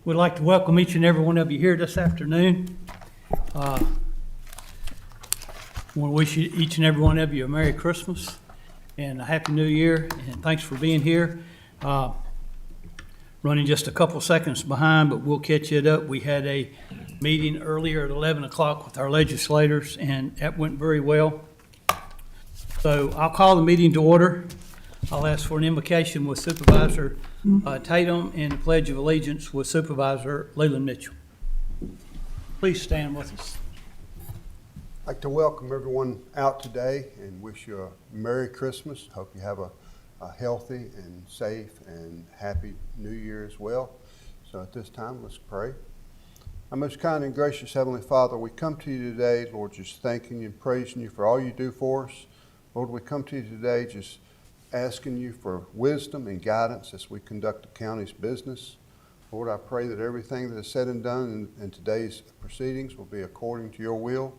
We'd like to welcome each and every one of you here this afternoon. Want to wish each and every one of you a Merry Christmas and a Happy New Year, and thanks for being here. Running just a couple seconds behind, but we'll catch it up. We had a meeting earlier at 11 o'clock with our legislators, and that went very well. So I'll call the meeting to order. I'll ask for an invocation with Supervisor Tatum and a Pledge of Allegiance with Supervisor Leland Mitchell. Please stand with us. I'd like to welcome everyone out today and wish you a Merry Christmas. Hope you have a healthy and safe and happy New Year as well. So at this time, let's pray. Our most kind and gracious Heavenly Father, we come to you today, Lord, just thanking you and praising you for all you do for us. Lord, we come to you today just asking you for wisdom and guidance as we conduct the county's business. Lord, I pray that everything that is said and done in today's proceedings will be according to your will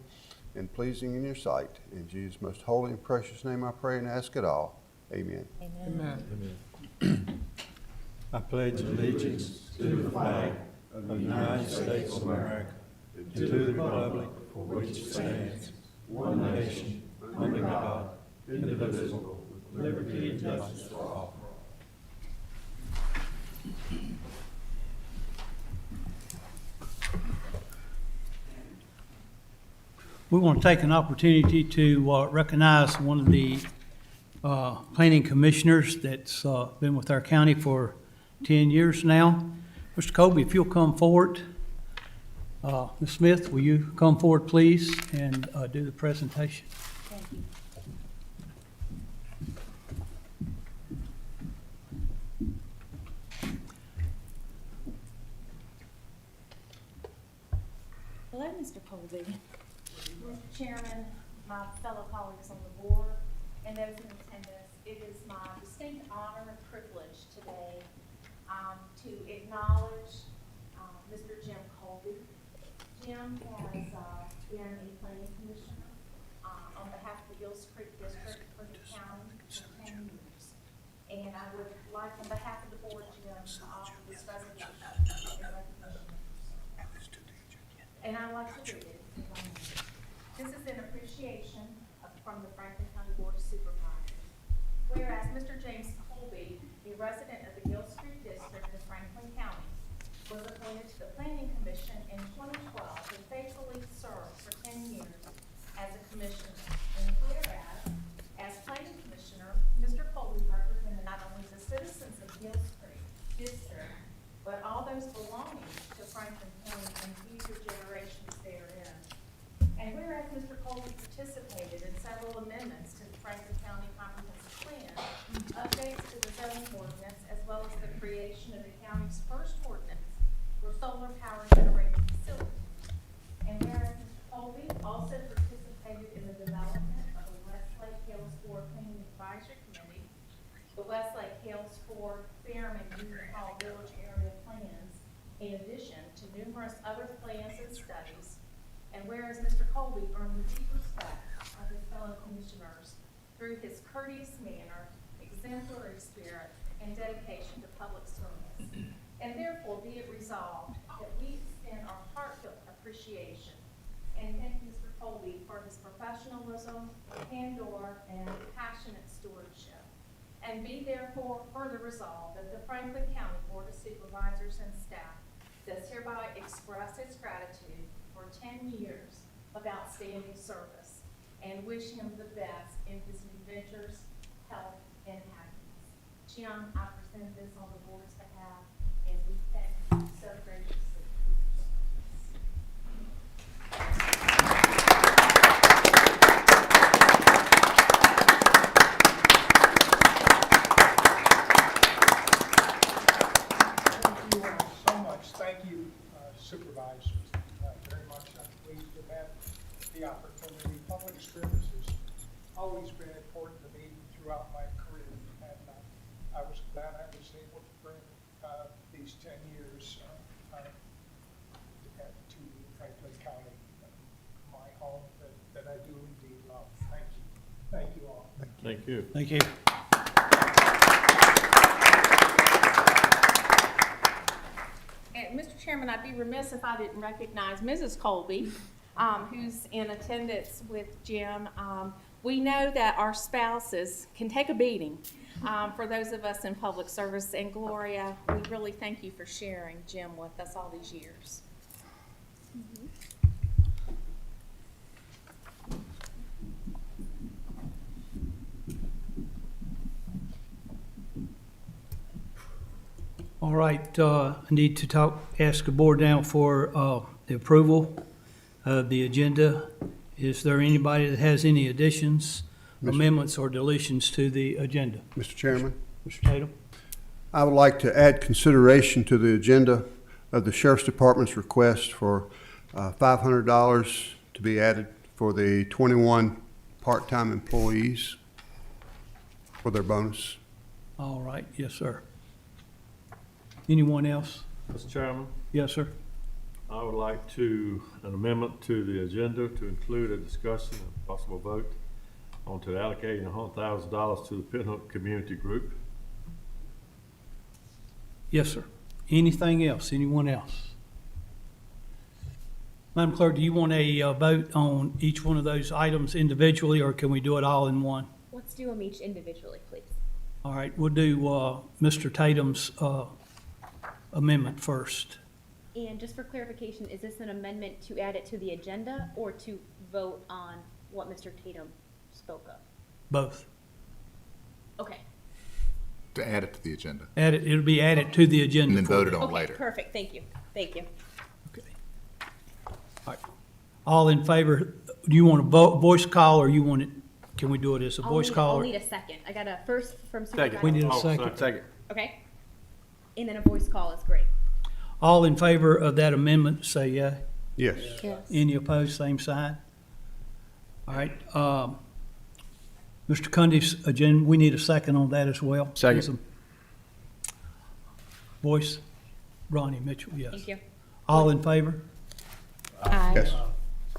and pleasing in your sight. In Jesus' most holy and precious name I pray and ask it all. Amen. Amen. I pledge allegiance to the flag of the United States of America, and to the republic for which it stands, one nation, under God, indivisible, with liberty and justice for all. We want to take an opportunity to recognize one of the planning commissioners that's been with our county for 10 years now. Mr. Colby, if you'll come forward. Ms. Smith, will you come forward, please, and do the presentation? Thank you. Hello, Mr. Colby. Mr. Chairman, my fellow colleagues on the board, and those in attendance, it is my distinct honor and privilege today to acknowledge Mr. Jim Colby. Jim has been a planning commissioner on behalf of the Gills Creek District for the county for 10 years. And I would like, on behalf of the board, Jim, to offer this resolution in recognition of your service. And I'd like to read it. If I may. This is an appreciation from the Franklin County Board of Supervisors. Whereas Mr. James Colby, a resident of the Gills Creek District in Franklin County, was appointed to the Planning Commission in 2012 and faithfully served for 10 years as a commissioner. And whereas, as Planning Commissioner, Mr. Colby represented not only the citizens of Gills Creek District, but all those belonging to Franklin County and future generations therein. And whereas Mr. Colby participated in several amendments to the Franklin County Comprehensive Plan, updates to the zoning ordinance, as well as the creation of the county's first ordinance for solar power generating facilities. And whereas Mr. Colby also participated in the development of the Westlake Hills Ford Planning Advisory Committee, the Westlake Hills Ford Fairham and Union Hall Village area plans, in addition to numerous other plans and studies. And whereas Mr. Colby earned the deep respect of his fellow commissioners through his courteous manner, exemplary spirit, and dedication to public service. And therefore be it resolved that we extend our heartfelt appreciation and thank Mr. Colby for his professionalism, candor, and passionate stewardship. And be therefore further resolved that the Franklin County Board of Supervisors and staff does hereby express its gratitude for 10 years of outstanding service and wish him the best in his new ventures, health, and happiness. Jim, I present this on the board's behalf, and we thank you so graciously for your service. Thank you so much. Thank you, supervisors. Very much. I'm pleased to have the opportunity. Public service has always been important to me throughout my career, and I was glad I was able to bring these 10 years to Franklin County, my home that I do indeed love. Thank you. Thank you all. Thank you. Thank you. And Mr. Chairman, I'd be remiss if I didn't recognize Mrs. Colby, who's in attendance with Jim. We know that our spouses can take a beating, for those of us in public service. And Gloria, we really thank you for sharing Jim with us all these years. All right, I need to ask the board now for the approval of the agenda. Is there anybody that has any additions, amendments, or deletions to the agenda? Mr. Chairman, Mr. Tatum? I would like to add consideration to the agenda of the Sheriff's Department's request for $500 to be added for the 21 part-time employees for their bonus. All right, yes, sir. Anyone else? Mr. Chairman, Yes, sir. I would like an amendment to the agenda to include a discussion and possible vote on to allocating $100,000 to the Pinhook Community Group. Yes, sir. Anything else? Anyone else? Madam Clerk, do you want a vote on each one of those items individually, or can we do it all in one? Let's do them each individually, please. All right, we'll do Mr. Tatum's amendment first. And just for clarification, is this an amendment to add it to the agenda or to vote on what Mr. Tatum spoke of? Both. Okay. To add it to the agenda, It'll be added to the agenda. and then for voted the- on Okay, later. perfect, thank you, thank you. Okay. All right. All in favor, do you want a voice call, or you want it, can we do it as a voice call? I'll or- need a second. I got a first from We Supervisor. need a Oh, second. second. Okay. And then a voice call is great. All in favor of that amendment, say yeah. Yes. Any opposed, same sign. All right, Mr. Cundy's agenda, we need a second on that as well. Second. Voice, Ronnie Mitchell, yes. Thank you. All in favor? Yes.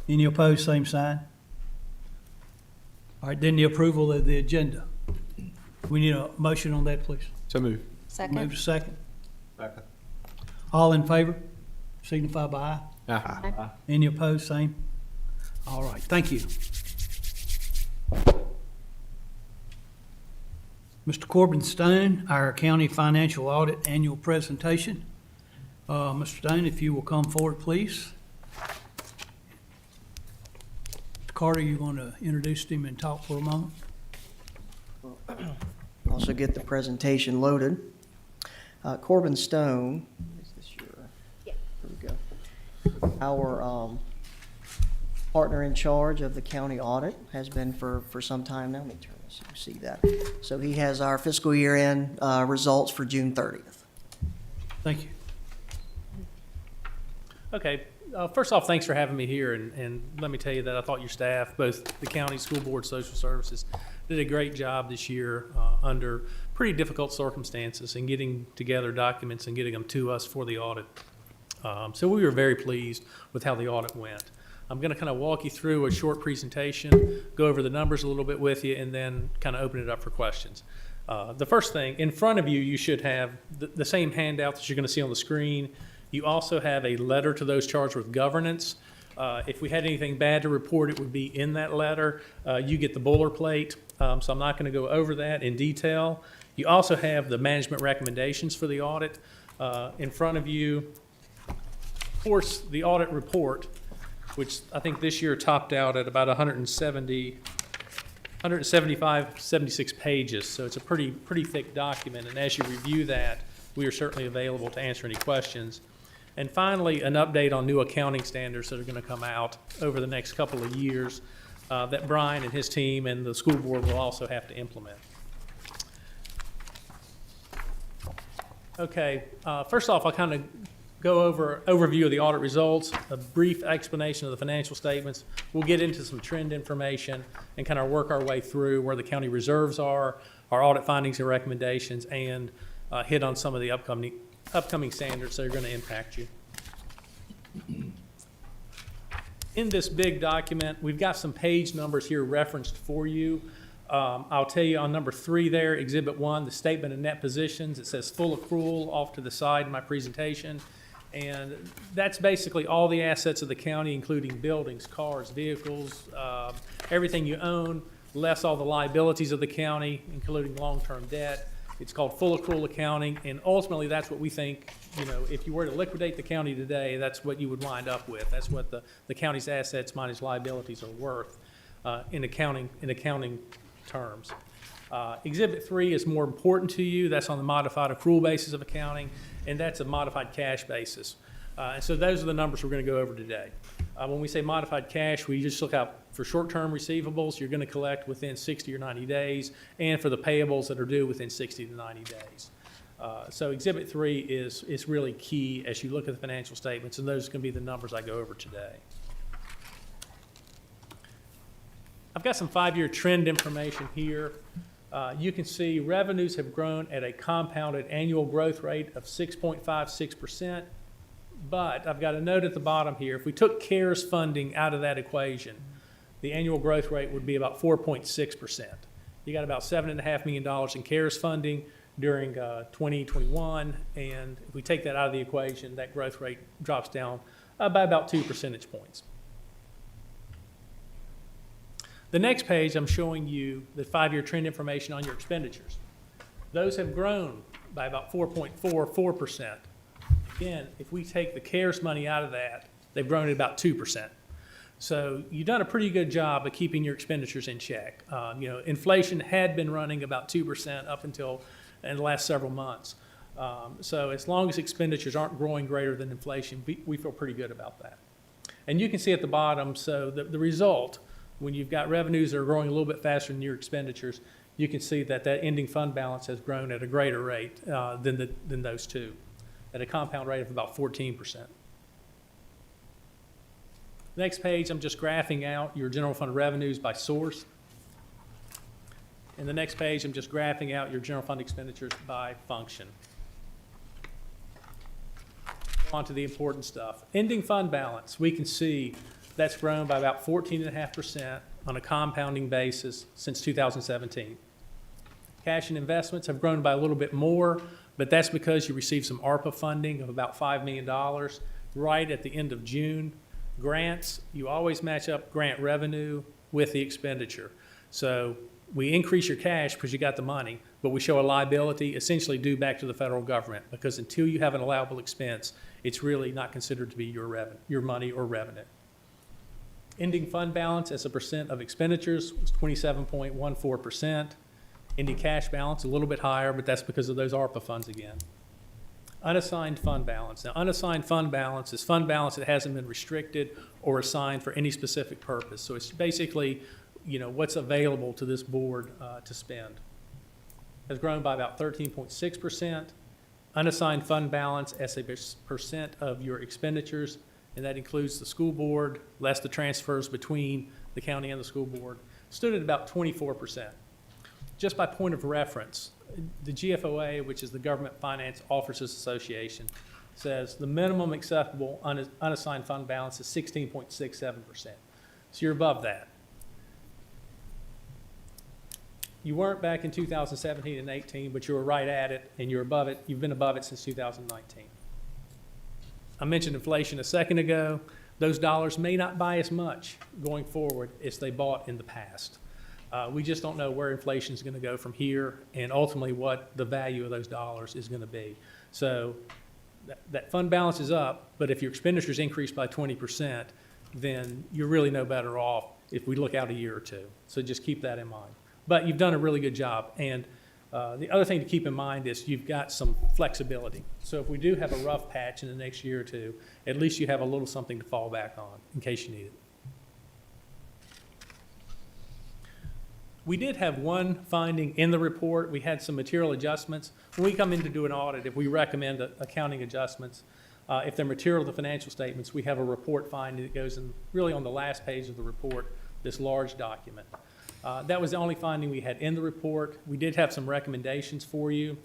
Any opposed, same sign? All right, then the approval of the agenda. We need a motion on that, please. So move. Move to second. Second. All in favor, signify by aye. Aye. Any opposed, same? All right, thank you. Mr. Corbin Stone, our county financial audit annual presentation. Mr. Stone, if you will come forward, please. Mr. Carter, you want to introduce him and talk for a moment? Also get the presentation loaded. Corbin Stone, is this your? Yeah. Here we go. Our partner in charge of the county audit has been for some time now. Let me turn this so you see that. So he has our fiscal year end results for June 30th. Thank you. Okay, first off, thanks for having me here, and let me tell you that I thought your staff, both the county, school board, social services, did a great job this year under pretty difficult circumstances in getting together documents and getting them to us for the audit. So we were very pleased with how the audit went. I'm going to kind of walk you through a short presentation, go over the numbers a little bit with you, and then kind of open it up for questions. The first thing, in front of you, you should have the same handout that you're going to see on the screen. You also have a letter to those charged with governance. If we had anything bad to report, it would be in that letter. You get the boilerplate, so I'm not going to go over that in detail. You also have the management recommendations for the audit in front of you. Of course, the audit report, which I think this year topped out at about 76 pages. So it's a pretty thick document. And as you review that, we are certainly available to answer any questions. And finally, an update on new accounting standards that are going to come out over the next couple of years that Brian and his team and the school board will also have to implement. Okay, first off, I'll kind of go over overview of the audit results, a brief explanation of the financial statements. We'll get into some trend information and kind of work our way through where the county reserves are, our audit findings and recommendations, and hit on some of the upcoming standards that are going to impact you. In this big document, we've got some page numbers here referenced for you. I'll tell you on number 3 there, Exhibit 1, the statement of net positions. It says full accrual off to the side in my presentation. And that's basically all the assets of the county, including buildings, cars, vehicles, everything you own, less all the liabilities of the county, including long-term debt. It's called full accrual accounting, and ultimately, that's what we think, you know, if you were to liquidate the county today, that's what you would wind up with. That's what the county's assets minus liabilities are worth in accounting terms. Exhibit 3 is more important to you. That's on the modified accrual basis of accounting, and that's a modified cash basis. And so those are the numbers we're going to go over today. When we say modified cash, we just look out for short-term receivables you're going to collect within 60 or 90 days, and for the payables that are due within 60 to 90 days. So Exhibit 3 is really key as you look at the financial statements, and those are going to be the numbers I go over today. I've got some 5-year trend information here. You can see revenues have grown at a compounded annual growth rate of 6.56%. But I've got a note at the bottom here. If we took CARES funding out of that equation, the annual growth rate would be about 4.6%. You got about $7.5 million in CARES funding during 2021, and if we take that out of the equation, that growth rate drops down by about 2 percentage points. The next page, I'm showing you the 5-year trend information on your expenditures. Those have grown by about 4.44%. Again, if we take the CARES money out of that, they've grown at about 2%. So you've done a pretty good job of keeping your expenditures in check. You know, inflation had been running about 2% up until in the last several months. So as long as expenditures aren't growing greater than inflation, we feel pretty good about that. And you can see at the bottom, so the result, when you've got revenues that are growing a little bit faster than your expenditures, you can see that ending fund balance has grown at a greater rate than those two, at a compound rate of about 14%. Next page, I'm just graphing out your general fund revenues by source. And the next page, I'm just graphing out your general fund expenditures by function. On to the important stuff. Ending fund balance, we can see that's grown by about 14.5% on a compounding basis since 2017. Cash and investments have grown by a little bit more, but that's because you received some ARPA funding of about $5 million right at the end of June. Grants, you always match up grant revenue with the expenditure. So we increase your cash because you got the money, but we show a liability essentially due back to the federal government, because until you have an allowable expense, it's really not considered to be your money or revenue. Ending fund balance as a percent of expenditures was 27.14%. Ending cash balance a little bit higher, but that's because of those ARPA funds again. Unassigned fund balance. Now, unassigned fund balance is fund balance that hasn't been restricted or assigned for any specific purpose. So it's basically, you know, what's available to this board to spend. Has grown by about 13.6%. Unassigned fund as a percent of your expenditures, and that includes the school board, less the transfers between the county and the school board, stood at about 24%. Just by point of reference, the GFOA, which is the Government Finance Officers Association, says the minimum acceptable unassigned fund balance is 16.67%. So you're above that. You weren't back in 2017 and 18, but you were right at it, and you're above it. You've been above it since 2019. I mentioned inflation a second ago. Those dollars may not buy as much going forward as they bought in the past. We just don't know where inflation is going to go from here, and ultimately what the value of those dollars is going to be. So that fund balance is up, but if your expenditures increase by 20%, then you're really no better off if we look out a year or two. So just keep that in mind. But you've done a really good job. And the other thing to keep in mind is you've got some flexibility. So if we do have a rough patch in the next year or two, at least you have a little something to fall back on in case you need it. We did have one finding in the report. We had some material adjustments. When we come in to do an audit, if we recommend accounting adjustments, if they're material to the financial statements, we have a report finding that goes in really on the last page of the report, this large document. That was the only finding we had in the report. We did have some recommendations for you.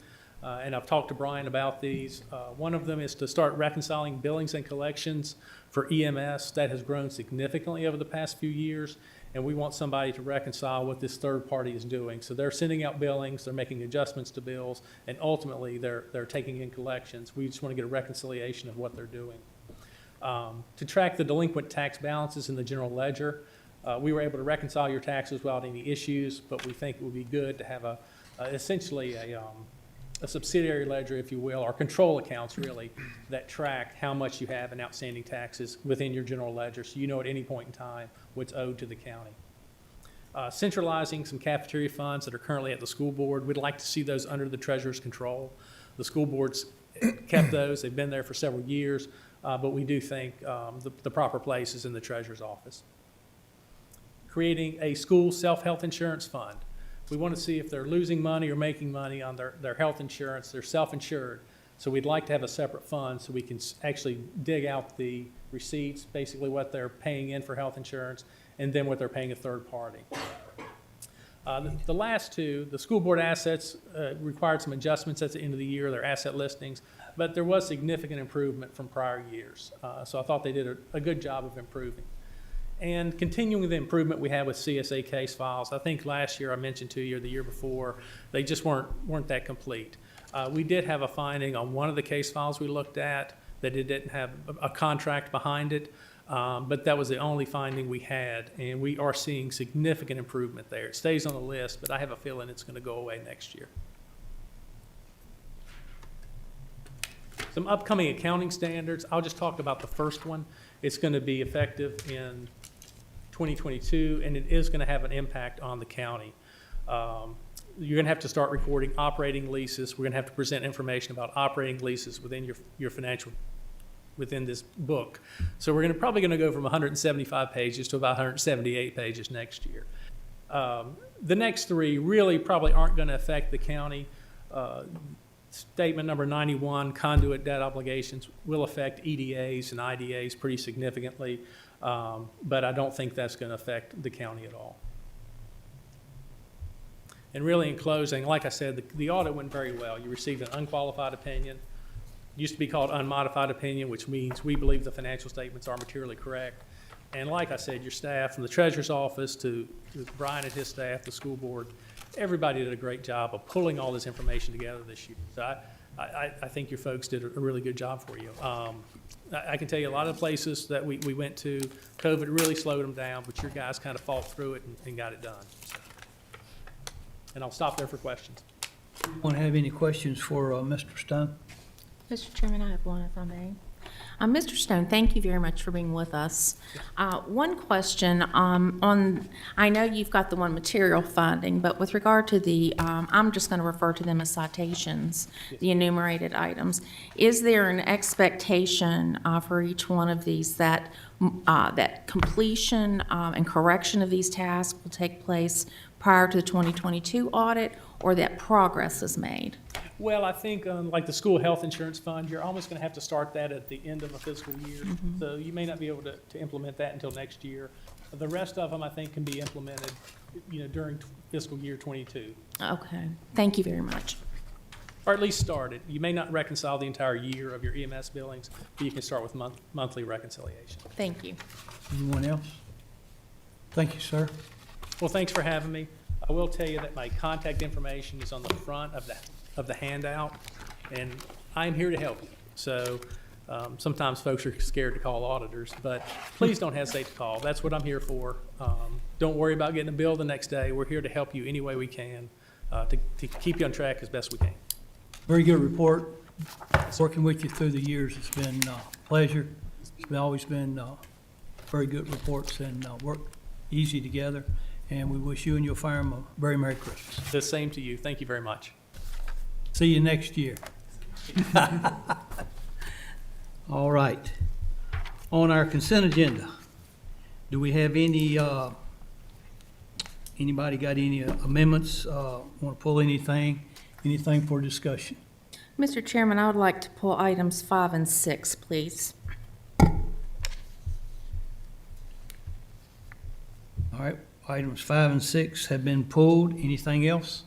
and I've talked to Brian about these. One of them is to start reconciling billings and collections for EMS. That has grown significantly over the past few years, and we want somebody to reconcile what this third party is doing. So they're sending out billings, they're making adjustments to bills, and ultimately they're taking in collections. We just want to get a reconciliation of what they're doing. To track the delinquent tax balances in the general ledger, we were able to reconcile your taxes without any issues, but we think it would be good to have essentially a subsidiary ledger, if you will, or control accounts really, that track how much you have in outstanding taxes within your general ledger, so you know at any point in time what's owed to the county. Centralizing some cafeteria funds that are currently at the school board, we'd like to see those under the treasurer's control. The school board's kept those, they've been there for several years, but we do think the proper place is in the treasurer's office. Creating a school self-health insurance fund. We want to see if they're losing money or making money on their health insurance. They're self-insured. So we'd like to have a separate fund so we can actually dig out the receipts, basically what they're paying in for health insurance, and then what they're paying a third party. The last two, the school board assets required some adjustments at the end of the year, their asset listings, but there was significant improvement from prior years. So I thought they did a good job of improving. And continuing the improvement we had with CSA case files. I think last year I mentioned to you, or the year before, they just weren't that complete. We did have a finding on one of the case files we looked at that it didn't have a contract behind it, but that was the only finding we had, and we are seeing significant improvement there. It stays on the list, but I have a feeling it's going to go away next year. Some upcoming accounting standards. I'll just talk about the first one. It's going to be effective in 2022, and it is going to have an impact on the county. You're going to have to start recording operating leases. We're going to have to present information about operating leases within your financial, within this book. So we're probably going to go from 175 pages to about 178 pages next year. The next three really probably aren't going to affect the county. Statement number 91, conduit debt obligations, will affect EDAs and IDAs pretty significantly, but I don't think that's going to affect the county at all. And really in closing, like I said, the audit went very well. You received an unqualified opinion. It used to be called unmodified opinion, which means we believe the financial statements are materially correct. And like I said, your staff, from the treasurer's office to Brian and his staff, the school board, everybody did a great job of pulling all this information together this year. So I think your folks did a really good job for you. I can tell you a lot of the places that we went to, COVID really slowed them down, but your guys kind of fought through it and got it done. And I'll stop there for questions. Want to have any questions for Mr. Stone? Mr. Chairman, I have one, if I may. Mr. Stone, thank you very much for being with us. One question I know you've got the one material funding, but with regard to the, I'm just going to refer to them as citations, the enumerated items. Is there an expectation for each one of these that completion and correction of these tasks will take place prior to the 2022 audit, or that progress is made? Well, I think like the school health insurance fund, you're almost going to have to start that at the end of a fiscal year. Mm-hmm. So you may not be able to implement that until next year. The rest of them, I think, can be implemented, during fiscal year 22. Okay, thank you very much. Or at least started. You may not reconcile the entire year of your EMS billings, but you can start with monthly reconciliation. Thank you. Anyone else? Thank you, sir. Well, thanks for having me. I will tell you that my contact information is on the front of the handout, and I'm here to help you. So sometimes folks are scared to call auditors, but please don't hesitate to call. That's what I'm here for. Don't worry about getting a bill the next day. We're here to help you any way we can to keep you on track as best we can. Very good report. Working with you through the years, it's been a pleasure. It's always been very good reports and work easy together. And we wish you and your firm a very Merry Christmas. The same to you. Thank you very much. See you next year. All right. On our consent agenda, do we have any, anybody got any amendments, want to pull anything for discussion? Mr. Chairman, I would like to pull items 5 and 6, please. All right, items 5 and 6 have been pulled. Anything else?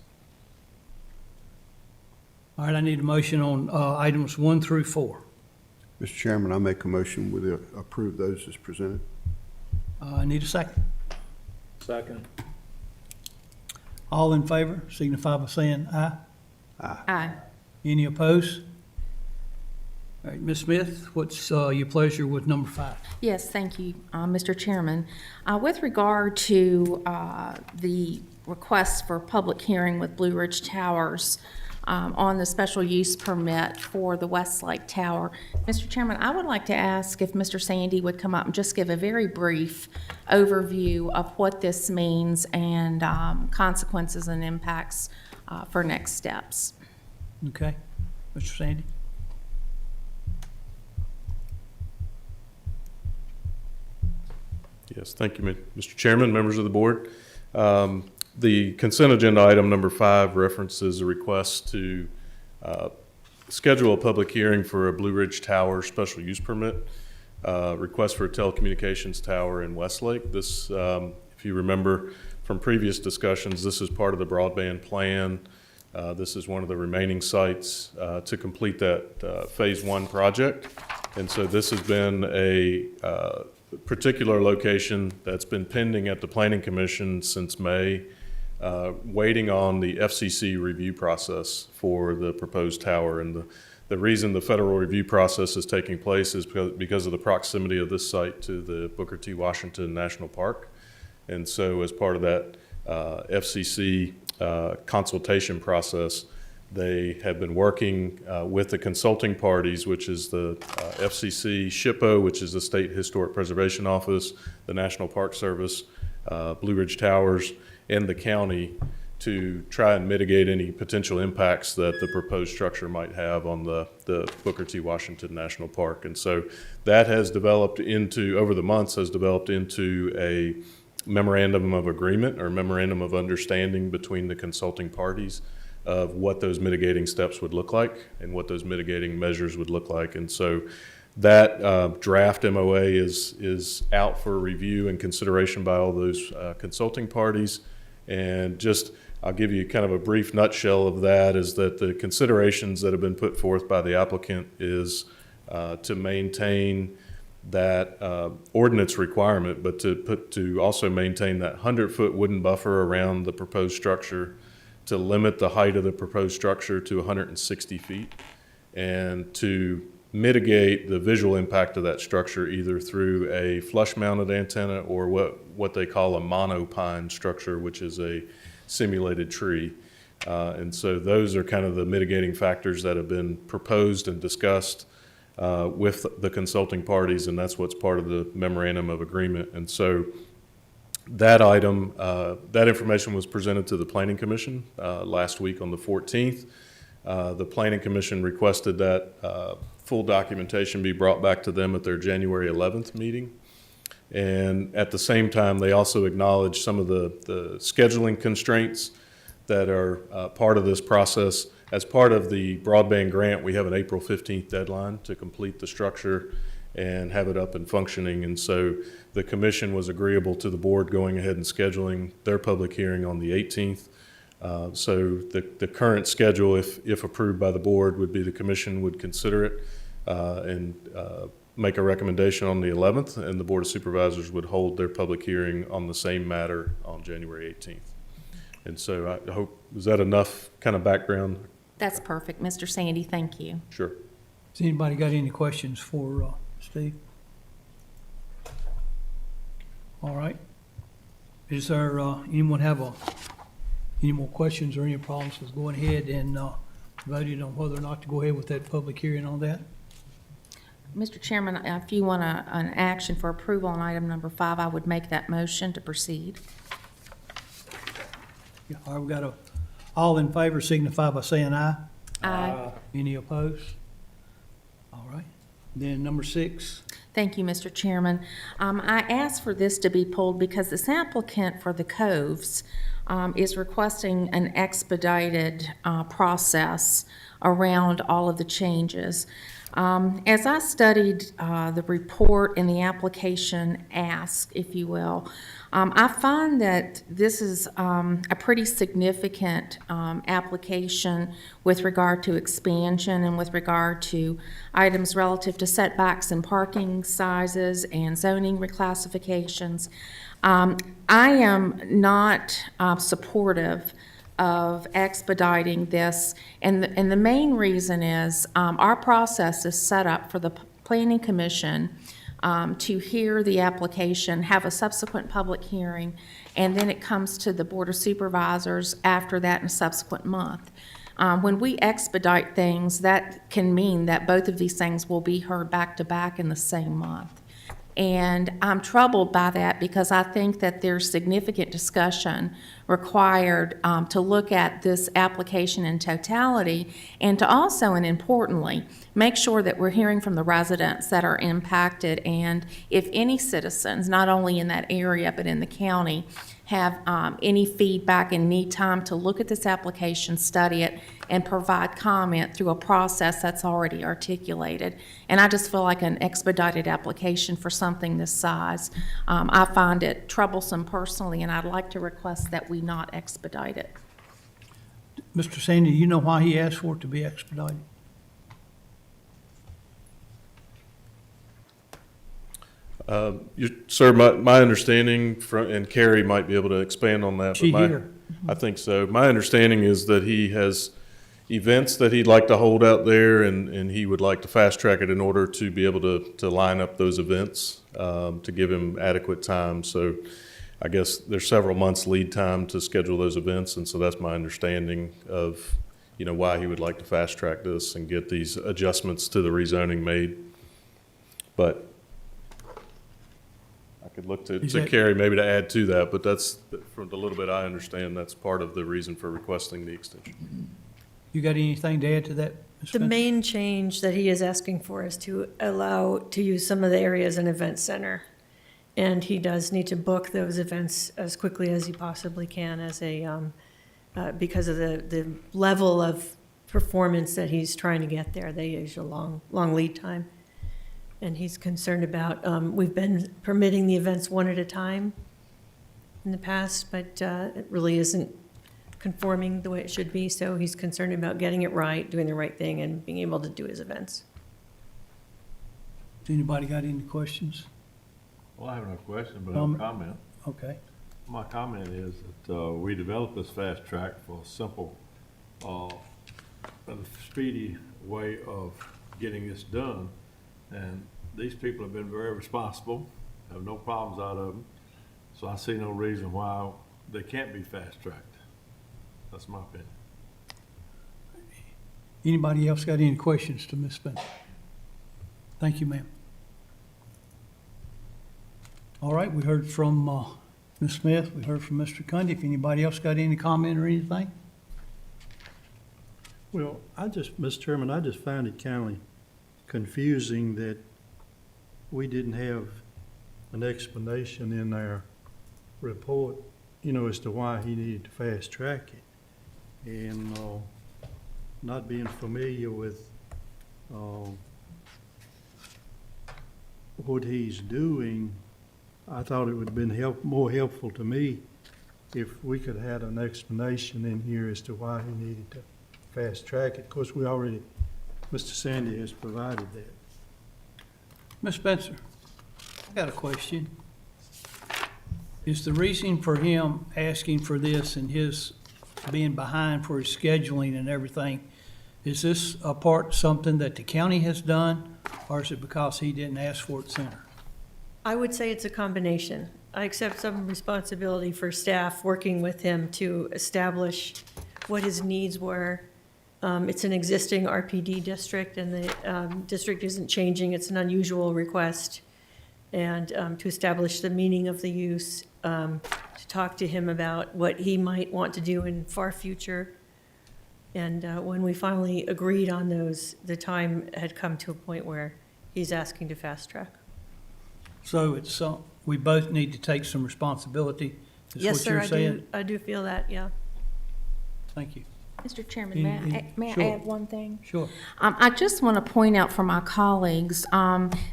All right, I need a motion on items 1 through 4. Mr. Chairman, I make a motion with approve those as presented. I need a second. Second. All in favor, signify by saying aye. Aye. Any opposed? All right, Ms. Smith, what's your pleasure with number 5? Yes, thank you, Mr. Chairman. With regard to the request for public hearing with Blue Ridge Towers on the special use permit for the Westlake Tower, Mr. Chairman, I would like to ask if Mr. Sandy would come up and just give a very brief overview of what this means and consequences and impacts for next steps. Okay, Mr. Sandy? Yes, thank you, Mr. Chairman, members of the board. The consent agenda item number 5 references a request to schedule a public hearing for a Blue Ridge Tower special use permit, request for a telecommunications tower in Westlake. This, if you remember from previous discussions, this is part of the broadband plan. This is one of the remaining sites to complete that phase 1 project. And so this has been a particular location that's been pending at the Planning Commission since May, waiting on the FCC review process for the proposed tower. And the reason the federal review process is taking place is because of the proximity of this site to the Booker T. Washington National Park. And so as part of that FCC consultation process, they have been working with the consulting parties, which is the FCC, SHPO, which is the State Historic Preservation Office, the National Park Service, Blue Ridge Towers, and the county to try and mitigate any potential impacts that the proposed structure might have on the Booker T. Washington National Park. And so that has developed into, over the months, has developed into a memorandum of agreement or memorandum of understanding between the consulting parties of what those mitigating steps would look like and what those mitigating measures would look like. And so that draft MOA is out for review and consideration by all those consulting parties. And just, I'll give you kind of a brief nutshell of that, is that the considerations that have been put forth by the applicant is to maintain that ordinance requirement, but to also maintain that 100-foot wooden buffer around the proposed structure, to limit the height of the proposed structure to 160 feet, and to mitigate the visual impact of that structure either through a flush-mounted antenna or what they call a monopine structure, which is a simulated tree. And so those are kind of the mitigating factors that have been proposed and discussed with the consulting parties, and that's what's part of the memorandum of agreement. And so that item, that information was presented to the Planning Commission last week on the 14th. The Planning Commission requested that full documentation be brought back to them at their January 11th meeting. And at the same time, they also acknowledged some of the scheduling constraints that are part of this process. As part of the broadband grant, we have an April 15th deadline to complete the structure and have it up and functioning. And so the commission was agreeable to the board going ahead and scheduling their public hearing on the 18th. So the current schedule, if approved by the board, would be the commission would consider it and make a recommendation on the 11th, and the Board of Supervisors would hold their public hearing on the same matter on January 18th. And so I hope, is that enough kind of background? That's perfect, Mr. Sandy, thank you. Sure. Has anybody got any questions for Steve? All right. Is there, anyone have any more questions or any problems with going ahead and voting on whether or not to go ahead with that public hearing on that? Mr. Chairman, if you want an action for approval on item number 5, I would make that motion to proceed. Yeah, all right, we got all in favor signify by saying aye. Aye. Any opposed? All right. Then number 6. Thank you, Mr. Chairman. I asked for this to be pulled because this applicant for the Coves is requesting an expedited process around all of the changes. As I studied the report and the application ask, if you will, I find that this is a pretty significant application with regard to expansion and with regard to items relative to setbacks and parking sizes and zoning reclassifications. I am not supportive of expediting this, and the main reason is our process is set up for the Planning Commission to hear the application, have a subsequent public hearing, and then it comes to the Board of Supervisors after that in a subsequent month. When we expedite things, that can mean that both of these things will be heard back to back in the same month. And I'm troubled by that because I think that there's significant discussion required to look at this application in totality and to also, and importantly, make sure that we're hearing from the residents that are impacted, and if any citizens, not only in that area but in the county, have any feedback and need time to look at this application, study it, and provide comment through a process that's already articulated. And I just feel like an expedited application for something this size, I find it troublesome personally, and I'd like to request that we not expedite it. Mr. Sandy, you know why he asked for it to be expedited? Sir, my understanding from, and Carrie might be able to expand on that. She but here? I think so. My understanding is that he has events that he'd like to hold out there, and he would like to fast track it in order to be able to line up those events, to give him adequate time. So I guess there's several months lead time to schedule those events, and so that's my understanding of, why he would like to fast track this and get these adjustments to the rezoning made. But I could look to Carrie maybe to add to that, but that's, from the little bit I understand, that's part of the reason for requesting the extension. You got anything to add to that, Ms. The Spencer? main change that he is asking for is to allow to use some of the areas in event center. And he does need to book those events as quickly as he possibly can as a, because of the level of performance that he's trying to get there. They use a long lead time. And he's concerned about, we've been permitting the events one at a time in the past, but it really isn't conforming the way it should be. So he's concerned about getting it right, doing the right thing, and being able to do his events. Has anybody got any questions? Well, I have no question, but I have a comment. Okay. My comment is that we developed this fast track for a simple and speedy way of getting this done. And these people have been very responsible, have no problems out of them. So I see no reason why they can't be fast tracked. That's my opinion. Anybody else got any questions to Ms. Spencer? Thank you, ma'am. All right, we heard from Ms. Smith, we heard from Mr. Cundy. If anybody else got any comment or anything? Well, Mr. Chairman, I just find it kind of confusing that we didn't have an explanation in our report, as to why he needed to fast track it. And not being familiar with what he's doing, I thought it would have been more helpful to me if we could have had an explanation in here as to why he needed to fast track it. Of course, Mr. Sandy has provided that. Ms. Spencer, I got a question. Is the reason for him asking for this and his being behind for his scheduling and everything, is this a part, something that the county has done, or is it because he didn't ask for it sooner? I would say it's a combination. I accept some responsibility for staff working with him to establish what his needs were. It's an existing RPD district, and the district isn't changing. It's an unusual request. And to establish the meaning of the use, to talk to him about what he might want to do in far future. And when we finally agreed on those, the time had come to a point where he's asking to fast track. So it's, we both need to take some responsibility, is Yes, what sir, you're saying? I do feel that, yeah. Thank you. Mr. Chairman, may I Sure. add one thing? Sure. I just want to point out for my colleagues,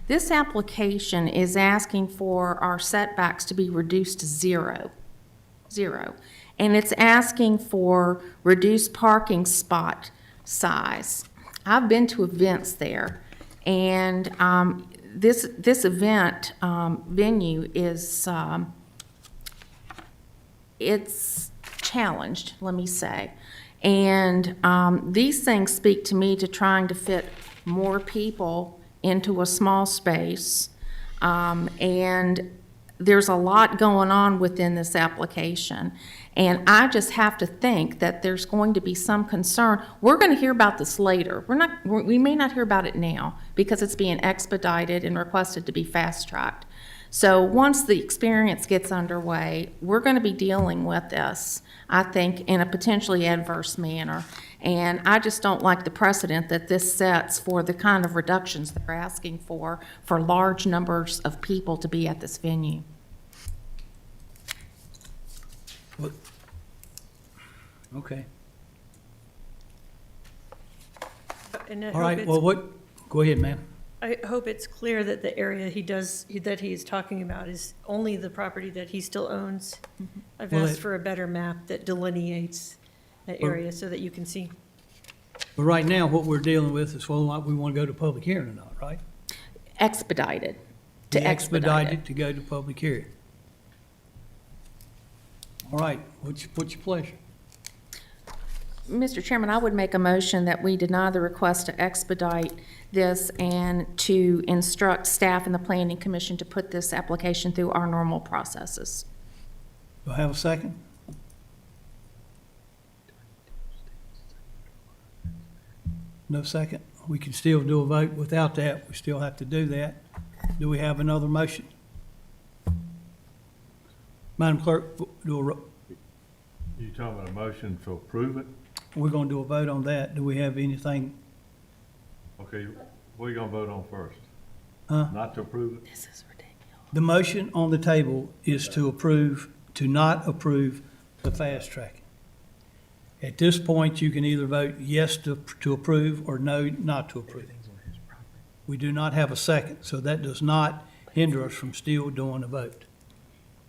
this application is asking for our setbacks to be reduced to zero. And it's asking for reduced parking spot size. I've been to events there, and this event venue is, it's challenged, let me say. And these things speak to me to trying to fit more people into a small space. And there's a lot going on within this application. And I just have to think that there's going to be some concern. We're going to hear about this later. We may not hear about it now because it's being expedited and requested to be fast-tracked. So once the experience gets underway, we're going to be dealing with this, I think, in a potentially adverse manner. And I just don't like the precedent that this sets for the kind of reductions they're asking for large numbers of people to be at this venue. Okay. And I All hope right, it's- well, go ahead, ma'am. I hope it's clear that the area that he's talking about is only the property that he still owns. I've Well, asked for a better map that delineates that Well- area so that you can see. But right now, what we're dealing with is whether or not we want to go to public hearing or not, right? Expedited, to Be expedite it. expedited to go to public hearing. All right, what's your pleasure? Mr. Chairman, I would make a motion that we deny the request to expedite this and to instruct staff and the Planning Commission to put this application through our normal processes. Do I have a second? No second? We can still do a vote without that. We still have to do that. Do we have another motion? Madam Clerk, You talking about a motion to approve it? we're going to do a vote on that. Do we have anything? Okay, what are you gonna vote on first? Huh? Not to approve it? This is ridiculous. The motion on the table is to not approve the fast tracking. At this point, you can either vote yes to approve or no, not to approve. We do not have a second, so that does not hinder us from still doing a vote.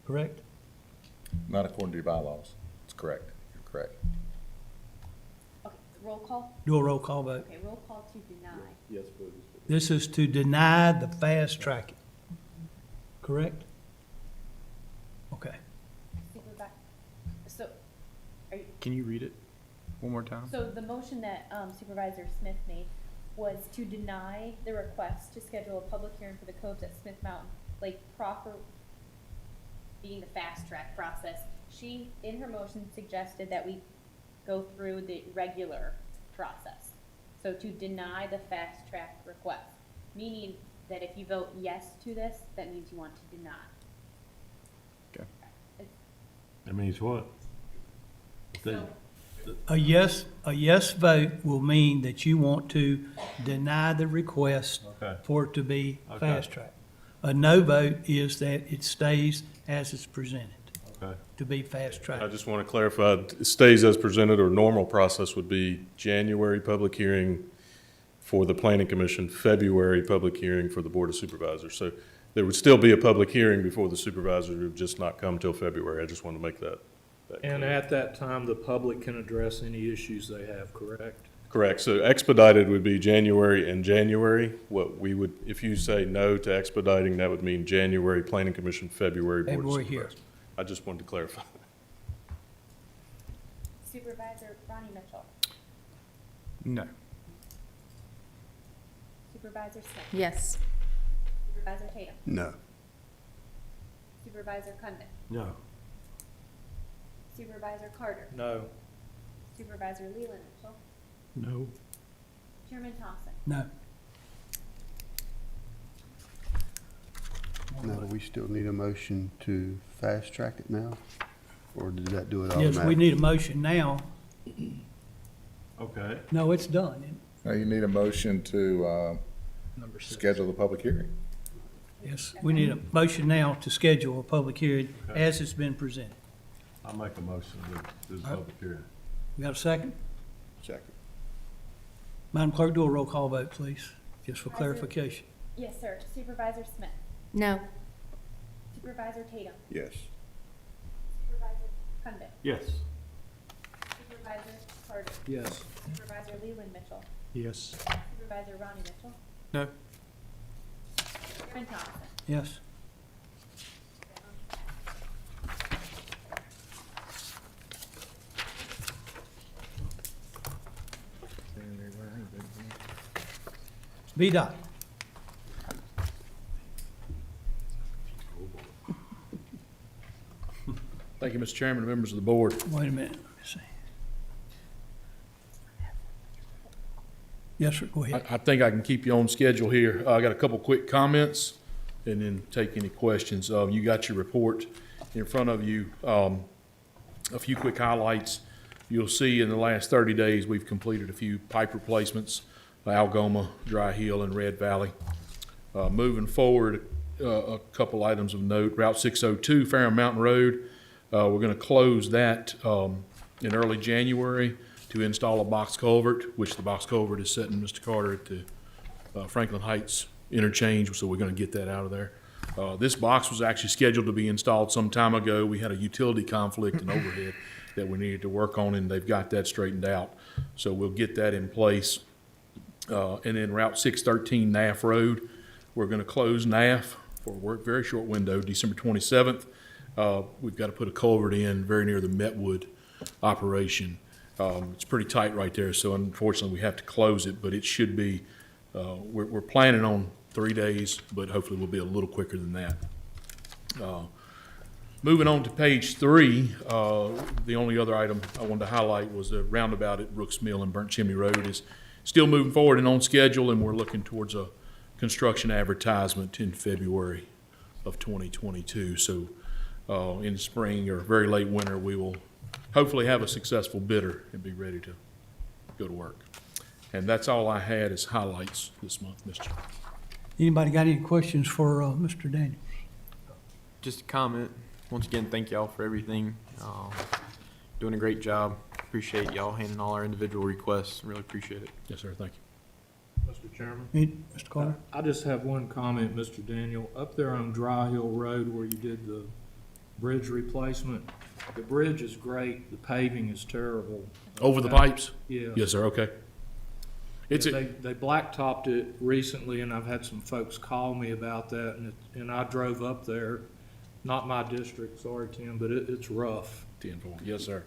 Correct? Not according to your bylaws. It's correct. You're correct. Okay, roll call? Do a roll call vote. Okay, roll call to deny. Yes, please. This is to deny the fast tracking. Correct? Okay. Supervisor, so, Can you read it one more time? so the motion that Supervisor Smith made was to deny the request to schedule a public hearing for the Coves at Smith Mountain Lake proper being the fast track process. She, in her motion, suggested that we go through the regular process. So to deny the fast track request, meaning that if you vote yes to this, that means you want to deny. Okay. That means what? So, A yes vote will mean that you want to deny the request Okay. for it to be Okay. fast track. A no vote is that it stays as it's presented, Okay. to be fast I track. just want to clarify, it stays as presented, or normal process would be January public hearing for the Planning Commission, February public hearing for the Board of Supervisors. So there would still be a public hearing before the supervisors, it would just not come till February. I just want to make that And clear. at that time, the public can address any issues they have, correct? Correct. So expedited would be January and January. What we would, if you say no to expediting, that would mean January Planning Commission, February Board of February here. Supervisors. I just wanted to clarify. Supervisor Ronnie Mitchell, No. Supervisor Smith, Yes. Supervisor Tatum, No. Supervisor Cundiff, No. Supervisor Carter, No. Supervisor Leland Mitchell, No. Chairman Thompson. No. Now, do we still need a motion to fast track it now? Or did that do it Yes, automatically? we need a motion now. Okay. No, it's done. Now you need a motion to Number 6. schedule the public hearing. Yes, we need a motion now to schedule a public hearing as it's been presented. I'll make a motion to do the public hearing. We got a second? Second. Madam Clerk, do a roll call vote, please, just for Supervisor- clarification. Yes, sir. Supervisor Smith, No. Supervisor Tatum, Yes. Supervisor Cundiff, Yes. Supervisor Carter, Yes. Supervisor Leland Mitchell, Yes. Supervisor Ronnie Mitchell, No. Chairman Thompson. Yes. VDOT. Thank you, Mr. Chairman, and members of the board. Wait a minute, let me see. Yes, sir, go ahead. I think I can keep you on schedule here. I got a couple quick comments and then take any questions. You got your report in front of you. A few quick highlights. You'll see in the last 30 days, we've completed a few pipe replacements, Algoma, Dry Hill, and Red Valley. Moving forward, a couple items of note. Route 602, Fairham Mountain Road. We're going to close that in early January to install a box culvert, which the box culvert is sitting, Mr. Carter, at the Franklin Heights interchange, so we're going to get that out of there. This box was actually scheduled to be installed some time ago. We had a utility conflict and overhead that we needed to work on, and they've got that straightened out. So we'll get that in place. And then Route 613 NAF Road, we're going to close NAF for a very short window, December 27th. We've got to put a culvert in very near the Metwood operation. It's pretty tight right there, so unfortunately we have to close it, but it should be, we're planning on 3 days, but hopefully we'll be a little quicker than that. Moving on to page 3, the only other item I wanted to highlight was the roundabout at Brooks Mill and Burnt Chimney Road is still moving forward and on schedule, and we're looking towards a construction advertisement in February of 2022. So in the spring or very late winter, we will hopefully have a successful bidder and be ready to go to work. And that's all I had as highlights this month, Mr. Chairman. Anybody got any questions for Mr. Daniels? Just a comment. Once again, thank y'all for everything. Doing a great job. Appreciate y'all handling all our individual requests. Really appreciate it. Yes, sir. Thank you. Mr. Chairman? Mr. Carter? I just have one comment, Mr. Daniel. Up there on Dry Hill Road where you did the bridge replacement, the bridge is great, the paving is terrible. Over the pipes? Yeah. Yes, sir, okay. It's, Yeah, they blacktopped it recently, and I've had some folks call me about that, and I drove up there, not my district, sorry, Tim, but it's rough. 10-4, yes, sir.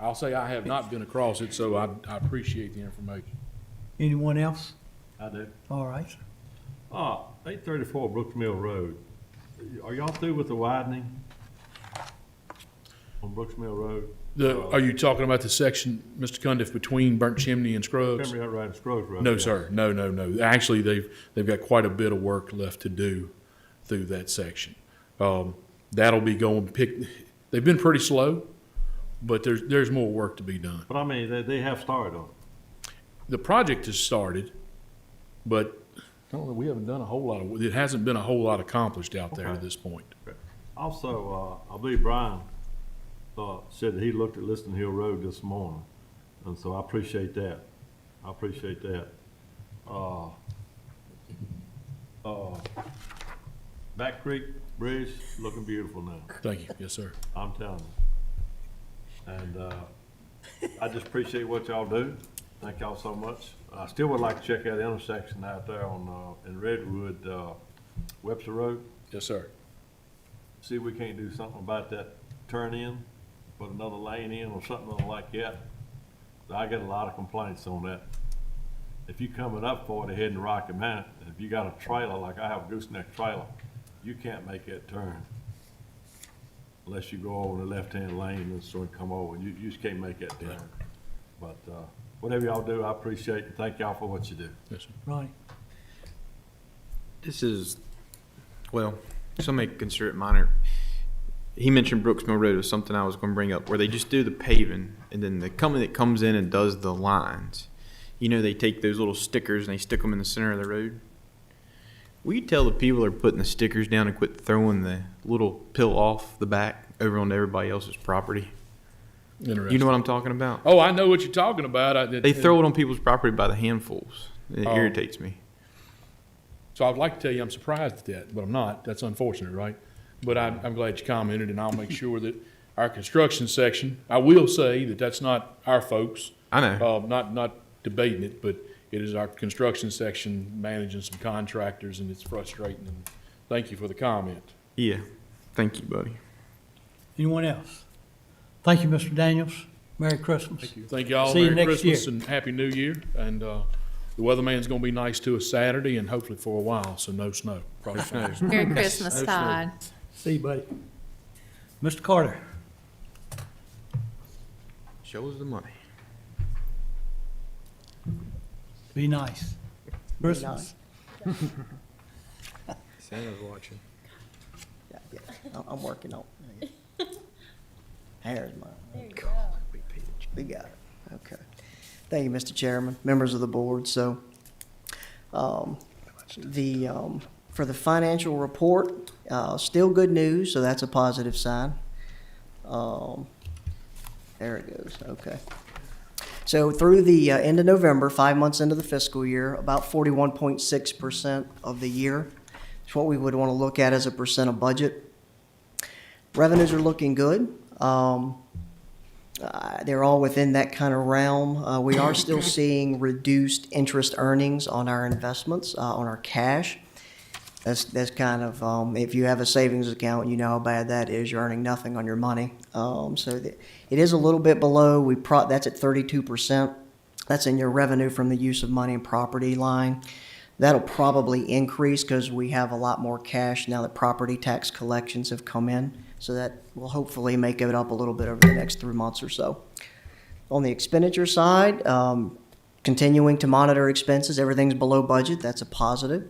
I'll say I have not been across it, so I appreciate the information. Anyone else? I do. All right, sir. 834 Brooks Mill Road. Are y'all through with the widening on Brooks Mill Road? Are you talking about the section, Mr. Cundiff, between Burnt Chimney and Scruggs? Remember that right in Scruggs Road? No, yeah. sir, no. Actually, they've got quite a bit of work left to do through that section. That'll be they've been pretty slow, but there's more work to be done. But I mean, they have started on it. The project has started, but I don't know, we haven't done a whole lot of, it hasn't been a whole lot accomplished out there at this point. Also, I believe Brian said that he looked at Liston Hill Road this morning, and so I appreciate that. Back Creek Bridge looking beautiful now. Thank you, yes, sir. I'm telling you. And I just appreciate what y'all do. Thank y'all so much. I still would like to check out the intersection out there on in Redwood, Webster Road. Yes, sir. See if we can't do something about that turn in, put another lane in or something like that. I get a lot of complaints on that. If you coming up for it heading to Rocky Mount, if you got a trailer, like I have a gooseneck trailer, you can't make that turn unless you go over the left-hand lane and sort of come over. You just can't make that turn. But whatever y'all do, I appreciate it. Thank y'all for what you do. Yes, sir. Ronnie? This is, well, some may consider it minor. He mentioned Brooks Mill Road was something I was going to bring up, where they just do the paving, and then the company that comes in and does the lines, you know, they take those little stickers and they stick them in the center of the road. Will you tell the people that are putting the stickers down and quit throwing the little pill off the back over onto everybody else's property? Interesting. You know what I'm talking about? Oh, I know what you're talking about. They throw it on people's property by the handfuls. It Oh. irritates me. So I'd like to tell you I'm surprised at that, but I'm not. That's unfortunate, right? But I'm glad you commented, and I'll make sure that our construction section, I will say that that's not our folks. I know. Not debating it, but it is our construction section managing some contractors, and it's frustrating. And thank you for the comment. Yeah. Thank you, buddy. Anyone else? Thank you, Mr. Daniels. Merry Christmas. Thank you all. See you Merry next Christmas year. and Happy New Year. And the weatherman's going to be nice to us Saturday and hopefully for a while, so no snow. Probably snow. Merry Christmas, Todd. See you, buddy. Mr. Carter. Show us the money. Be nice. Christmas. Santa's watching. Yeah, I'm working on it. There's mine. There you go. We got it. Okay. Thank you, Mr. Chairman, members of the board. So, for the financial report, still good news, so that's a positive sign. There it goes, okay. So through the end of November, 5 months into the fiscal year, about 41.6% of the year is what we would want to look at as a percent of budget. Revenues are looking good. They're all within that kind of realm. We are still seeing reduced interest earnings on our investments, on our cash. That's kind of, if you have a savings account, you know how bad that is. You're earning nothing on your money. It is a little bit below. That's at 32%. That's in your revenue from the use of money and property line. That'll probably increase because we have a lot more cash now that property tax collections have come in. So that will hopefully make it up a little bit over the next 3 months or so. On the expenditure side, continuing to monitor expenses. Everything's below budget. That's a positive.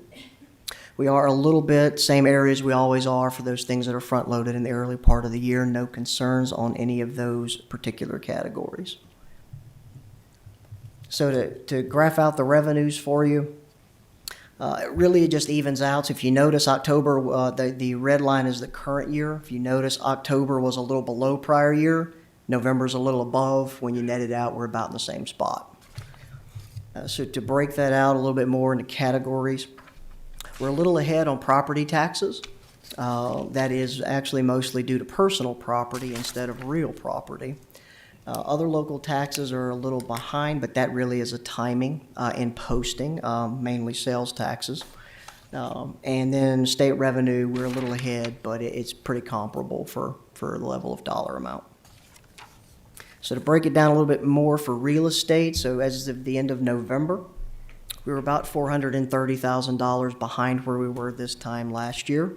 We are a little bit, same areas we always are for those things that are front-loaded in the early part of the year. No concerns on any of those particular categories. So to graph out the revenues for you, really it just evens out. So if you notice October, the red line is the current year. If you notice October was a little below prior year, November's a little above. When you net it out, we're about in the same spot. So to break that out a little bit more into categories, we're a little ahead on property taxes. That is actually mostly due to personal property instead of real property. Other local taxes are a little behind, but that really is a timing in posting, mainly sales taxes. And then state revenue, we're a little ahead, but it's pretty comparable for the level of dollar amount. So to break it down a little bit more for real estate, so as of the end of November, we were about $430,000 behind where we were this time last year.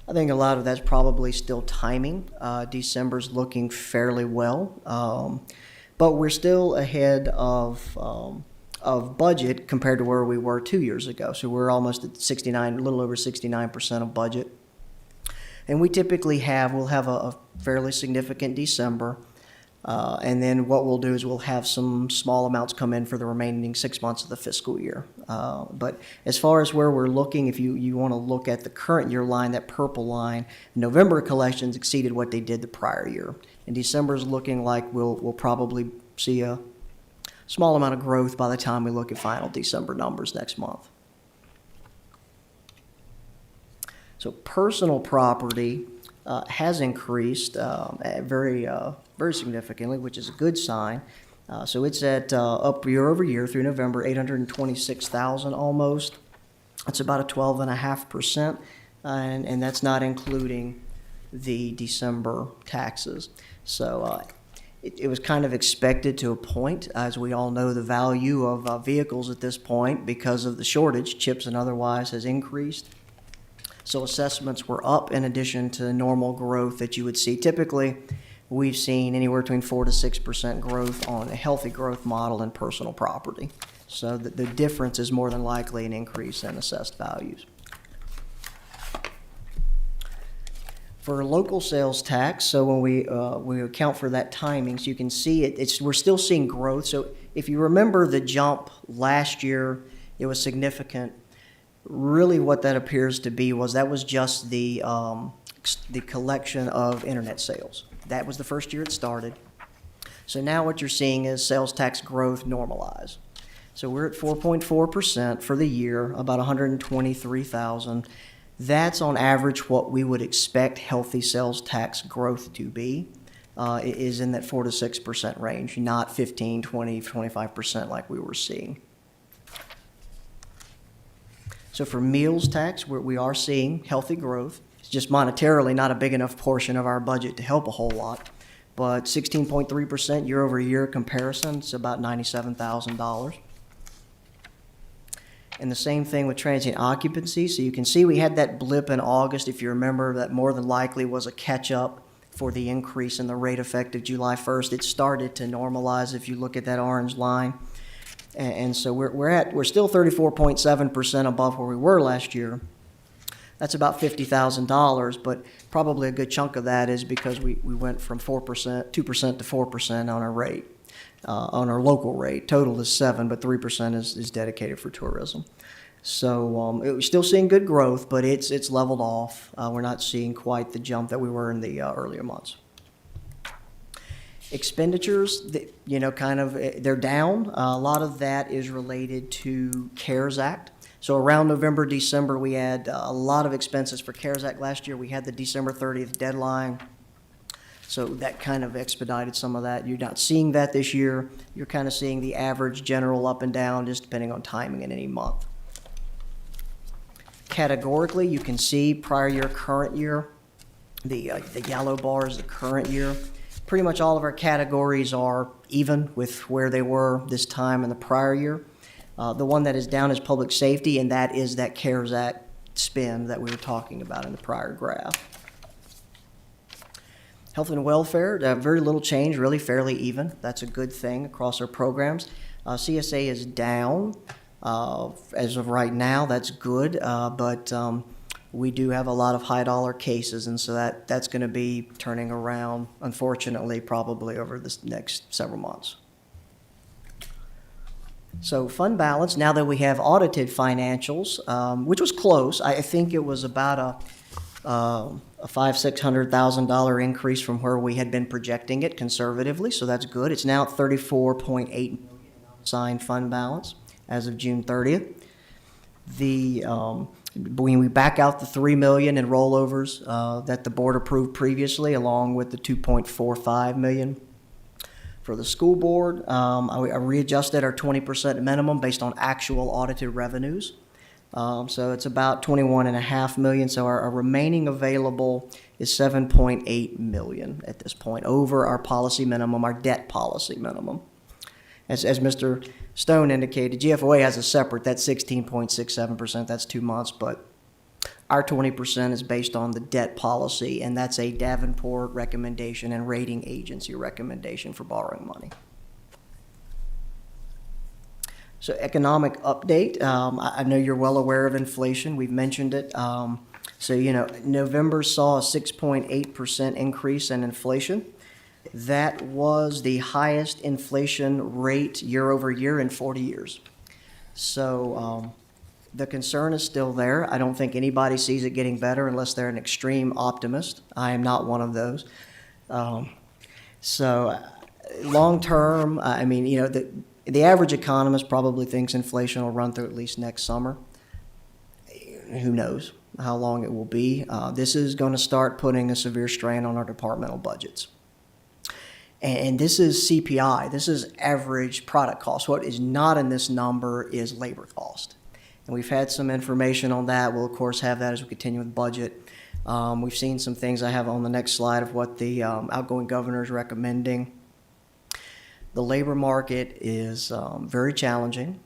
I think a lot of that's probably still timing. December's looking fairly well, but we're still ahead of budget compared to where we were 2 years ago. So we're almost at 69, a little over 69% of budget. And we typically we'll have a fairly significant December. And then what we'll do is we'll have some small amounts come in for the remaining 6 months of the fiscal year. But as far as where we're looking, if you want to look at the current year line, that purple line, November collections exceeded what they did the prior year. And December is looking like we'll probably see a small amount of growth by the time we look at final December numbers next month. So personal property has increased very significantly, which is a good sign. So it's at up year over year through November, 826,000 almost. That's about a 12.5%, and that's not including the December taxes. So it was kind of expected to a point. As we all know, the value of vehicles at this point, because of the shortage, chips and otherwise, has increased. So assessments were up in addition to normal growth that you would see. Typically, we've seen anywhere between 4 to 6% growth on a healthy growth model in personal property. So the difference is more than likely an increase in assessed values. For local sales tax, so when we account for that timing, so you can see we're still seeing growth. So if you remember the jump last year, it was significant. Really what that appears to be that was just the collection of internet sales. That was the first year it started. So now what you're seeing is sales tax growth normalize. So we're at 4.4% for the year, about 123,000. That's on average what we would expect healthy sales tax growth to be. It is in that 4 to 6% range, not 15, 20, 25% like we were seeing. So for meals tax, we are seeing healthy growth. It's just monetarily not a big enough portion of our budget to help a whole lot. But 16.3% year over year comparison, it's about $97,000. And the same thing with transient occupancy. So you can see we had that blip in August, if you remember, that more than likely was a catch-up for the increase in the rate effective July 1st. It started to normalize if you look at that orange line. And so we're still 34.7% above where we were last year. That's about $50,000, but probably a good chunk of that is because we went from 2% to 4% on our rate, on our local rate. Total is 7%, but 3% is dedicated for tourism. So we're still seeing good growth, but it's leveled off. We're not seeing quite the jump that we were in the earlier months. Expenditures, they're down. A lot of that is related to CARES Act. So around November, December, we had a lot of expenses for CARES Act last year. We had the December 30th deadline. So that kind of expedited some of that. You're not seeing that this year. You're kind of seeing the average general up and down, just depending on timing in any month. Categorically, you can see prior year, current year. The yellow bar is the current year. Pretty much all of our categories are even with where they were this time in the prior year. The one that is down is public safety, and that is that CARES Act spend that we were talking about in the prior graph. Health and welfare, very little change, really fairly even. That's a good thing across our programs. CSA is down. As of right now, that's good, but we do have a lot of high-dollar cases, and so that's going to be turning around, unfortunately, probably over the next several months. So fund balance, now that we have audited financials, which was close, I think it was about a $500,000-$600,000 increase from where we had been projecting it conservatively, so that's good. It's now at $34.8 million signed fund balance as of June 30th. When we back out the $3 million in rollovers that the board approved previously, along with the $2.45 million for the school board, I readjusted our 20% minimum based on actual audited revenues. So it's about $21.5 million. So our remaining available is $7.8 million at this point, over our policy minimum, our debt policy minimum. As Mr. Stone indicated, GFOA has a separate, that's 16.67%, that's 2 months, but our 20% is based on the debt policy, and that's a Davenport recommendation and rating agency recommendation for borrowing money. So economic update, I know you're well aware of inflation, we've mentioned it. November saw a 6.8% increase in inflation. That was the highest inflation rate year over year in 40 years. So the concern is still there. I don't think anybody sees it getting better unless they're an extreme optimist. I am not one of those. Long term, the average economist probably thinks inflation will run through at least next summer. Who knows how long it will be. This is going to start putting a severe strain on our departmental budgets. And this is CPI. This is average product cost. What is not in this number is labor cost. And we've had some information on that. We'll, of course, have that as we continue with budget. We've seen some things I have on the next slide of what the outgoing governor is recommending. The labor market is very challenging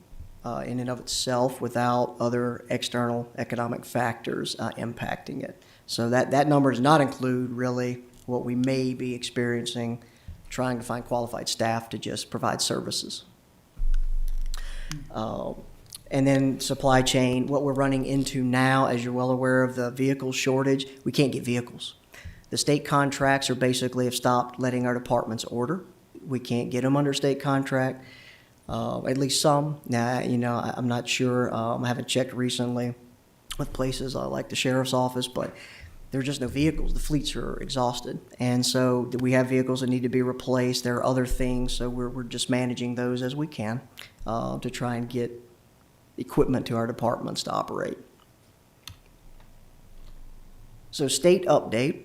in and of itself without other external economic factors impacting it. So that number does not include really what we may be experiencing trying to find qualified staff to just provide services. And then supply chain, what we're running into now, as you're well aware of the vehicle shortage, we can't get vehicles. The state contracts are basically have stopped letting our departments order. We can't get them under state contract, at least some. Now, I'm not sure. I haven't checked recently with places like the sheriff's office, but there are just no vehicles. The fleets are exhausted. And so we have vehicles that need to be replaced. There are other things, so we're just managing those as we can to try and get equipment to our departments to operate. So state update.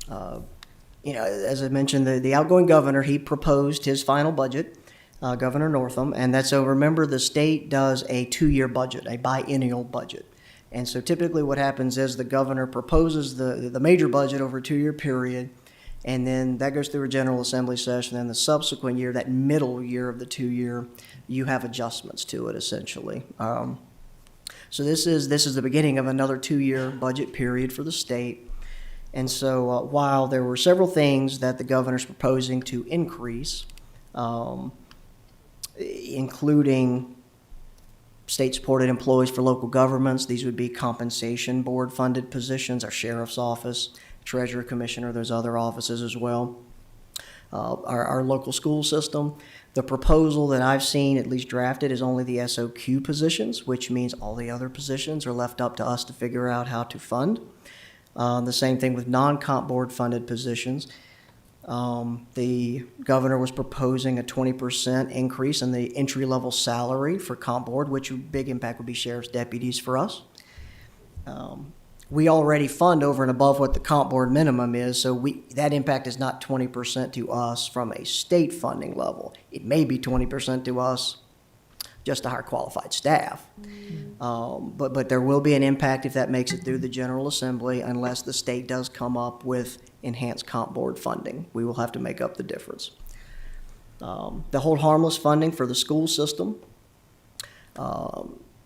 As I mentioned, the outgoing governor, he proposed his final budget, Governor Northam, and that's so remember the state does a 2-year budget, a biennial budget. And so typically what happens is the governor proposes the major budget over a 2-year period, and then that goes through a General Assembly session. Then the subsequent year, that middle year of the 2-year, you have adjustments to it essentially. So this is the beginning of another 2-year budget period for the state. And so while there were several things that the governor's proposing to increase, including state-supported employees for local governments, these would be compensation board-funded positions, our sheriff's office, treasurer, commissioner, those other offices as well. Our local school system, the proposal that I've seen, at least drafted, is only the SOQ positions, which means all the other positions are left up to us to figure out how to fund. The same thing with non-comp board funded positions. The governor was proposing a 20% increase in the entry-level salary for comp board, which a big impact would be sheriff's deputies for us. We already fund over and above what the comp board minimum is, so that impact is not 20% to us from a state funding level. It may be 20% to us just to hire qualified staff. But there will be an impact if that makes it through the General Assembly unless the state does come up with enhanced comp board funding. We will have to make up the difference. The hold harmless funding for the school system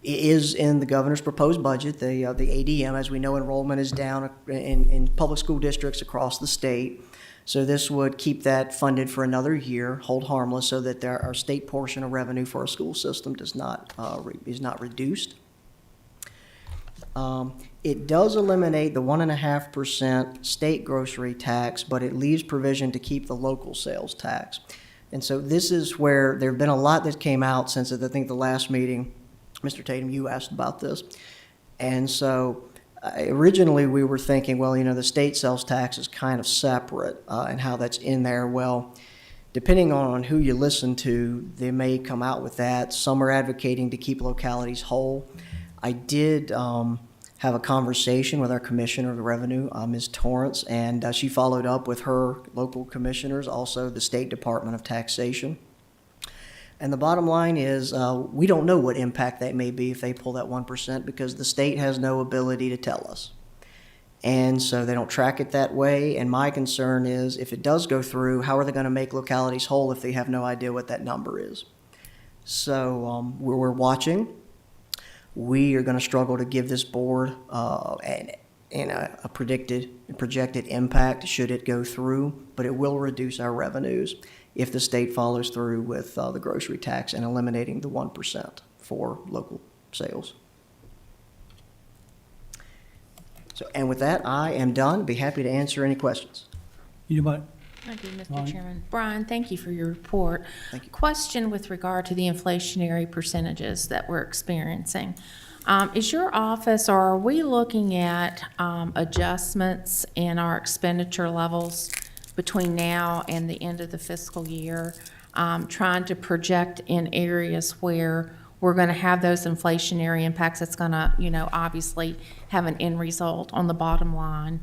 is in the governor's proposed budget. The ADM, as we know, enrollment is down in public school districts across the state. So this would keep that funded for another year, hold harmless, so that our state portion of revenue for our school system is not reduced. It does eliminate the 1.5% state grocery tax, but it leaves provision to keep the local sales tax. And so this is where there have been a lot that came out since I think the last meeting. Mr. Tatum, you asked about this. And so originally we were thinking, well, the state sales tax is kind of separate and how that's in there. Well, depending on who you listen to, they may come out with that. Some are advocating to keep localities whole. I did have a conversation with our Commissioner of the Revenue, Ms. Torrance, and she followed up with her local commissioners, also the State Department of Taxation. And the bottom line is we don't know what impact that may be if they pull that 1% because the state has no ability to tell us. And so they don't track it that way. And my concern is if it does go through, how are they going to make localities whole if they have no idea what that number is? So we're watching. We are going to struggle to give this board a projected impact should it go through, but it will reduce our revenues if the state follows through with the grocery tax and eliminating the 1% for local sales. So, and with that, I am done. Be happy to answer any questions. Anybody? I do, Mr. Brian? Chairman. Brian, thank you for your report. Thank you. Question with regard to the inflationary percentages that we're experiencing. Is your office, or are we looking at adjustments in our expenditure levels between now and the end of the fiscal year, trying to project in areas where we're going to have those inflationary impacts that's going to, obviously have an end result on the bottom line?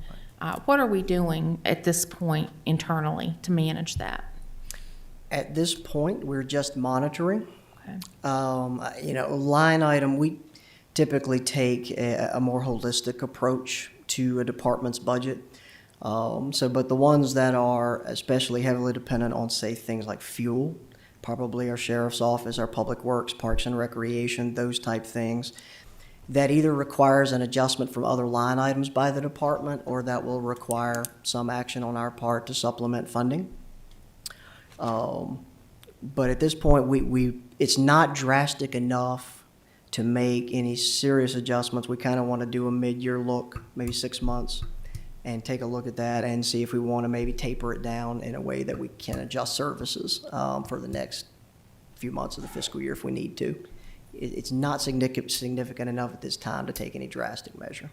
What are we doing at this point internally to manage that? At this point, we're just monitoring. Okay. Line item, we typically take a more holistic approach to a department's budget. But the ones that are especially heavily dependent on, say, things like fuel, probably our sheriff's office, our public works, parks and recreation, those type things, that either requires an adjustment from other line items by the department or that will require some action on our part to supplement funding. But at this point, it's not drastic enough to make any serious adjustments. We kind of want to do a mid-year look, maybe 6 months, and take a look at that and see if we want to maybe taper it down in a way that we can adjust services for the next few months of the fiscal year if we need to. It's not significant enough at this time to take any drastic measure.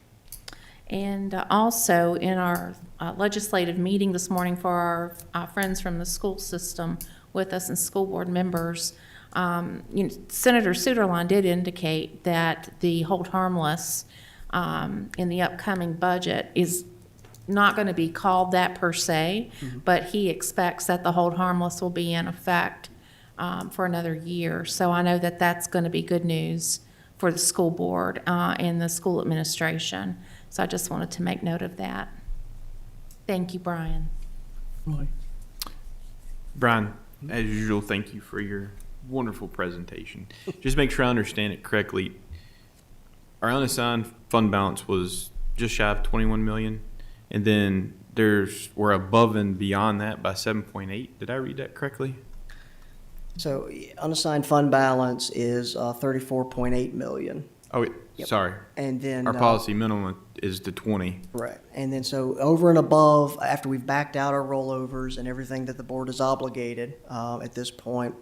And also in our legislative meeting this morning for our friends from the school system with us and school board members, Senator Suderline did indicate that the hold harmless in the upcoming budget is not going to be called that per se, but he expects that the hold harmless will be in effect for another year. So I know that that's going to be good news for the school board and the school administration. So I just wanted to make note of that. Thank you, Brian. Roy? Brian, as usual, thank you for your wonderful presentation. Just make sure I understand it correctly. Our unassigned fund balance was just shy of 21 million, and then we're above and beyond that by 7.8. Did I read that correctly? So unassigned fund balance is 34.8 million. Oh, sorry. And then Our policy minimum is the 20. Correct. And then so over and above, after we've backed out our rollovers and everything that the board is obligated at this point,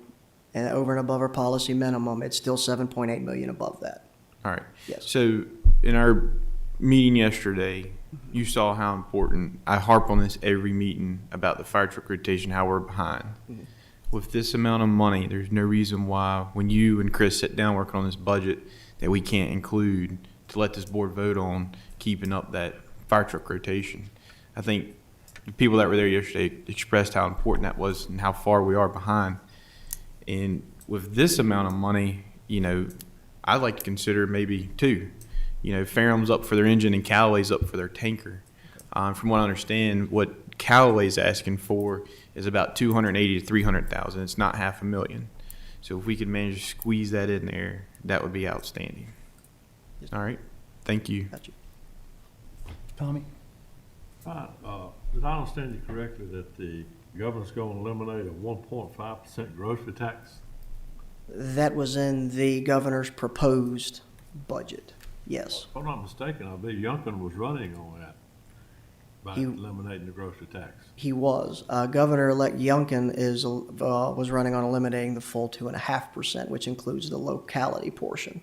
and over and above our policy minimum, it's still 7.8 million above that. All right. Yes. So in our meeting yesterday, you saw how important, I harp on this every meeting about the fire truck rotation, how we're behind. Mhm. With this amount of money, there's no reason why, when you and Chris sit down working on this budget, that we can't include to let this board vote on keeping up that fire truck rotation. I think the people that were there yesterday expressed how important that was and how far we are behind. And with this amount of money, I'd like to consider maybe two. Ferrum's up for their engine and Callaway's up for their tanker. From what I understand, what Callaway's asking for is about 280 to 300,000. It's not $500,000. So if we could manage to squeeze that in there, that would be outstanding. All right. Thank you. Gotcha. Tommy? Did I understand you correctly that the governor's going to eliminate a 1.5% grocery tax? That was in the governor's proposed budget. Yes. If I'm not mistaken, I believe Youngkin was running on that by eliminating the grocery tax. He was. Governor-elect Youngkin was running on eliminating the full 2.5%, which includes the locality portion.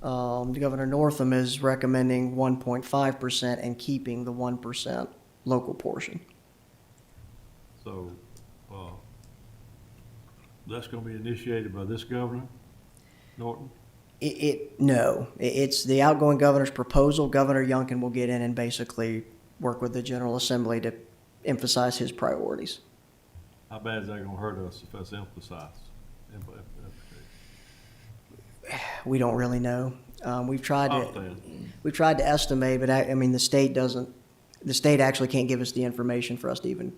Governor Northam is recommending 1.5% and keeping the 1% local portion. So that's going to be initiated by this governor, Norton? No, it's the outgoing governor's proposal. Governor Youngkin will get in and basically work with the General Assembly to emphasize his priorities. How bad is that going to hurt us if that's emphasized? We don't really know. We've tried to estimate, but the state actually can't give us the information for us to even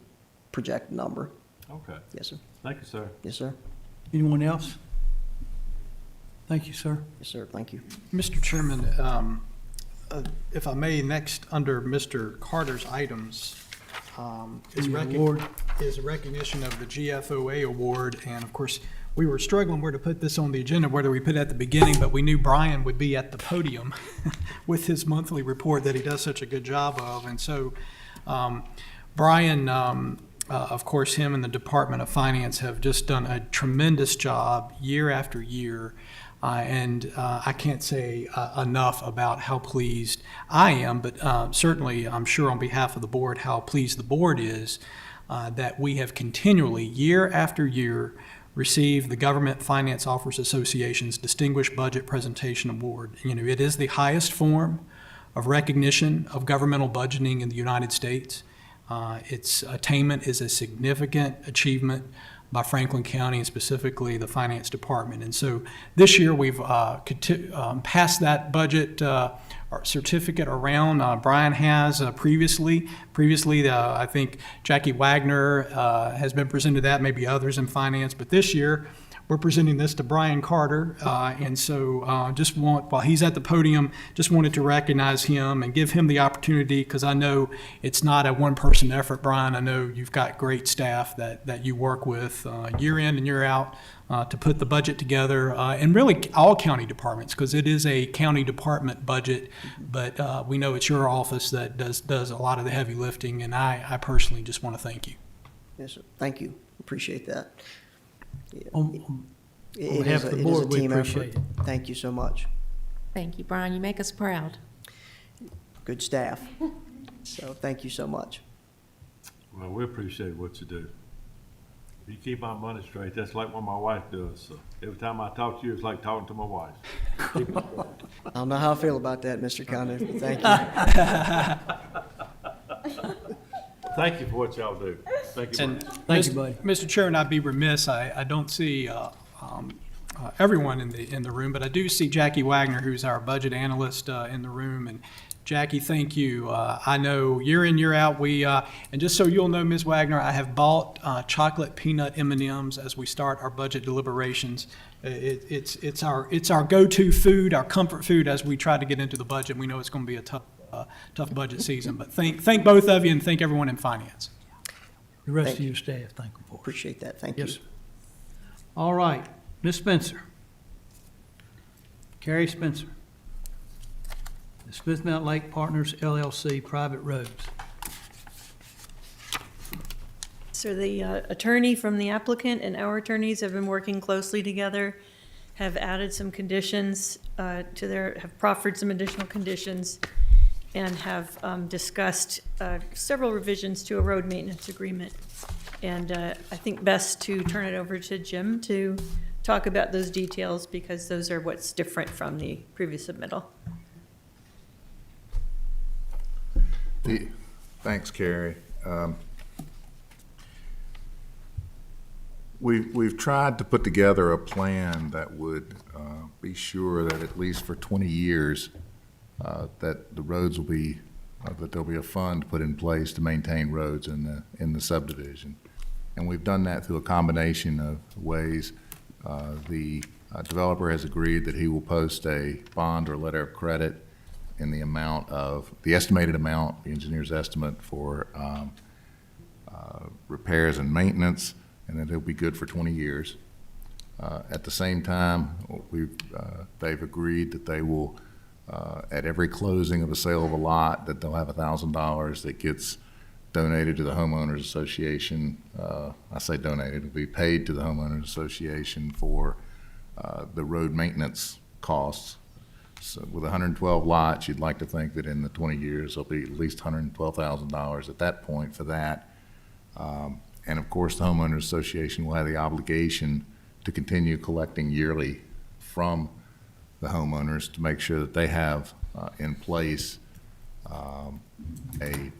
project a number. Okay. Yes, sir. Thank you, sir. Yes, sir. Anyone else? Thank you, sir. Yes, sir. Thank you. Mr. Chairman, if I may, next under Mr. Carter's items is a recognition of the GFOA award. And of course, we were struggling where to put this on the agenda, whether we put it at the beginning, but we knew Brian would be at the podium with his monthly report that he does such a good job of. And so Brian, of course, him and the Department of Finance have just done a tremendous job year after year. And I can't say enough about how pleased I am, but certainly I'm sure on behalf of the board how pleased the board is that we have continually, year after year, received the Government Finance Officers Association's Distinguished Budget Presentation Award. It is the highest form of recognition of governmental budgeting in the United States. Its attainment is a significant achievement by Franklin County and specifically the Finance Department. And so this year we've passed that budget certificate around. Brian has previously, I think Jackie Wagner has been presented that, maybe others in finance, but this year we're presenting this to Brian Carter. And so while he's at the podium, just wanted to recognize him and give him the opportunity, because I know it's not a one-person effort, Brian. I know you've got great staff that you work with year in and year out to put the budget together, and really all county departments, because it is a county department budget, but we know it's your office that does a lot of the heavy lifting, and I personally just want to thank you. Yes, sir. Thank you. Appreciate that. On It behalf is of the it is board, a we team appreciate effort. Thank you so much. Thank you, Brian. You make us proud. good staff. So thank you so much. Well, we appreciate what you do. You keep my money straight, that's like what my wife does, so every time I talk to you, it's like talking to my wife. I don't know how I feel about that, Mr. Conniff, but thank you. Thank you for what y'all do. Thank you. And Thank you, buddy. Mr. Chairman, I'd be remiss, I don't see everyone in the room, but I do see Jackie Wagner, who's our budget analyst in the room. And Jackie, thank you. I know year in, year out, and just so you'll know, Ms. Wagner, I have bought chocolate peanut M&Ms as we start our budget deliberations. It's our go-to food, our comfort food as we try to get into the budget. We know it's going to be a tough budget season, but thank both of you and thank everyone in finance. The rest Thank of your staff, thank them for it. Appreciate that, thank you. Yes, sir. All right, Ms. Spencer. Carrie Spencer. The Smith Mountain Lake Partners LLC, private roads. So the attorney from the applicant and our attorneys have been working closely together, have added some conditions have proffered some additional conditions, and have discussed several revisions to a road maintenance agreement. And I think best to turn it over to Jim to talk about those details, because those are what's different from the previous submittal. Thanks, Carrie. We've tried to put together a plan that would be sure that at least for 20 years, that the roads will be, that there'll be a fund put in place to maintain roads in the subdivision. And we've done that through a combination of ways. The developer has agreed that he will post a bond or letter of credit in the amount of, the estimated amount, the engineer's estimate for repairs and maintenance, and that it'll be good for 20 years. At the same time, they've agreed that they will, at every closing of a sale of a lot, that they'll have $1,000 that gets donated to the homeowners association. I say donated, it'll be paid to the homeowners association for the road maintenance costs. So with 112 lots, you'd like to think that in the 20 years, there'll be at least $112,000 at that point for that. And of course, the homeowners association will have the obligation to continue collecting yearly from the homeowners to make sure that they have in place a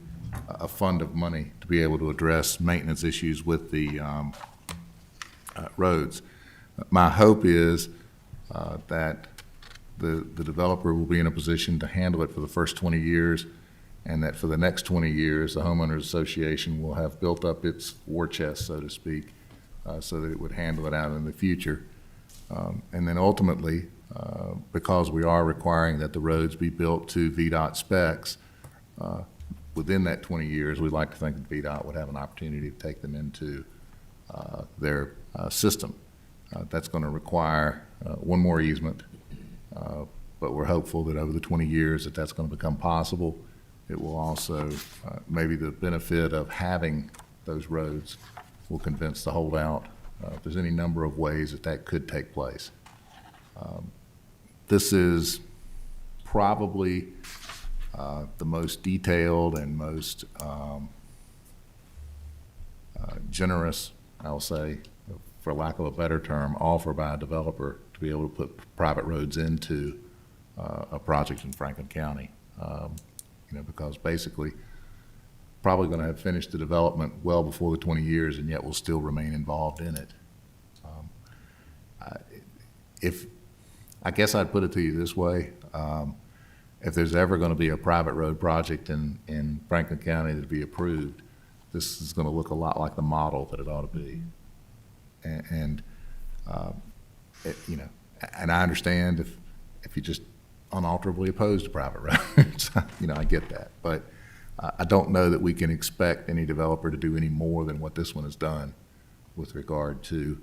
fund of money to be able to address maintenance issues with the roads. My hope is that the developer will be in a position to handle it for the first 20 years, and that for the next 20 years, the homeowners association will have built up its war chest, so to speak, so that it would handle it out in the future. And then ultimately, because we are requiring that the roads be built to VDOT specs, within that 20 years, we'd like to think that VDOT would have an opportunity to take them into their system. That's going to require one more easement, but we're hopeful that over the 20 years that that's going to become possible. It will also, maybe the benefit of having those roads will convince the holdout. If there's any number of ways that that could take place. This is probably the most detailed and most generous, I'll say, for lack of a better term, offer by a developer to be able to put private roads into a project in Franklin County. Because basically, probably going to have finished the development well before the 20 years, and yet will still remain involved in it. I guess I'd put it to you this way. If there's ever going to be a private road project in Franklin County to be approved, this is going to look a lot like the model that it ought to be. And I understand if you just unalterably opposed to private roads, I get that. But I don't know that we can expect any developer to do any more than what this one has done with regard to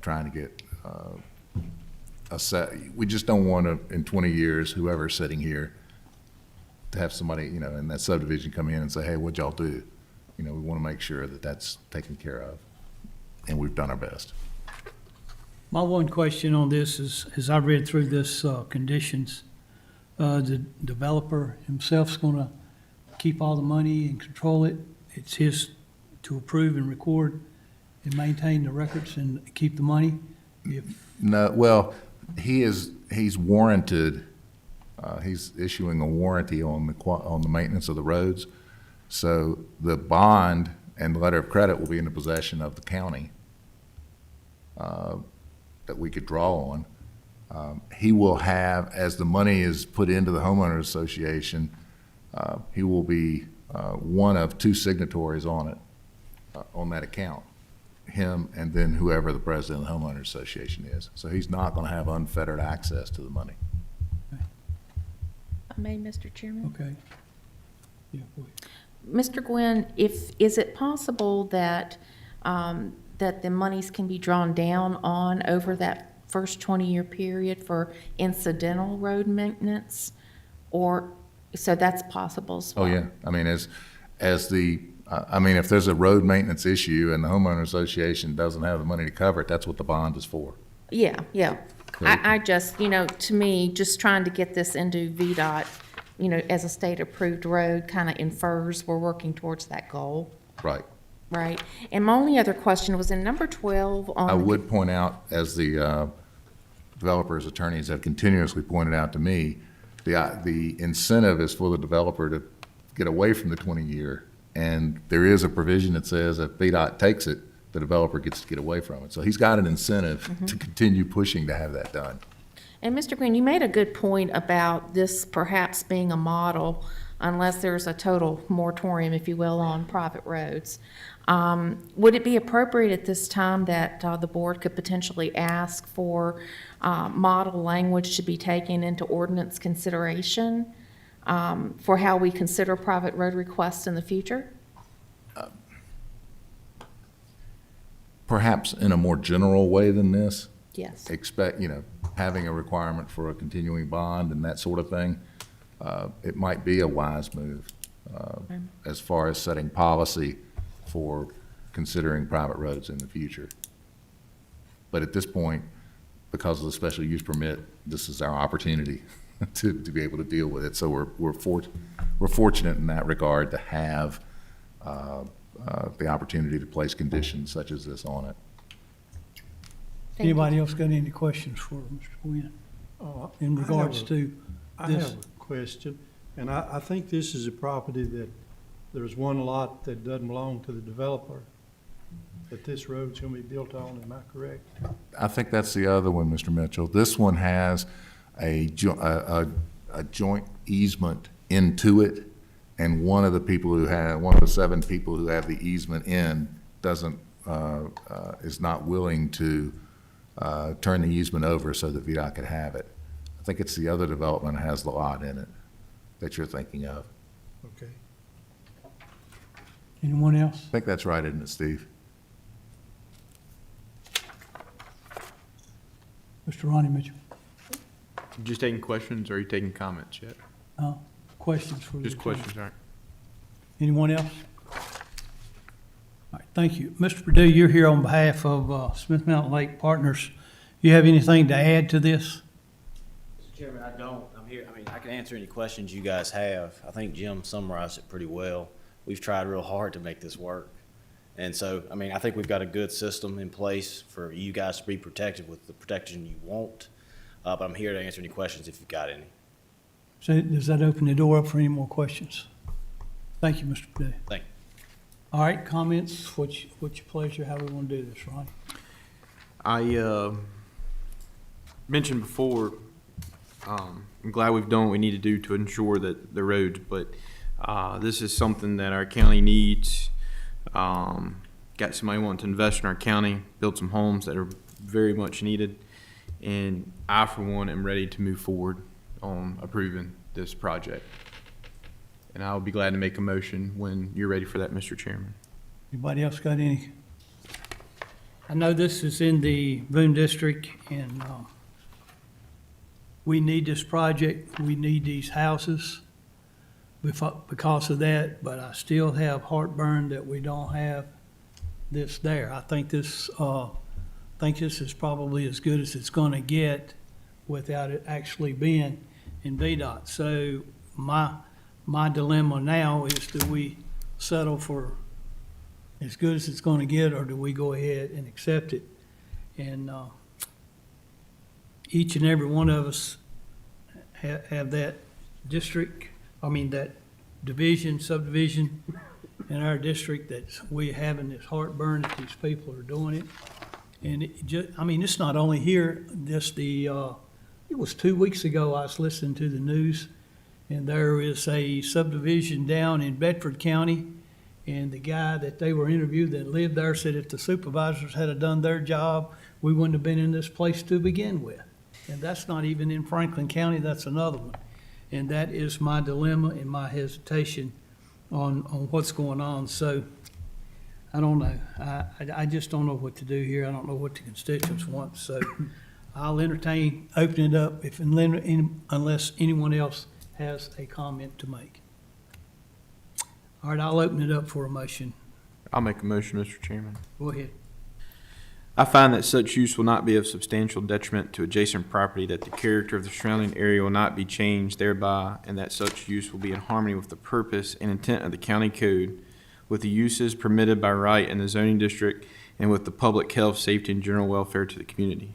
trying to get we just don't want to, in 20 years, whoever's sitting here, to have somebody, in that subdivision come in and say, hey, what'd y'all do? We want to make sure that that's taken care of, and we've done our best. My one question on this is, as I read through this conditions, The developer himself's gonna keep all the money and control it. It's his to approve and record and maintain the records and keep the money. If, No, well, he's warranted, he's issuing a warranty on the maintenance of the roads. So the bond and the letter of credit will be in the possession of the county that we could draw on. He will have, as the money is put into the homeowners association, he will be one of two signatories on it, on that account, him and then whoever the president of the homeowners association is. So he's not going to have unfettered access to the money. May, Mr. Chairman? okay. Yeah, go ahead. Mr. Gwynn, is it possible that, that the monies can be drawn down on over that first 20-year period for incidental road maintenance? Or, so that's possible as well? Oh, yeah. I mean, if there's a road maintenance issue and the homeowner association doesn't have the money to cover it, that's what the bond is for. Yeah, yeah. I just, to me, just trying to get this into VDOT, as a state-approved road kind of infers we're working towards that goal, Right. right? And my only other question was in number 12 on. I would point out, as the developers' attorneys have continuously pointed out to me, the incentive is for the developer to get away from the 20-year. And there is a provision that says if VDOT takes it, the developer gets to get away from it. So he's got an incentive to continue pushing to have that done. And Mr. Green, you made a good point about this perhaps being a model unless there's a total moratorium, if you will, on private roads. Would it be appropriate at this time that the board could potentially ask for model language to be taken into ordinance consideration for how we consider private road requests in the future? Perhaps in a more general way than this. Yes. Expect, having a requirement for a continuing bond and that sort of thing. It might be a wise move as far as setting policy for considering private roads in the future. But at this point, because of the special use permit, this is our opportunity to be able to deal with it. So we're fortunate in that regard to have the opportunity to place conditions such as this on it. Thank you. Anybody else got any questions for Mr. Gwynn in regards to I this? have a question, and I think this is a property that there's one lot that doesn't belong to the developer that this road's gonna be built on, am I correct? I think that's the other one, Mr. Mitchell. This one has a joint easement into it, and one of the 7 people who have the easement in is not willing to turn the easement over so that VDOT could have it. I think it's the other development that has the lot in it that you're thinking of. Okay. Anyone else? I think that's right, isn't it, Steve? Mr. Ronnie Mitchell, Just taking questions, or are you taking comments yet? questions for the Just attorney? questions, all right. Anyone else? All right, thank you. Mr. Purdue, you're here on behalf of Smith Mountain Lake Partners. You have anything to add to this? Mr. Chairman, I don't. I'm here. I can answer any questions you guys have. I think Jim summarized it pretty well. We've tried real hard to make this work. And so, I think we've got a good system in place for you guys to be protected with the protection you want. But I'm here to answer any questions if you've got any. So does that open the door up for any more questions? Thank you, Mr. Purdue. Thank you. All right, comments, what's your pleasure, how we want to do this, Ronnie? I mentioned before, I'm glad we've done what we need to do to ensure that the roads, but this is something that our county needs. Got somebody wanting to invest in our county, build some homes that are very much needed. And I, for one, am ready to move forward on approving this project. And I'll be glad to make a motion when you're ready for that, Mr. Chairman. Anybody else got any? I know this is in the Boone District, and we need this project, we need these houses because of that, but I still have heartburn that we don't have this there. I think this is probably as good as it's gonna get without it actually being in VDOT. So my dilemma now is, do we settle for as good as it's gonna get, or do we go ahead and accept it? And each and every one of us have that that division, subdivision in our district that we having this heartburn that these people are doing it. And it's not only here, it was 2 weeks ago, I was listening to the news, and there is a subdivision down in Bedford County, and the guy that they were interviewed that lived there said if the supervisors had done their job, we wouldn't have been in this place to begin with. And that's not even in Franklin County, that's another one. And that is my dilemma and my hesitation on what's going on. So, I don't know. I just don't know what to do here. I don't know what the constituents want. So, I'll entertain opening it up unless anyone else has a comment to make. All right, I'll open it up for a motion. I'll make a motion, Mr. Chairman. Go ahead. I find that such use will not be of substantial detriment to adjacent property, that the character of the surrounding area will not be changed thereby, and that such use will be in harmony with the purpose and intent of the county code, with the uses permitted by right in the zoning district, and with the public health, safety, and general welfare to the community.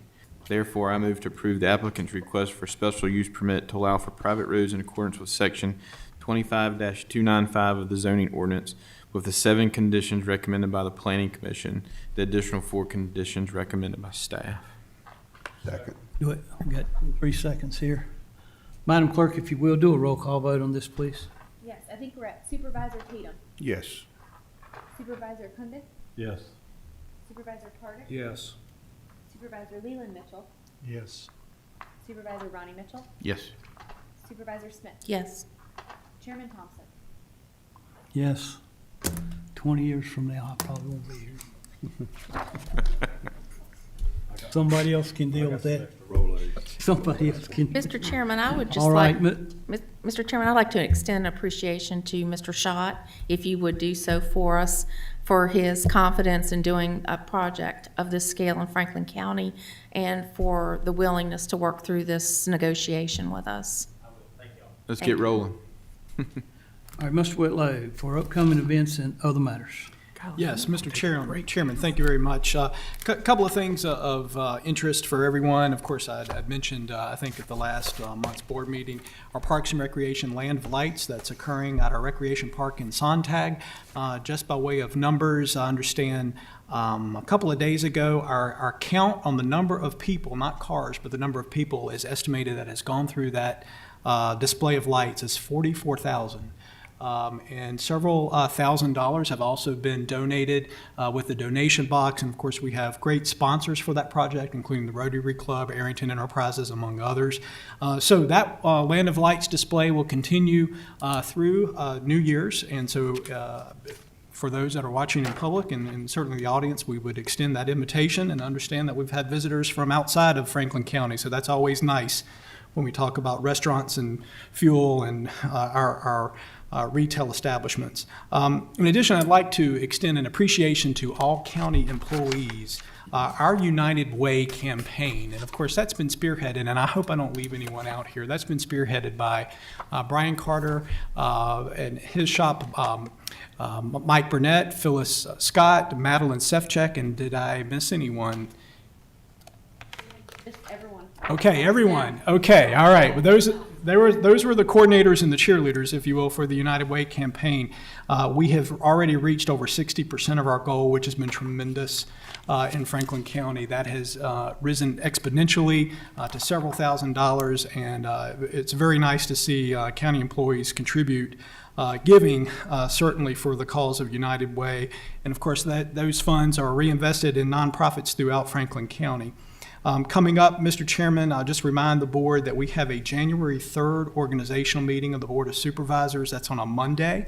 Therefore, I move to approve the applicant's request for special use permit to allow for private roads in accordance with section 25-295 of the zoning ordinance, with the 7 conditions recommended by the Planning Commission, the additional 4 conditions recommended by staff. Second. Do it. I've got 3 seconds here. Madam Clerk, if you will, do a roll call vote on this, please. Yes, I think we're at Supervisor Tatum, Yes. Supervisor Cundiff, Yes. Supervisor Tardick, Yes. Supervisor Leland Mitchell, Yes. Supervisor Ronnie Mitchell, Yes. Supervisor Smith, Yes. Chairman Thompson. Yes. 20 years from now, I probably won't be here. Somebody else can deal with that. Somebody else can. Mr. Chairman, I would just All right, like, Mr. Chairman, I'd like to extend appreciation to Mr. Schott, if you would do so for us, for his confidence in doing a project of this scale in Franklin County, and for the willingness to work through this negotiation with us. Let's Thank get you. rolling. All right, Mr. Whitlow, for upcoming events and other matters. Yes, Mr. Chairman, thank you very much. Couple of things of interest for everyone. Of course, I'd mentioned, I think at the last month's board meeting, our Parks and Recreation Land of Lights that's occurring at our Recreation Park in Sontag. Just by way of numbers, I understand a couple of days ago, our count on the number of people, not cars, but the number of people is estimated that has gone through that display of lights is 44,000. And several $1,000s have also been donated with the donation box. And of course, we have great sponsors for that project, including the Rotary Club, Arrington Enterprises, among others. So that Land of Lights display will continue through New Year's. And so for those that are watching in public and certainly the audience, we would extend that invitation and understand that we've had visitors from outside of Franklin County. So that's always nice when we talk about restaurants and fuel and our retail establishments. In addition, I'd like to extend an appreciation to all county employees. Our United Way campaign, and of course that's been spearheaded, and I hope I don't leave anyone out here, that's been spearheaded by Brian Carter and his shop, Mike Burnett, Phyllis Scott, Madeline Sefcek, and did I miss anyone? Just everyone. Okay, everyone. Okay, all right. Well, those were the coordinators and the cheerleaders, if you will, for the United Way campaign. We have already reached over 60% of our goal, which has been tremendous in Franklin County. That has risen exponentially to several $1,000s, and it's very nice to see county employees contribute giving certainly for the cause of United Way. And of course, those funds are reinvested in nonprofits throughout Franklin County. Coming up, Mr. Chairman, I'll just remind the board that we have a January 3rd organizational meeting of the Board of Supervisors. That's on a Monday.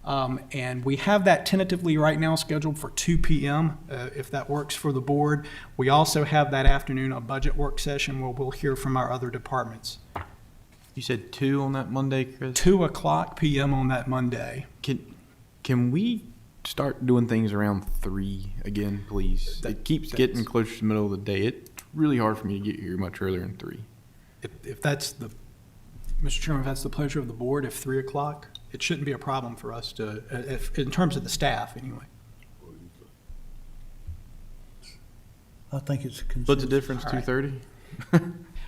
And we have that tentatively right now scheduled for 2 p.m. If that works for the board. We also have that afternoon a budget work session where we'll hear from our other departments. You said 2 on that Monday, Chris? 2 o'clock p.m. on that Monday. Can we start doing things around 3 again, please? It keeps getting closer to the middle of the day. It's really hard for me to get here much earlier than 3. If that's the Mr. Chairman, if that's the pleasure of the board, if 3 o'clock, it shouldn't be a problem for us to, if, in terms of the staff, anyway. I think it's a consensus. What's the difference, 2:30?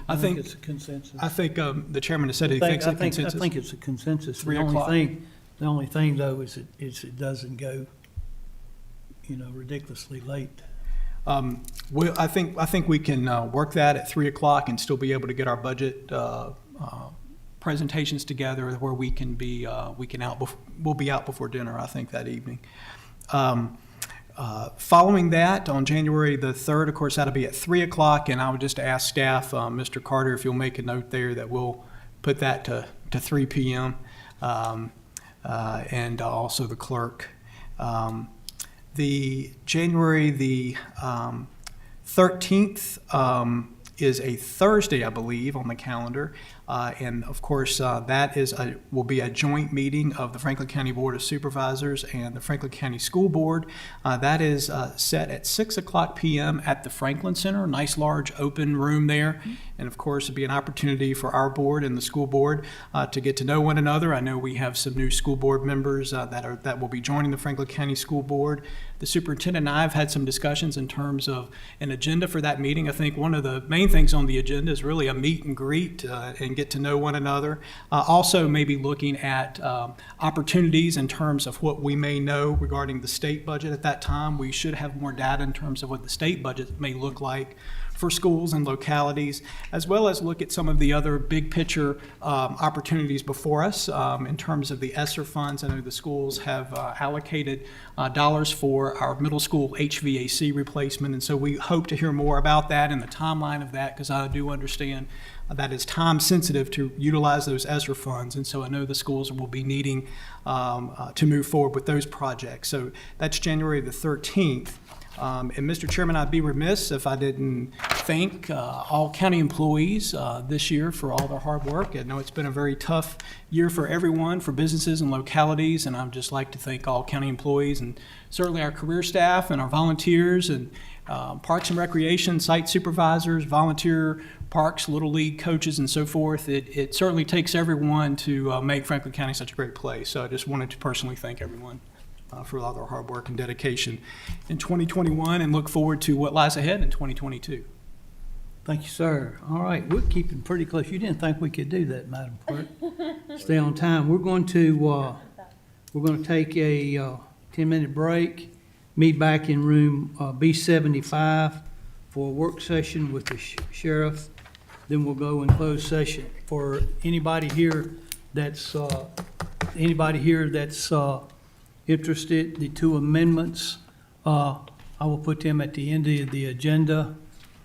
I think, it's a consensus. I think the chairman has said he I thinks a think consensus. it's a consensus. 3 The only o'clock. the only thing though is it doesn't go, ridiculously late. Well, I think we can work that at 3 o'clock and still be able to get our budget presentations together where we can be, we'll be out before dinner, I think, that evening. Following that, on January the 3rd, of course, that'll be at 3 o'clock, and I would just ask staff, Mr. Carter, if you'll make a note there that we'll put that to 3 p.m., and also the clerk. The January the 13th is a Thursday, I believe, on the calendar. And of course, that will be a joint meeting of the Franklin County Board of Supervisors and the Franklin County School Board. That is set at 6 o'clock p.m. at the Franklin Center, nice large open room there. And of course, it'll be an opportunity for our board and the school board to get to know one another. I know we have some new school board members that will be joining the Franklin County School Board. The superintendent and I have had some discussions in terms of an agenda for that meeting. I think one of the main things on the agenda is really a meet and greet and get to know one another. Also, maybe looking at opportunities in terms of what we may know regarding the state budget at that time. We should have more data in terms of what the state budget may look like for schools and localities, as well as look at some of the other big picture opportunities before us in terms of the ESSER funds. I know the schools have allocated dollars for our middle school HVAC replacement, and so we hope to hear more about that and the timeline of that, because I do understand that is time sensitive to utilize those ESSER funds, and so I know the schools will be needing to move forward with those projects. So that's January the 13th. And Mr. Chairman, I'd be remiss if I didn't thank all county employees this year for all their hard work. I know it's been a very tough year for everyone, for businesses and localities, and I'd just like to thank all county employees and certainly our career staff and our volunteers and Parks and Recreation, site supervisors, volunteer parks, Little League coaches, and so forth. It certainly takes everyone to make Franklin County such a great place. So I just wanted to personally thank everyone for all their hard work and dedication in 2021, and look forward to what lies ahead in 2022. Thank you, sir. All right, we're keeping pretty close. You didn't think we could do that, Madam Clerk. Stay on time. We're going to take a 10-minute break, meet back in room B75 for a work session with the sheriff. Then we'll go in closed session. For anybody here that's interested, the two amendments, I will put them at the end of the agenda,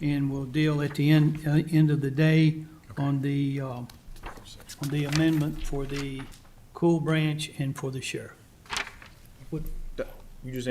and we'll deal at the end of the day on the amendment for the Cool Branch and for the sheriff. You just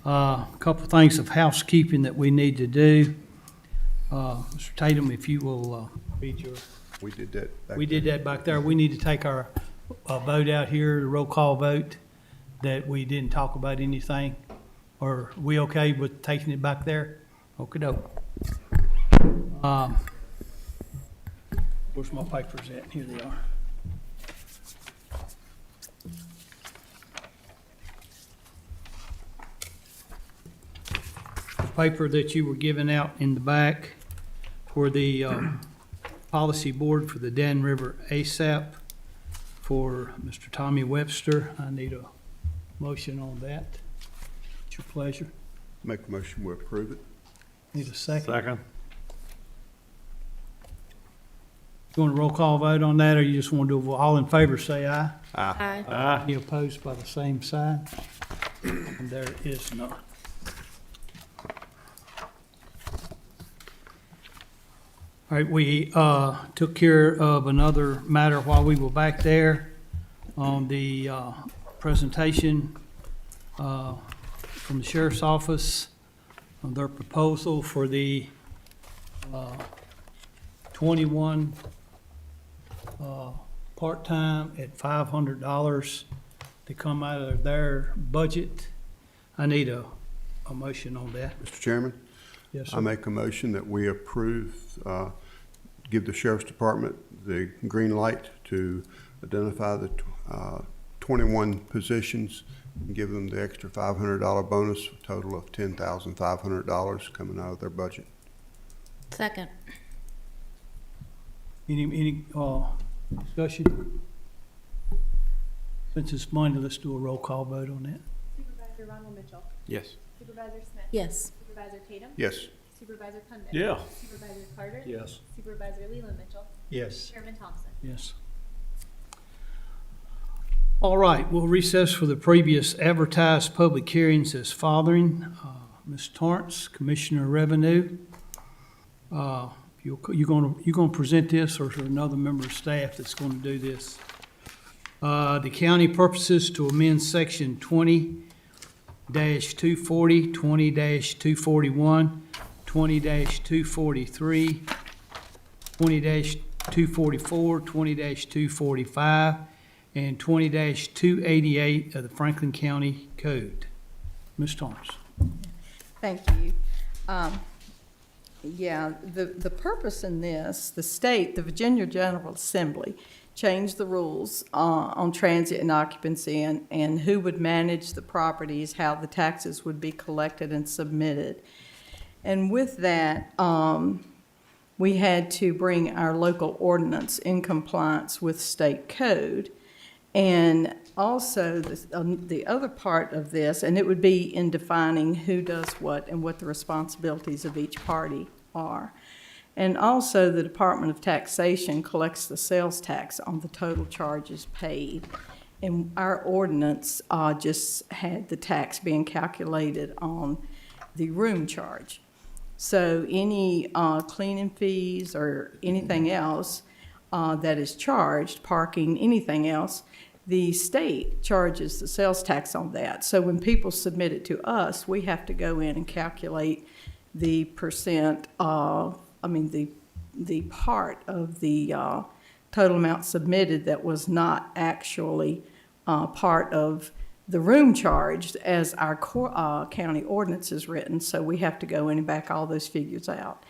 A couple things of housekeeping that we need to do. Mr. Tatum, if you will read your, We did that back we did that back there. We need to take our vote out here, the roll call vote, that we didn't talk about anything. Are we okay with taking it back there? Okey-doke. Where's my papers at? Here they are. The paper that you were giving out in the back for the policy board for the Dan River ASAP for Mr. Tommy Webster. I need a motion on that. It's your pleasure. Make a motion, we approve it. Need a second? Second. You want a roll call vote on that, or you just want to do, all in favor, say aye. Aye. Aye. Any opposed by the same sign? And there is none. All right, we took care of another matter while we were back there on the presentation from the sheriff's office on their proposal for the 21 part-time at $500 to come out of their budget. I need a motion on that. Mr. Chairman? Yes, I sir. make a motion that we approve, give the Sheriff's Department the green light to identify the 21 positions and give them the extra $500 bonus, a total of $10,500 coming out of their budget. Second. Any discussion? Since it's Monday, let's do a roll call vote on that. Supervisor Ronald Mitchell. Yes. Supervisor Smith. Yes. Supervisor Tatum. Yes. Supervisor Cundiff. Yeah. Supervisor Carter. Yes. Supervisor Leland Mitchell. Yes. Chairman Thompson. Yes. All right, we'll recess for the previous advertised public hearings as following. Ms. Torrance, Commissioner of Revenue. You gonna present this, or is there another member of staff that's gonna do this? The county purposes to amend section 20-240, 20-241, 20-243, 20-244, 20-245, and 20-288 of the Franklin County Code. Ms. Torrance. Thank you. Yeah, the purpose in this, the state, the Virginia General Assembly, changed the rules on transit and occupancy and who would manage the properties, how the taxes would be collected and submitted. And with that, we had to bring our local ordinance in compliance with state code. And also, the other part of this, and it would be in defining who does what and what the responsibilities of each party are. And also, the Department of Taxation collects the sales tax on the total charges paid. And our ordinance just had the tax being calculated on the room charge. So any cleaning fees or anything else that is charged, parking, anything else, the state charges the sales tax on that. So when people submit it to us, we have to go in and calculate the percent, the part of the total amount submitted that was not actually part of the room charged as our county ordinance is written. So we have to go in and back all those figures out.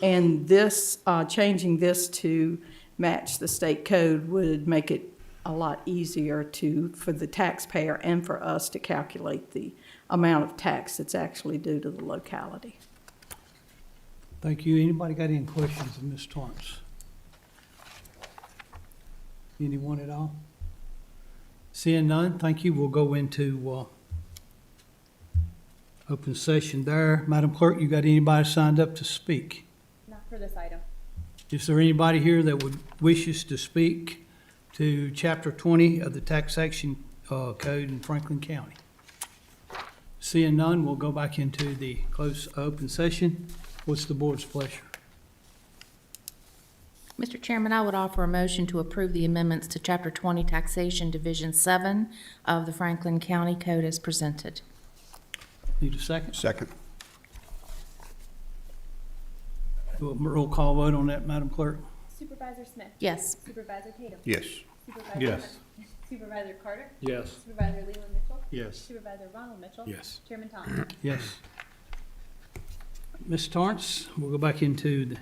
And this, changing this to match the state code would make it a lot easier for the taxpayer and for us to calculate the amount of tax that's actually due to the locality. Thank you. Anybody got any questions of Ms. Torrance? Anyone at all? Seeing none, thank you. We'll go into open session there. Madam Clerk, you got anybody signed up to speak? Not for this item. Is there anybody here that would wishes to speak to Chapter 20 of the taxation code in Franklin County? Seeing none, we'll go back into the closed open session. What's the board's pleasure? Mr. Chairman, I would offer a motion to approve the amendments to Chapter 20 Taxation Division 7 of the Franklin County Code as presented. Need a second? Second. Do a roll call vote on that, Madam Clerk? Supervisor Smith? Yes. Supervisor Tatum? Yes. Supervisor Yes. Supervisor Carter? Yes. Supervisor Leland Mitchell? Yes. Supervisor Ronald Mitchell? Yes. Chairman Thomas? Yes. Ms. Torrance, we'll go back into the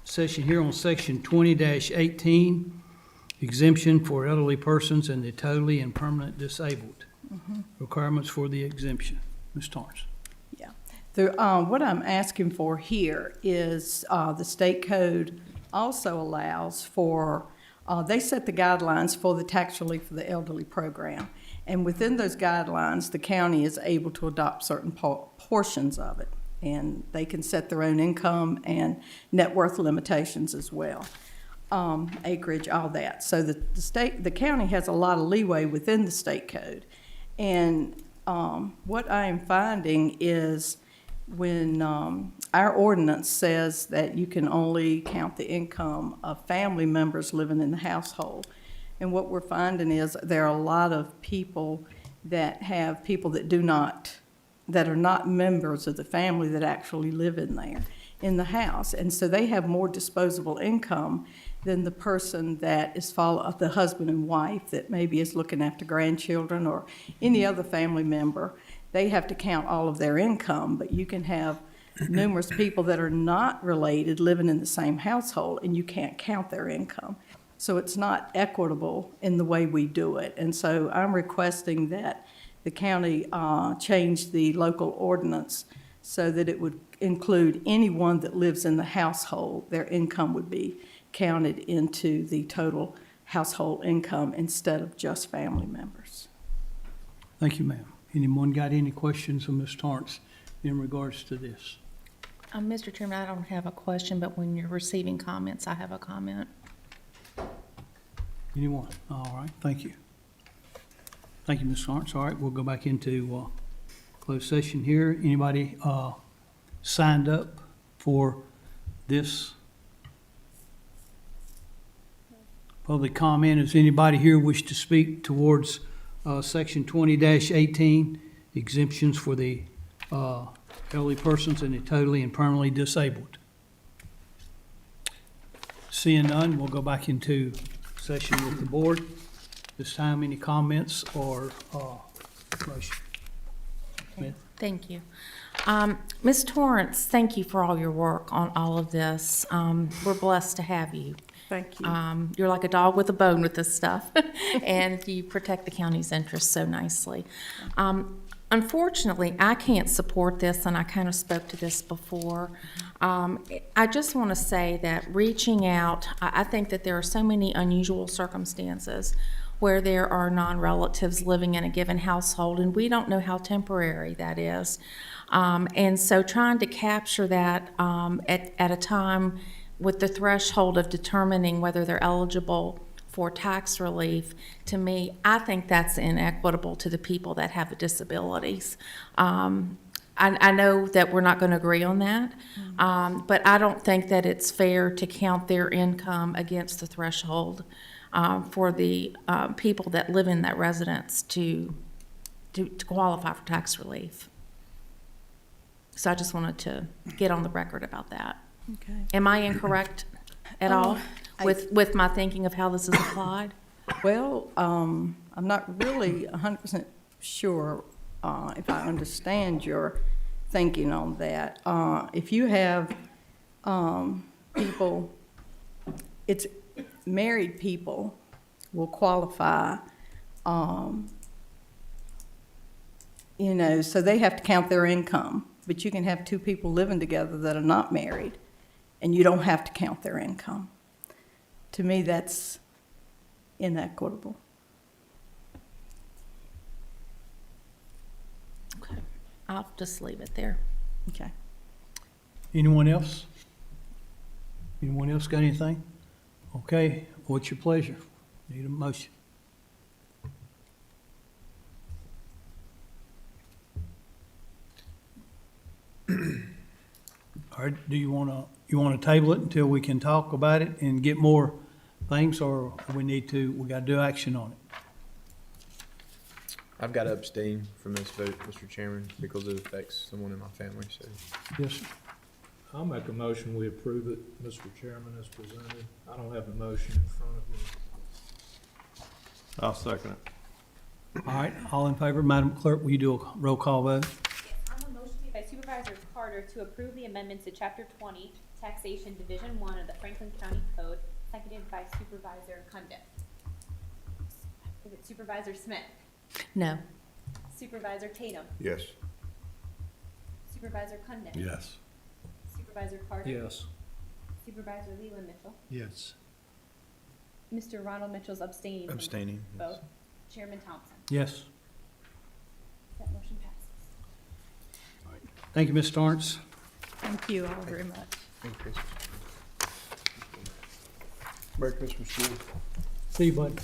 session here on section 20-18, exemption for elderly persons and the totally and permanent disabled. Requirements for the exemption. Ms. Torrance. Yeah. What I'm asking for here is, the state code also allows for, they set the guidelines for the tax relief for the elderly program. And within those guidelines, the county is able to adopt certain portions of it. And they can set their own income and net worth limitations as well. Acreage, all that. So the county has a lot of leeway within the state code. And what I am finding is when our ordinance says that you can only count the income of family members living in the household. And what we're finding is there are a lot of people that have people that are not members of the family that actually live in there, in the house. And so they have more disposable income than the person that is the husband and wife that maybe is looking after grandchildren or any other family member. They have to count all of their income, but you can have numerous people that are not related living in the same household, and you can't count their income. So it's not equitable in the way we do it. And so I'm requesting that the county change the local ordinance so that it would include anyone that lives in the household. Their income would be counted into the total household income instead of just family members. Thank you, ma'am. Anyone got any questions of Ms. Torrance in regards to this? Mr. Chairman, I don't have a question, but when you're receiving comments, I have a comment. Anyone? All right, thank you. Thank you, Ms. Torrance. All right, we'll go back into closed session here. Anybody signed up for this public comment? Does anybody here wish to speak towards section 20-18, exemptions for the elderly persons and the totally and permanently disabled? Seeing none, we'll go back into session with the board. This time, any comments or motion? Smith? Thank you. Ms. Torrance, thank you for all your work on all of this. We're blessed to have you. Thank you. You're like a dog with a bone with this stuff, and you protect the county's interests so nicely. Unfortunately, I can't support this, and I kind of spoke to this before. I just want to say that reaching out, I think that there are so many unusual circumstances where there are non-relatives living in a given household, and we don't know how temporary that is. And so trying to capture that at a time with the threshold of determining whether they're eligible for tax relief, to me, I think that's inequitable to the people that have the disabilities. I know that we're not going to agree on that, but I don't think that it's fair to count their income against the threshold for the people that live in that residence to qualify for tax relief. So I just wanted to get on the record about that. Okay. Am I incorrect at all with my thinking of how this is applied? Well, I'm not really 100% sure if I understand your thinking on that. If you have people, it's married people will qualify, so they have to count their income. But you can have two people living together that are not married, and you don't have to count their income. To me, that's inequitable. Okay, I'll just leave it there. Okay. Anyone else? Anyone else got anything? Okay, what's your pleasure? Need a motion? All right, do you want to table it until we can talk about it and get more things, or we got to do action on it? I've got to abstain from this vote, Mr. Chairman, because it affects someone in my family, so. Yes, sir. I'll make a motion, we approve it, Mr. Chairman, as presented. I don't have the motion in front of me. I'll second it. All right, all in favor, Madam Clerk, will you do a roll call vote? On the motion made by Supervisor Carter to approve the amendments to Chapter 20, Taxation Division 1 of the Franklin County Code, seconded by Supervisor Cundiff. Is it Supervisor Smith? No. Supervisor Tatum? Yes. Supervisor Cundiff? Yes. Supervisor Carter? Yes. Supervisor Leland Mitchell? Yes. Mr. Ronald Mitchell's abstaining. from the Abstaining. Vote. Chairman Thompson? Yes. That motion passes. Thank you, Ms. Starnes. Thank you all very much. Thank you, Chris. Merry Christmas, Jim. See you, bud.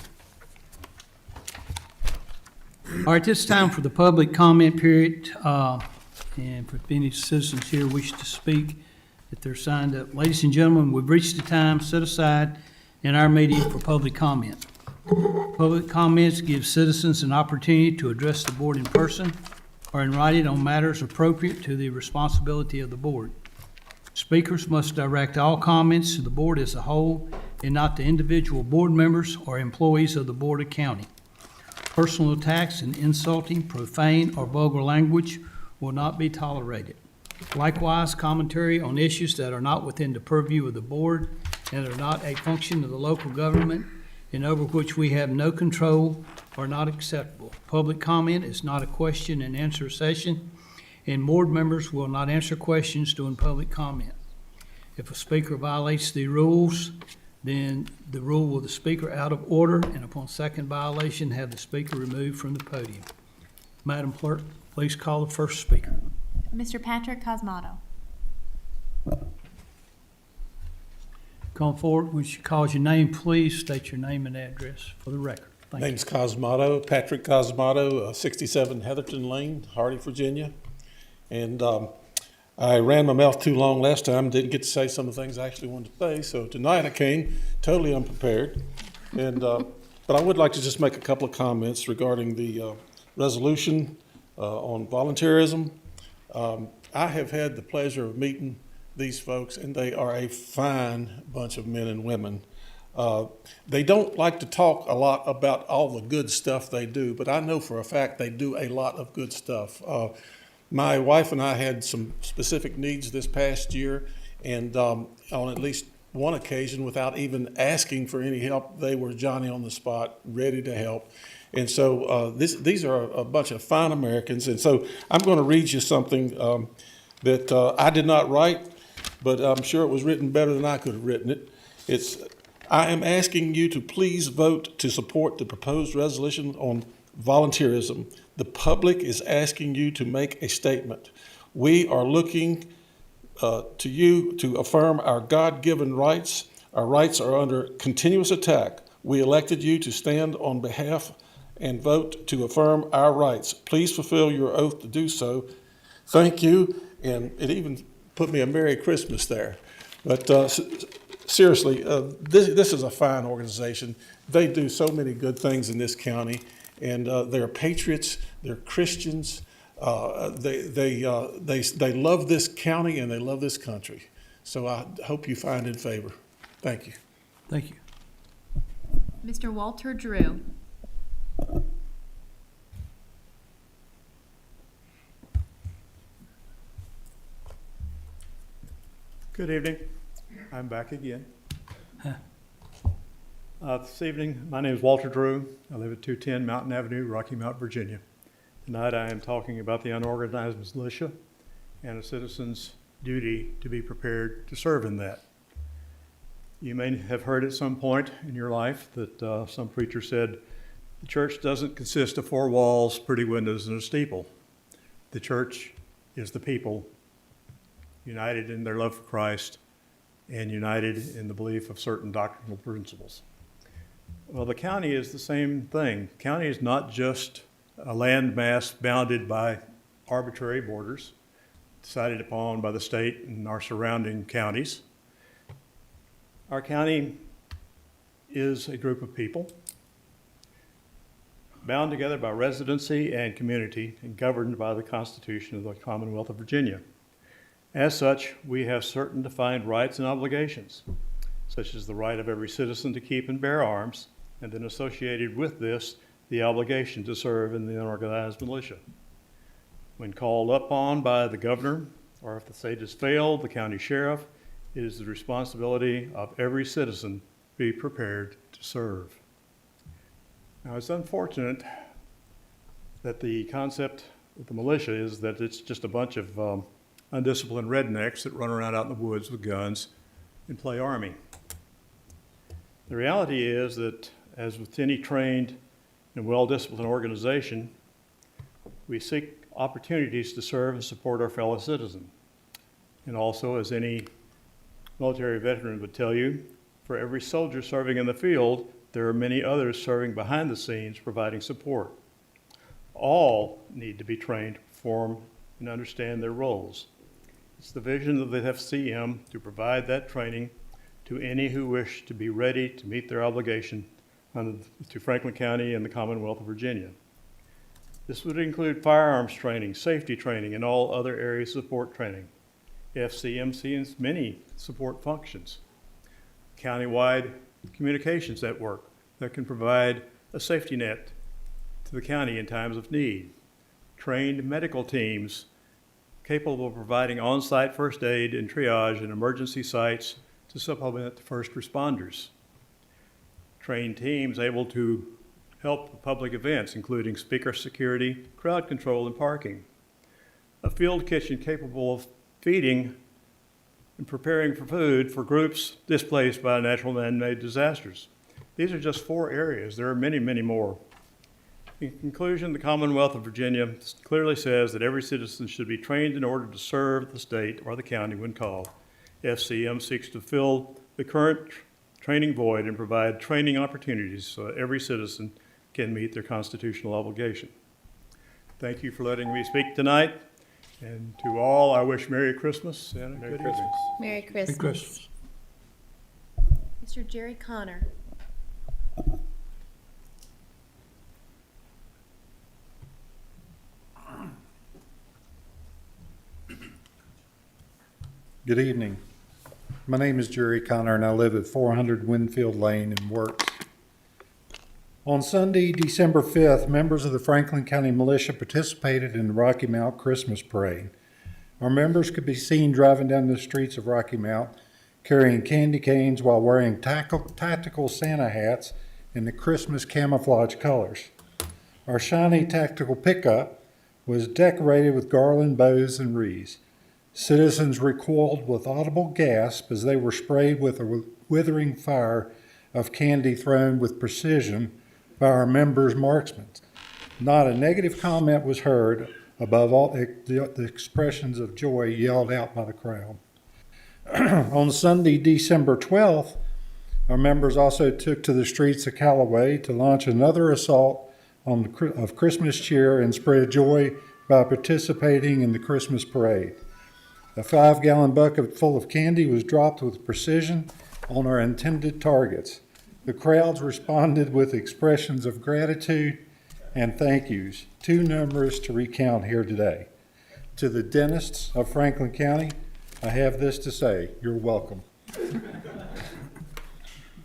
All right, this time for the public comment period, and for any citizens here wish to speak, if they're signed up. Ladies and gentlemen, we've reached the time set aside in our meeting for public comment. Public comments give citizens an opportunity to address the board in person or in writing on matters appropriate to the responsibility of the board. Speakers must direct all comments to the board as a whole and not to individual board members or employees of the Board of County. Personal attacks and insulting, profane, or vulgar language will not be tolerated. Likewise, commentary on issues that are not within the purview of the board and are not a function of the local government and over which we have no control are not acceptable. Public comment is not a question and answer session, and board members will not answer questions during public comment. If a speaker violates the rules, then the rule will the speaker out of order, and upon second violation, have the speaker removed from the podium. Madam Clerk, please call the first speaker. Mr. Patrick Cosmato? Come forward. When she calls your name, please state your name and address for the record. Thank you. Name's Cosmato, Patrick Cosmato, 67 Heatherton Lane, Hardy, Virginia. And I ran my mouth too long last time, didn't get to say some of the things I actually wanted to say. So tonight I came totally unprepared. And but I would like to just make a couple of comments regarding the resolution on volunteerism. I have had the pleasure of meeting these folks, and they are a fine bunch of men and women. They don't like to talk a lot about all the good stuff they do, but I know for a fact they do a lot of good stuff. My wife and I had some specific needs this past year, and on at least one occasion, without even asking for any help, they were Johnny on the spot, ready to help. And so these are a bunch of fine Americans. And so I'm going to read you something that I did not write, but I'm sure it was written better than I could have written it. I am asking you to please vote to support the proposed resolution on volunteerism. The public is asking you to make a statement. We are looking to you to affirm our God-given rights. Our rights are under continuous attack. We elected you to stand on behalf and vote to affirm our rights. Please fulfill your oath to do so. Thank you. And it even put me a Merry Christmas there. But seriously, this is a fine organization. They do so many good things in this county, and they're patriots, they're Christians. They love this county and they love this country. So I hope you find in favor. Thank you. Thank you. Mr. Walter Drew? Good evening. I'm back again. This evening, my name is Walter Drew. I live at 210 Mountain Avenue, Rocky Mount, Virginia. Tonight I am talking about the unorganized militia and a citizen's duty to be prepared to serve in that. You may have heard at some point in your life that some preacher said, the church doesn't consist of four walls, pretty windows, and a steeple. The church is the people united in their love for Christ and united in the belief of certain doctrinal principles. Well, the county is the same thing. County is not just a landmass bounded by arbitrary borders decided upon by the state and our surrounding counties. Our county is a group of people bound together by residency and community, and governed by the Constitution of the Commonwealth of Virginia. As such, we have certain defined rights and obligations, such as the right of every citizen to keep and bear arms, and then associated with this, the obligation to serve in the unorganized militia. When called upon by the governor, or if the state has failed, the county sheriff, it is the responsibility of every citizen to be prepared to serve. Now, it's unfortunate that the concept of the militia is that it's just a bunch of undisciplined rednecks that run around out in the woods with guns and play army. The reality is that, as with any trained and well-disciplined organization, we seek opportunities to serve and support our fellow citizen. And also, as any military veteran would tell you, for every soldier serving in the field, there are many others serving behind the scenes providing support. All need to be trained to perform and understand their roles. It's the vision of the FCM to provide that training to any who wish to be ready to meet their obligation to Franklin County and the Commonwealth of Virginia. This would include firearms training, safety training, and all other areas of support training. FCM sees many support functions. Countywide communications network that can provide a safety net to the county in times of need. Trained medical teams capable of providing on-site first aid and triage in emergency sites to supplement the first responders. Trained teams able to help with public events, including speaker security, crowd control, and parking. A field kitchen capable of feeding and preparing for food for groups displaced by natural man-made disasters. These are just 4 areas. There are many, many more. In conclusion, the Commonwealth of Virginia clearly says that every citizen should be trained in order to serve the state or the county when called. FCM seeks to fill the current training void and provide training opportunities so that every citizen can meet their constitutional obligation. Thank you for letting me speak tonight. And to all, I wish Merry Christmas and a good evening. Merry Christmas. Merry Christmas. Mr. Jerry Connor. Good evening. My name is Jerry Connor, and I live at 400 Winfield Lane in Works. On Sunday, December 5th, members of the Franklin County Militia participated in the Rocky Mount Christmas Parade. Our members could be seen driving down the streets of Rocky Mount, carrying candy canes while wearing tactical Santa hats in the Christmas camouflage colors. Our shiny tactical pickup was decorated with garland bows and wreaths. Citizens recoiled with audible gasp as they were sprayed with a withering fire of candy thrown with precision by our members' marksmen. Not a negative comment was heard above all the expressions of joy yelled out by the crowd. On Sunday, December 12th, our members also took to the streets of Callaway to launch another assault of Christmas cheer and spread joy by participating in the Christmas parade. A 5-gallon bucket full of candy was dropped with precision on our intended targets. The crowds responded with expressions of gratitude and thank yous, too numerous to recount here today. To the dentists of Franklin County, I have this to say: you're welcome.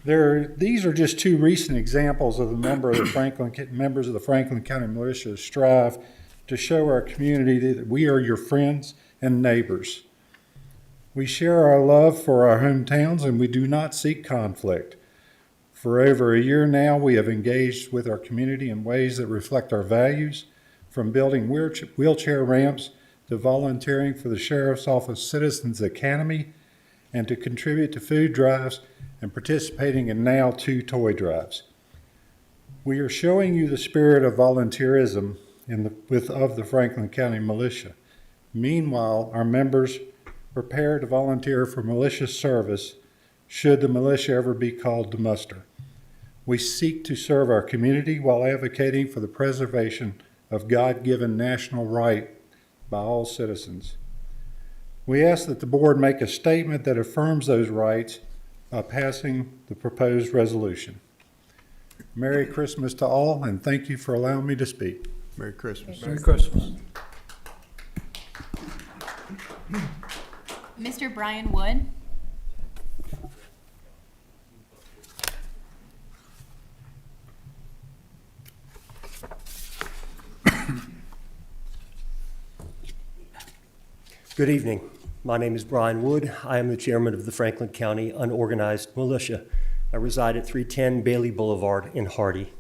These are just 2 recent examples of the members of the Franklin County Militia strive to show our community that we are your friends and neighbors. We share our love for our hometowns, and we do not seek conflict. For over a year now, we have engaged with our community in ways that reflect our values, from building wheelchair ramps to volunteering for the Sheriff's Office Citizens Academy, and to contribute to food drives and participating in now 2 toy drives. We are showing you the spirit of volunteerism of the Franklin County Militia. Meanwhile, our members prepare to volunteer for militia service should the militia ever be called to muster. We seek to serve our community while advocating for the preservation of God-given national right by all citizens. We ask that the board make a statement that affirms those rights by passing the proposed resolution. Merry Christmas to all, and thank you for allowing me to speak. Merry Christmas. Merry Christmas. Mr. Brian Wood. Good evening. My name is Brian Wood. I am the chairman of the Franklin County Unorganized Militia. I reside at 310 Bailey Boulevard in Hardy.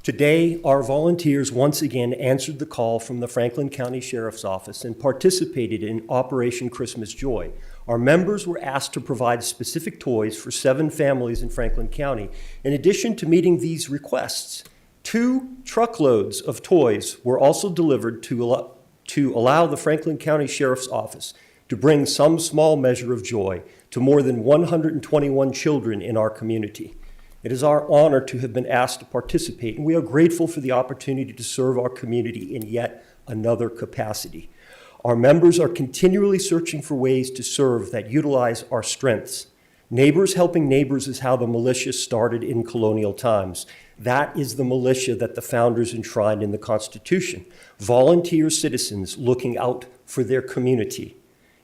Today, our volunteers once again answered the call from the Franklin County Sheriff's Office and participated in Operation Christmas Joy. Our members were asked to provide specific toys for 7 families in Franklin County. In addition to meeting these requests, 2 truckloads of toys were also delivered to allow the Franklin County Sheriff's Office to bring some small measure of joy to more than 121 children in our community. It is our honor to have been asked to participate, and we are grateful for the opportunity to serve our community in yet another capacity. Our members are continually searching for ways to serve that utilize our strengths. Neighbors helping neighbors is how the militia started in colonial times. That is the militia that the founders enshrined in the Constitution. Volunteer citizens looking out for their community.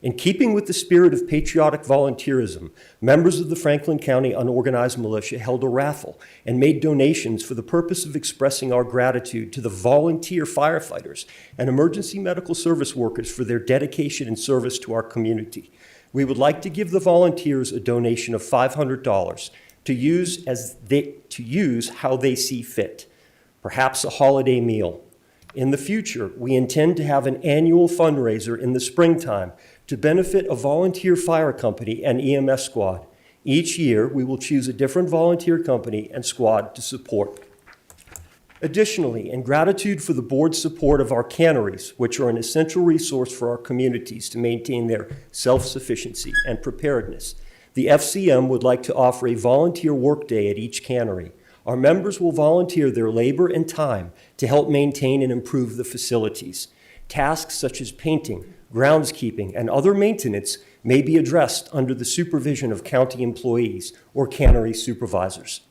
In keeping with the spirit of patriotic volunteerism, members of the Franklin County Unorganized Militia held a raffle and made donations for the purpose of expressing our gratitude to the volunteer firefighters and emergency medical service workers for their dedication and service to our community. We would like to give the volunteers a donation of $500 to use how they see fit, perhaps a holiday meal. In the future, we intend to have an annual fundraiser in the springtime to benefit a volunteer fire company and EMS squad. Each year, we will choose a different volunteer company and squad to support. Additionally, in gratitude for the board's support of our canneries, which are an essential resource for our communities to maintain their self-sufficiency and preparedness, the FCM would like to offer a volunteer workday at each cannery. Our members will volunteer their labor and time to help maintain and improve the facilities. Tasks such as painting, groundskeeping, and other maintenance may be addressed under the supervision of county employees or cannery supervisors.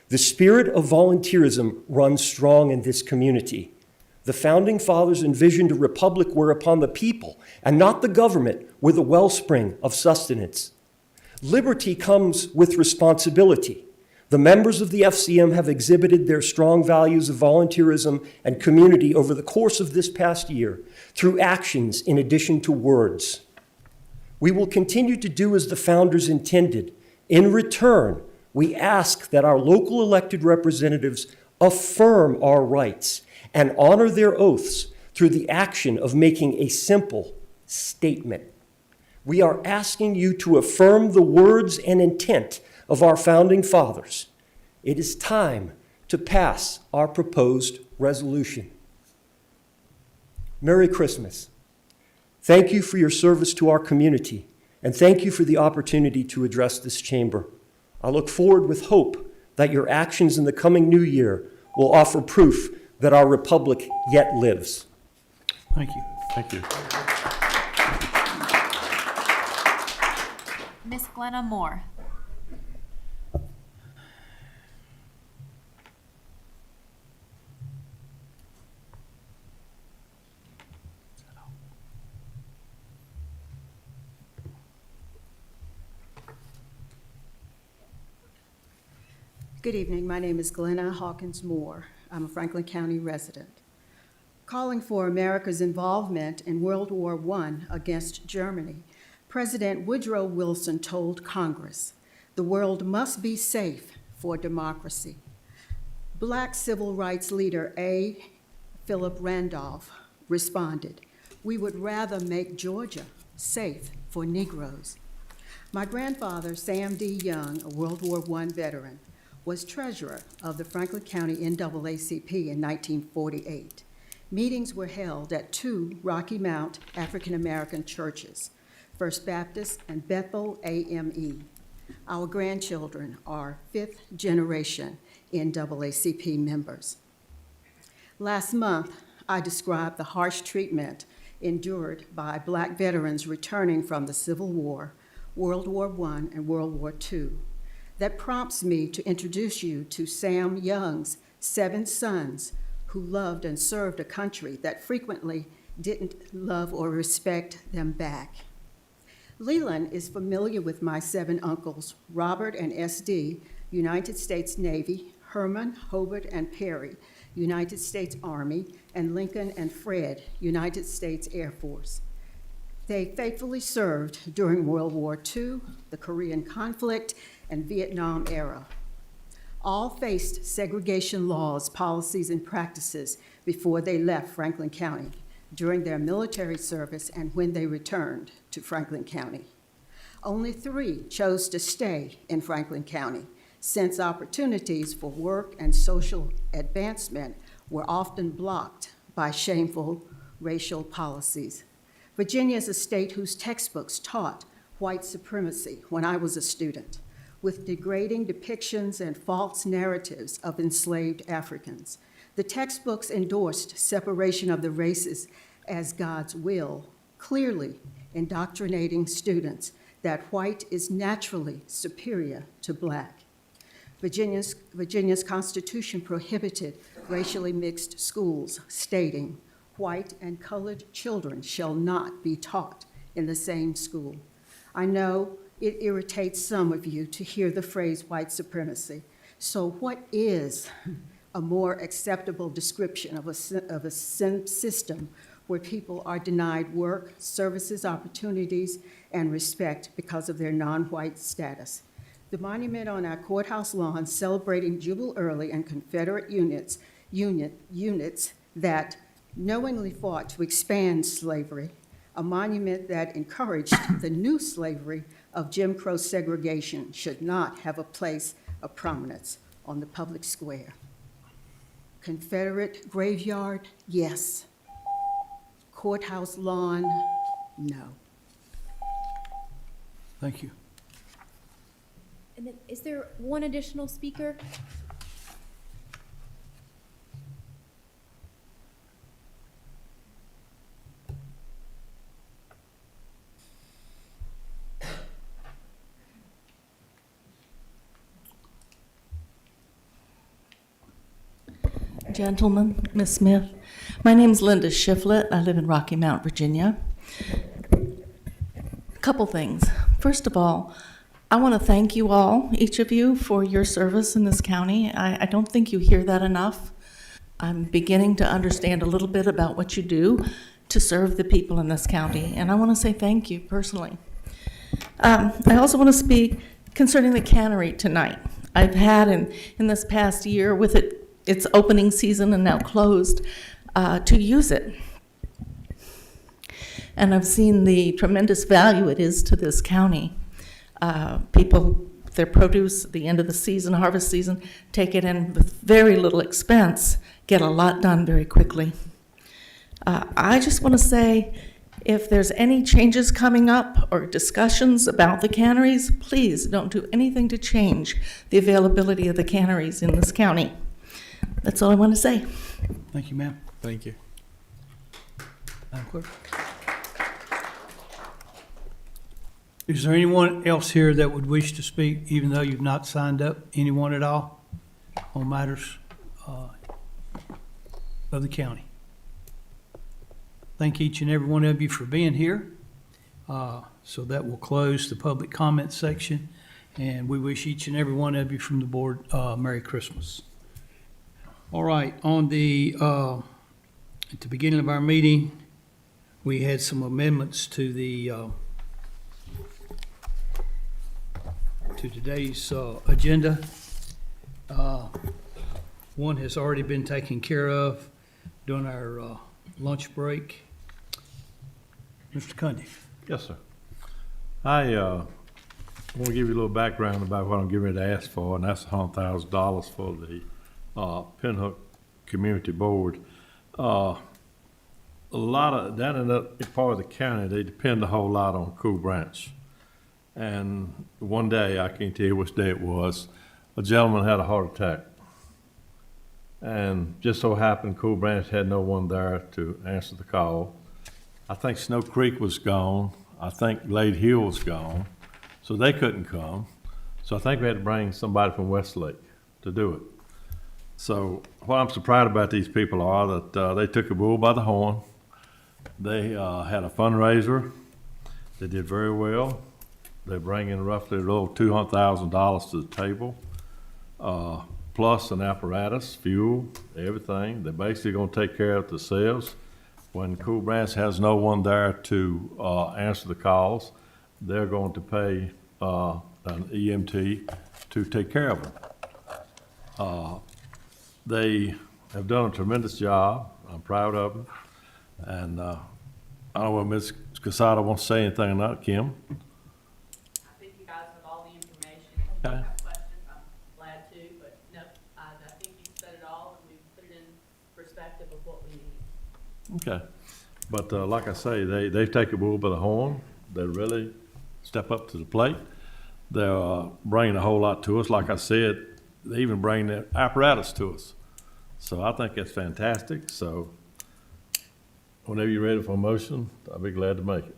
The spirit of volunteerism runs strong in this community. The Founding Fathers envisioned a republic whereupon the people, and not the government, were the wellspring of sustenance. Liberty comes with responsibility. The members of the FCM have exhibited their strong values of volunteerism and community over the course of this past year through actions in addition to words. We will continue to do as the founders intended. In return, we ask that our local elected representatives affirm our rights and honor their oaths through the action of making a simple statement. We are asking you to affirm the words and intent of our founding fathers. It is time to pass our proposed resolution. Merry Christmas. Thank you for your service to our community, and thank you for the opportunity to address this chamber. I look forward with hope that your actions in the coming new year will offer proof that our republic yet lives. Thank you. Thank you. Miss Glenna Moore. Good evening. My name is Glenna Hawkins Moore. I'm a Franklin County resident. Calling for America's involvement in World War I against Germany, President Woodrow Wilson told Congress, "The world must be safe for democracy." Black civil rights leader A. Philip Randolph responded, "We would rather make Georgia safe for Negroes." My grandfather, Sam D. Young, a World War I veteran, was treasurer of the Franklin County NAACP in 1948. Meetings were held at 2 Rocky Mount African American churches, First Baptist and Bethel AME. Our grandchildren are 5th generation NAACP members. Last month, I described the harsh treatment endured by Black veterans returning from the Civil War, World War I, and World War II. that prompts me to introduce you to Sam Young's 7 sons who loved and served a country that frequently didn't love or respect them back. Leland is familiar with my 7 uncles, Robert and S.D., United States Navy, Herman, Hobart, and Perry, United States Army, and Lincoln and Fred, United States Air Force. They faithfully served during World War II, the Korean conflict, and Vietnam era. All faced segregation laws, policies, and practices before they left Franklin County, during their military service, and when they returned to Franklin County. Only 3 chose to stay in Franklin County, since opportunities for work and social advancement were often blocked by shameful racial policies. Virginia is a state whose textbooks taught white supremacy when I was a student, with degrading depictions and false narratives of enslaved Africans. The textbooks endorsed separation of the races as God's will, clearly indoctrinating students that white is naturally superior to black. Virginia's Constitution prohibited racially mixed schools, stating, "White and colored children shall not be taught in the same school." I know it irritates some of you to hear the phrase white supremacy. So what is a more acceptable description of a system where people are denied work, services, opportunities, and respect because of their non-white status? The monument on our courthouse lawn celebrating Jubal Early and Confederate units that knowingly fought to expand slavery, a monument that encouraged the new slavery of Jim Crow segregation, should not have a place of prominence on the public square. Confederate graveyard, yes. Courthouse lawn, no. Thank you. And then, is there one additional speaker? Gentlemen, Ms. Smith, my name's Linda Shiflett. I live in Rocky Mount, Virginia. A couple things. First of all, I want to thank you all, each of you, for your service in this county. I don't think you hear that enough. I'm beginning to understand a little bit about what you do to serve the people in this county, and I want to say thank you personally. I also want to speak concerning the cannery tonight. I've had in this past year, with its opening season and now closed, to use it. And I've seen the tremendous value it is to this county. People, their produce at the end of the season, harvest season, take it in with very little expense, get a lot done very quickly. I just want to say, if there's any changes coming up or discussions about the canneries, please don't do anything to change the availability of the canneries in this county. That's all I want to say. Thank you, ma'am. Thank you. Madam Clerk. Is there anyone else here that would wish to speak, even though you've not signed up? Anyone at all on matters of the county? Thank each and every one of you for being here. So that will close the public comment section, and we wish each and every one of you from the board Merry Christmas. All right, at the beginning of our meeting, we had some amendments to today's agenda. One has already been taken care of during our lunch break. Mr. Cundy. Yes, sir. I want to give you a little background about what I'm getting ready to ask for, and that's $100,000 for the Pinhook Community Board. A lot of, down in that part of the county, they depend a whole lot on Cool Branch. And one day, I can't tell you which day it was, a gentleman had a heart attack. And just so happened, Cool Branch had no one there to answer the call. I think Snow Creek was gone. I think Glade Hill was gone. So they couldn't come. So I think we had to bring somebody from Westlake to do it. So what I'm surprised about these people are that they took a bull by the horn. They had a fundraiser. They did very well. They bring in roughly a little $200,000 to the table, plus an apparatus, fuel, everything. They're basically going to take care of it themselves. When Cool Branch has no one there to answer the calls, they're going to pay an EMT to take care of them. They have done a tremendous job. I'm proud of them. And I don't know whether Ms. Casada wants to say anything or not, Kim? I think you guys have all the information. If you Okay. have questions, I'm glad to, but no, I think you said it all, and we put it in perspective of what we need. Okay. But like I say, they take a bull by the horn. They really step up to the plate. They're bringing a whole lot to us. Like I said, they even bring the apparatus to us. So I think it's fantastic. So whenever you're ready for a motion, I'll be glad to make it.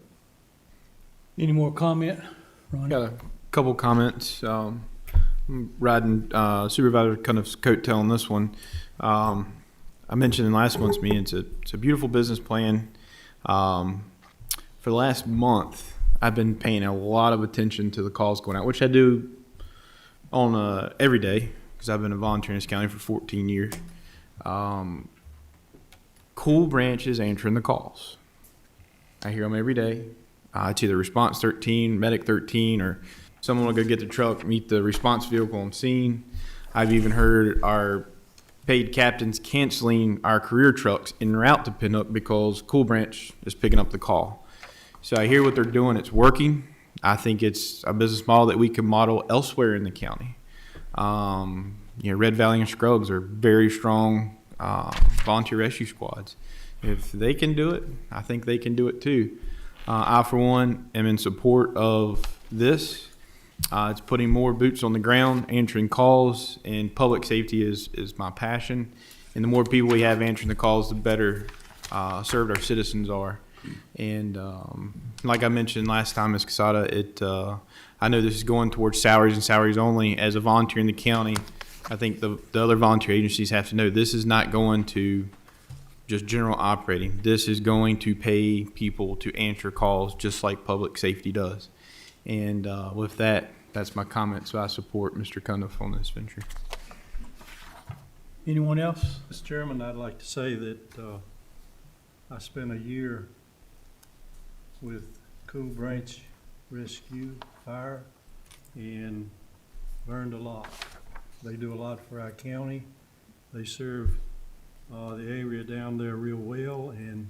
Any more comment, Ronnie? Got a couple comments. I'm riding Supervisor Cuniff's coattail on this one. I mentioned in last month's meeting, it's a beautiful business plan. For the last month, I've been paying a lot of attention to the calls going out, which I do on every day because I've been a volunteer in this county for 14 years. Cool Branch is answering the calls. I hear them every day. It's either Response 13, Medic 13, or someone will go get the truck, meet the response vehicle on scene. I've even heard our paid captains canceling our career trucks en route to pick up because Cool Branch is picking up the call. So I hear what they're doing. It's working. I think it's a business model that we can model elsewhere in the county. Red Valley and Scruggs are very strong volunteer rescue squads. If they can do it, I think they can do it too. I, for one, am in support of this. It's putting more boots on the ground, answering calls, and public safety is my passion. And the more people we have answering the calls, the better served our citizens are. And like I mentioned last time, Ms. Casada, I know this is going towards salaries and salaries only. As a volunteer in the county, I think the other volunteer agencies have to know this is not going to just general operating. This is going to pay people to answer calls just like public safety does. And with that, that's my comment. So I support Mr. Cuniff on this venture. Anyone else? Mr. Chairman, I'd like to say that I spent a year with Cool Branch Rescue Fire and learned a lot. They do a lot for our county. They serve the area down there real well, and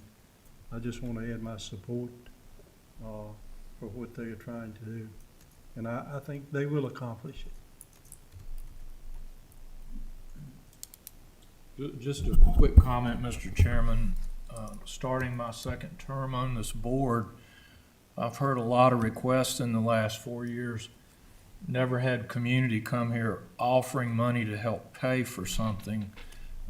I just want to add my support for what they are trying to do. And I think they will accomplish it. Just a quick comment, Mr. Chairman. Starting my second term on this board, I've heard a lot of requests in the last 4 years. Never had community come here offering money to help pay for something.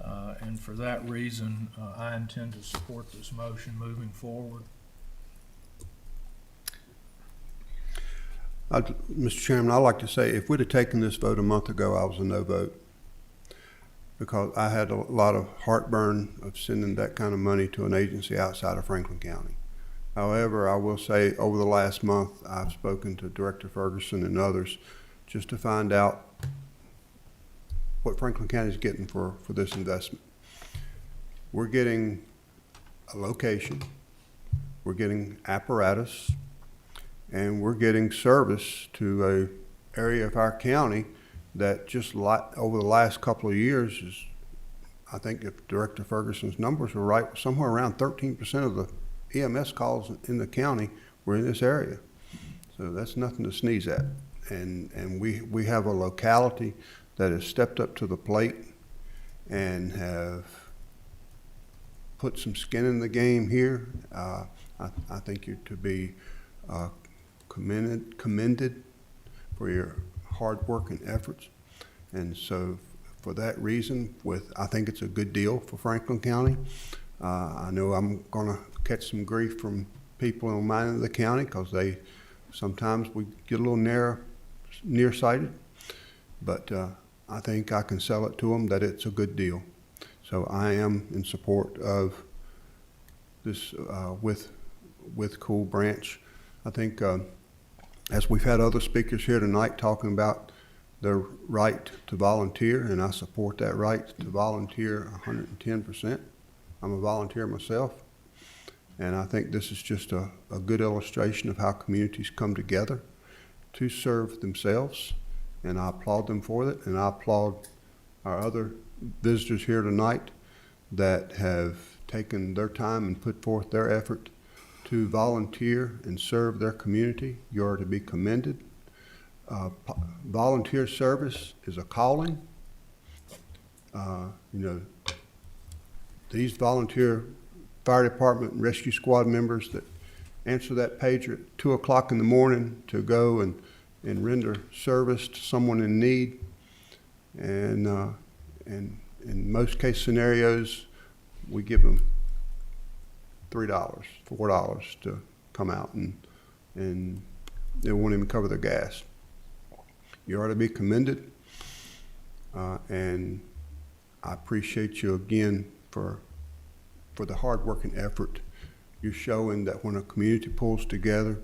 And for that reason, I intend to support this motion moving forward. Mr. Chairman, I'd like to say, if we'd have taken this vote a month ago, I was a no vote, because I had a lot of heartburn of sending that kind of money to an agency outside of Franklin County. However, I will say over the last month, I've spoken to Director Ferguson and others just to find out what Franklin County is getting for this investment. We're getting a location, we're getting apparatus, and we're getting service to a area of our county that just over the last couple of years is, I think if Director Ferguson's numbers were right, somewhere around 13% of the EMS calls in the county were in this area. So that's nothing to sneeze at. And we have a locality that has stepped up to the plate and have put some skin in the game here. I think you're to be commended for your hard work and efforts. And so for that reason, I think it's a good deal for Franklin County. I know I'm gonna catch some grief from people in my end of the county because sometimes we get a little nearsighted but I think I can sell it to them that it's a good deal. So I am in support of this with Cool Branch. I think as we've had other speakers here tonight talking about their right to volunteer, and I support that right to volunteer 110%. I'm a volunteer myself, and I think this is just a good illustration of how communities come together to serve themselves, and I applaud them for it, and I applaud our other visitors here tonight that have taken their time and put forth their effort to volunteer and serve their community. You are to be commended. Volunteer service is a calling. These volunteer fire department and rescue squad members that answer that pager at 2 o'clock in the morning to go and render service to someone in need. And in most case scenarios, we give them $3, $4 to come out, and they won't even cover their gas. You are to be commended, and I appreciate you again for the hard work and effort you're showing, that when a community pulls together,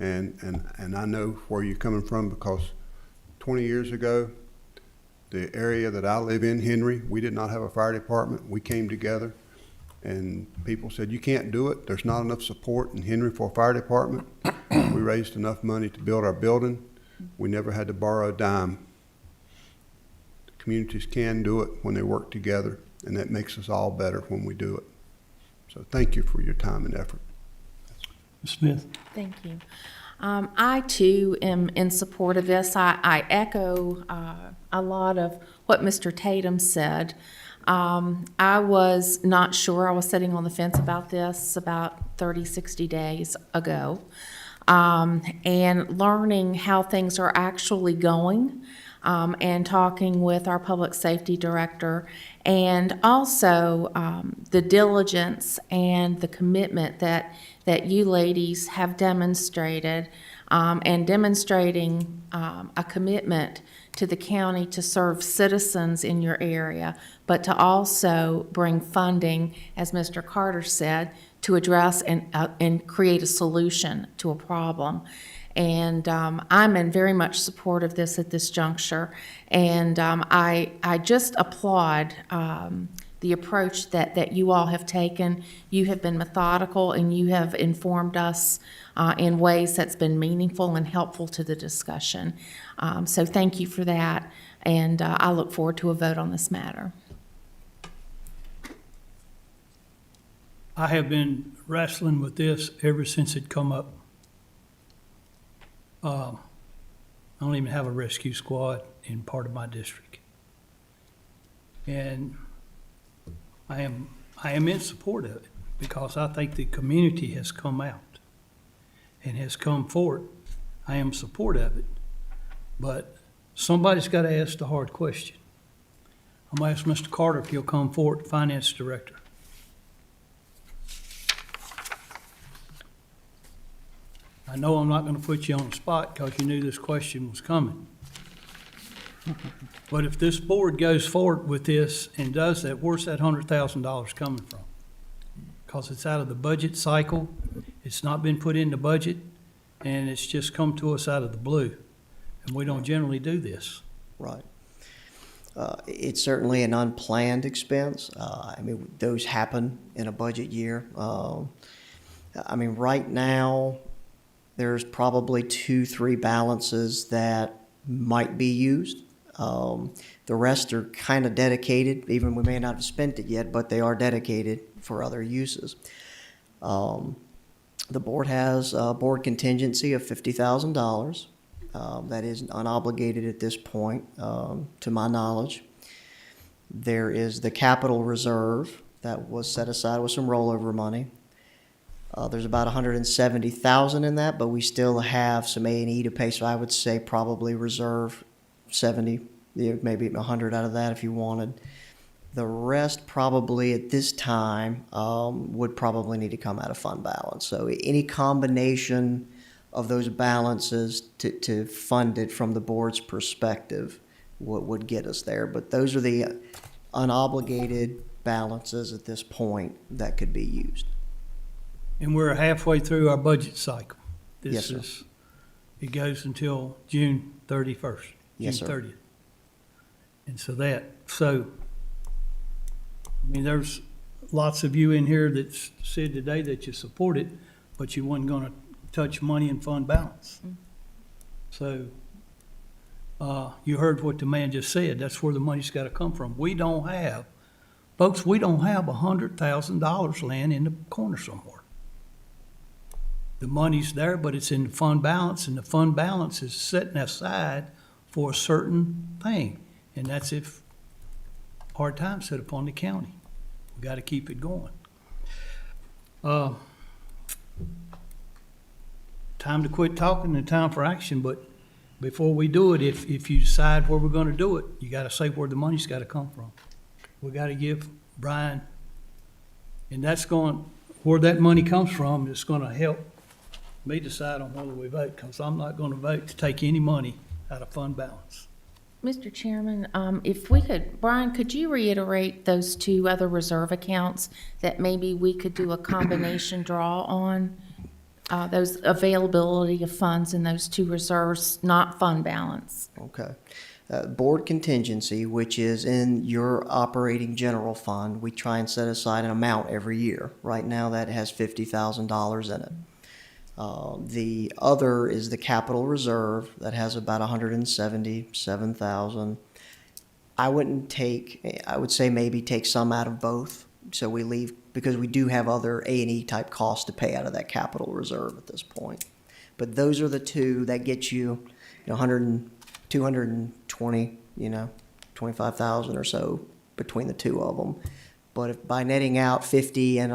and I know where you're coming from, because 20 years ago, the area that I live in, Henry, we did not have a fire department. We came together, and people said, you can't do it. There's not enough support in Henry for a fire department. We raised enough money to build our building. We never had to borrow a dime. Communities can do it when they work together, and that makes us all better when we do it. So thank you for your time and effort. Ms. Smith? Thank you. I too am in support of this. I echo a lot of what Mr. Tatum said. I was not sure. I was sitting on the fence about this about 30, 60 days ago, and learning how things are actually going, and talking with our public safety director, and also the diligence and the commitment that you ladies have demonstrated, and demonstrating a commitment to the county to serve citizens in your area, but to also bring funding, as Mr. Carter said, to address and create a solution to a problem. And I'm in very much support of this at this juncture. And I just applaud the approach that you all have taken. You have been methodical, and you have informed us in ways that's been meaningful and helpful to the discussion. So thank you for that, and I look forward to a vote on this matter. I have been wrestling with this ever since it come up. I don't even have a rescue squad in part of my district. And I am in support of it, because I think the community has come out and has come forward. I am in support of it, but somebody's got to ask the hard question. I'm going to ask Mr. Carter if he'll come forward, Finance Director. I know I'm not going to put you on the spot because you knew this question was coming. But if this board goes forward with this and does that, where's that $100,000 coming from? Because it's out of the budget cycle, it's not been put in the budget, and it's just come to us out of the blue. And we don't generally do this. Right. It's certainly an unplanned expense. I mean, those happen in a budget year. I mean, right now, there's probably 2-3 balances that might be used. The rest are kind of dedicated, even we may not have spent it yet, but they are dedicated for other uses. The board has a board contingency of $50,000. That is unobligated at this point, to my knowledge. There is the capital reserve that was set aside with some rollover money. There's about $170,000 in that, but we still have some A&E to pay, so I would say probably reserve 70, maybe 100 out of that if you wanted. The rest probably at this time would probably need to come out of fund balance. So any combination of those balances to fund it from the board's perspective would get us there. But those are the unobligated balances at this point that could be used. And we're halfway through our budget cycle. Yes, sir. It goes until June 31st. Yes, June sir. 30th. And so, I mean, there's lots of you in here that said today that you support it, but you wasn't gonna touch money in fund balance. So, you heard what the man just said. That's where the money's gotta come from. We don't have $100,000 laying in the corner somewhere. The money's there, but it's in the fund balance, and the fund balance is setting aside for a certain thing. And that's if hard times set upon the county. We gotta keep it going. Time to quit talking and time for action, but before we do it, if you decide where we're gonna do it, you gotta say where the money's gotta come from. We gotta give Brian, and where that money comes from, it's gonna help me decide on whether we vote, because I'm not gonna vote to take any money out of fund balance. Mr. Chairman, if we could, Brian, could you reiterate those two other reserve accounts that maybe we could do a combination draw on? Those availability of funds in those two reserves, not fund balance. Okay. Board contingency, which is in your operating general fund, we try and set aside an amount every year. Right now, that has $50,000 in it. The other is the capital reserve that has about 177,000. I would say maybe take some out of both. So we leave, because we do have other A&E type costs to pay out of that capital reserve at this point. But those are the two that get you, 220, 25,000 or so between the two of them. But if by netting out 50 and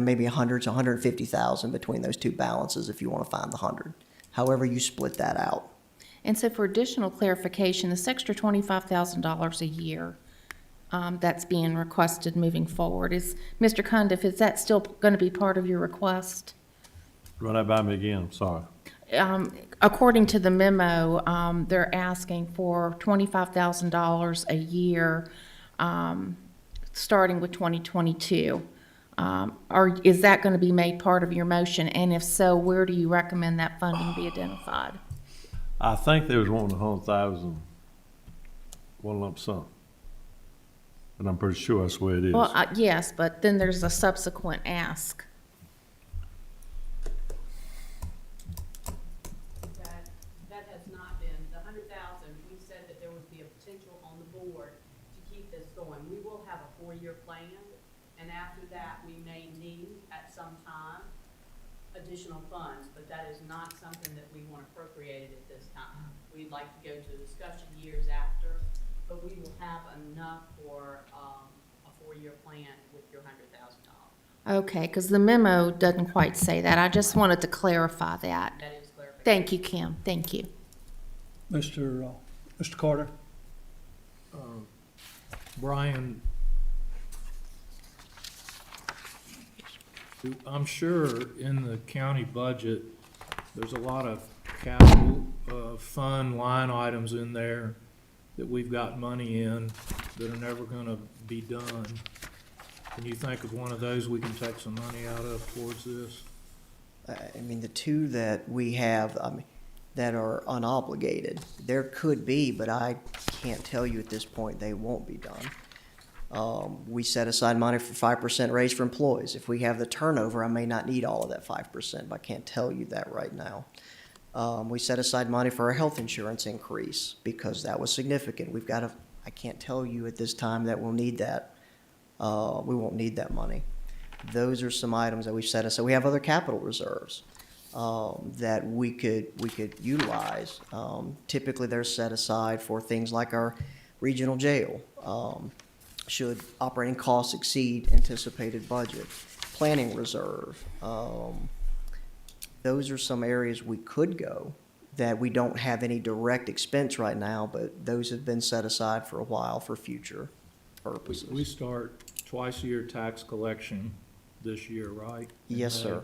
maybe 100 to 150,000 between those two balances, if you want to find the 100, however you split that out. And so for additional clarification, this extra $25,000 a year that's being requested moving forward, is, Mr. Cundiff, is that still going to be part of your request? Run that by me again, I'm sorry. According to the memo, they're asking for $25,000 a year, starting with 2022. Is that going to be made part of your motion? And if so, where do you recommend that funding be identified? I think they was wanting 100,000, one lump sum. And I'm pretty sure that's the way it is. Well, yes, but then there's a subsequent ask. That has not been, the 100,000, we said that there would be a potential on the board to keep this going. We will have a 4-year plan, and after that, we may need at some time additional funds, but that is not something that we want appropriated at this time. We'd like to go to discussion years after, but we will have enough for a 4-year plan with your $100,000. Okay, because the memo doesn't quite say that. I just wanted to clarify that. That is clarification. Thank you, Kim. Thank you. Mr. Carter? Brian, I'm sure in the county budget, there's a lot of capital fund line items in there that we've got money in that are never gonna be done. Can you think of one of those we can take some money out of towards this? I mean, the two that we have, that are unobligated, there could be, but I can't tell you at this point they won't be done. We set aside money for 5% raise for employees. If we have the turnover, I may not need all of that 5%, but I can't tell you that right now. We set aside money for a health insurance increase because that was significant. I can't tell you at this time that we'll need that. We won't need that money. Those are some items that we've set aside. We have other capital reserves that we could utilize. Typically, they're set aside for things like our regional jail. Should operating costs exceed anticipated budget, planning reserve. Those are some areas we could go that we don't have any direct expense right now, but those have been set aside for a while for future purposes. We start twice a year tax collection this year, right? Yes, sir.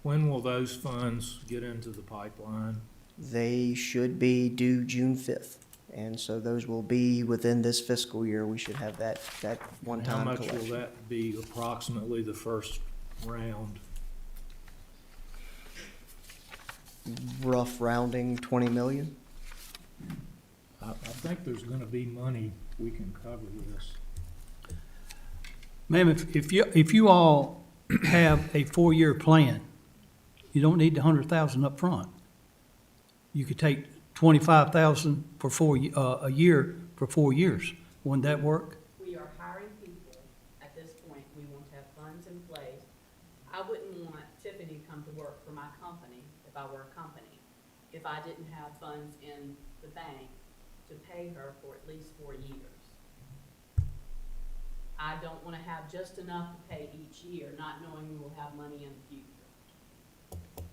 When will those funds get into the pipeline? They should be due June 5th And so those will be within this fiscal year. We should have that How one-time much will collection. that be approximately the first round? Rough rounding, 20 million. I think there's gonna be money we can cover this. Ma'am, if you all have a 4-year plan, you don't need the 100,000 up front. You could take 25,000 for a year for 4 years. Wouldn't that work? We are hiring people. At this point, we want to have funds in place. I wouldn't want Tiffany to come to work for my company if I were a company, if I didn't have funds in the bank to pay her for at least 4 years. I don't want to have just enough to pay each year, not knowing we will have money in the future.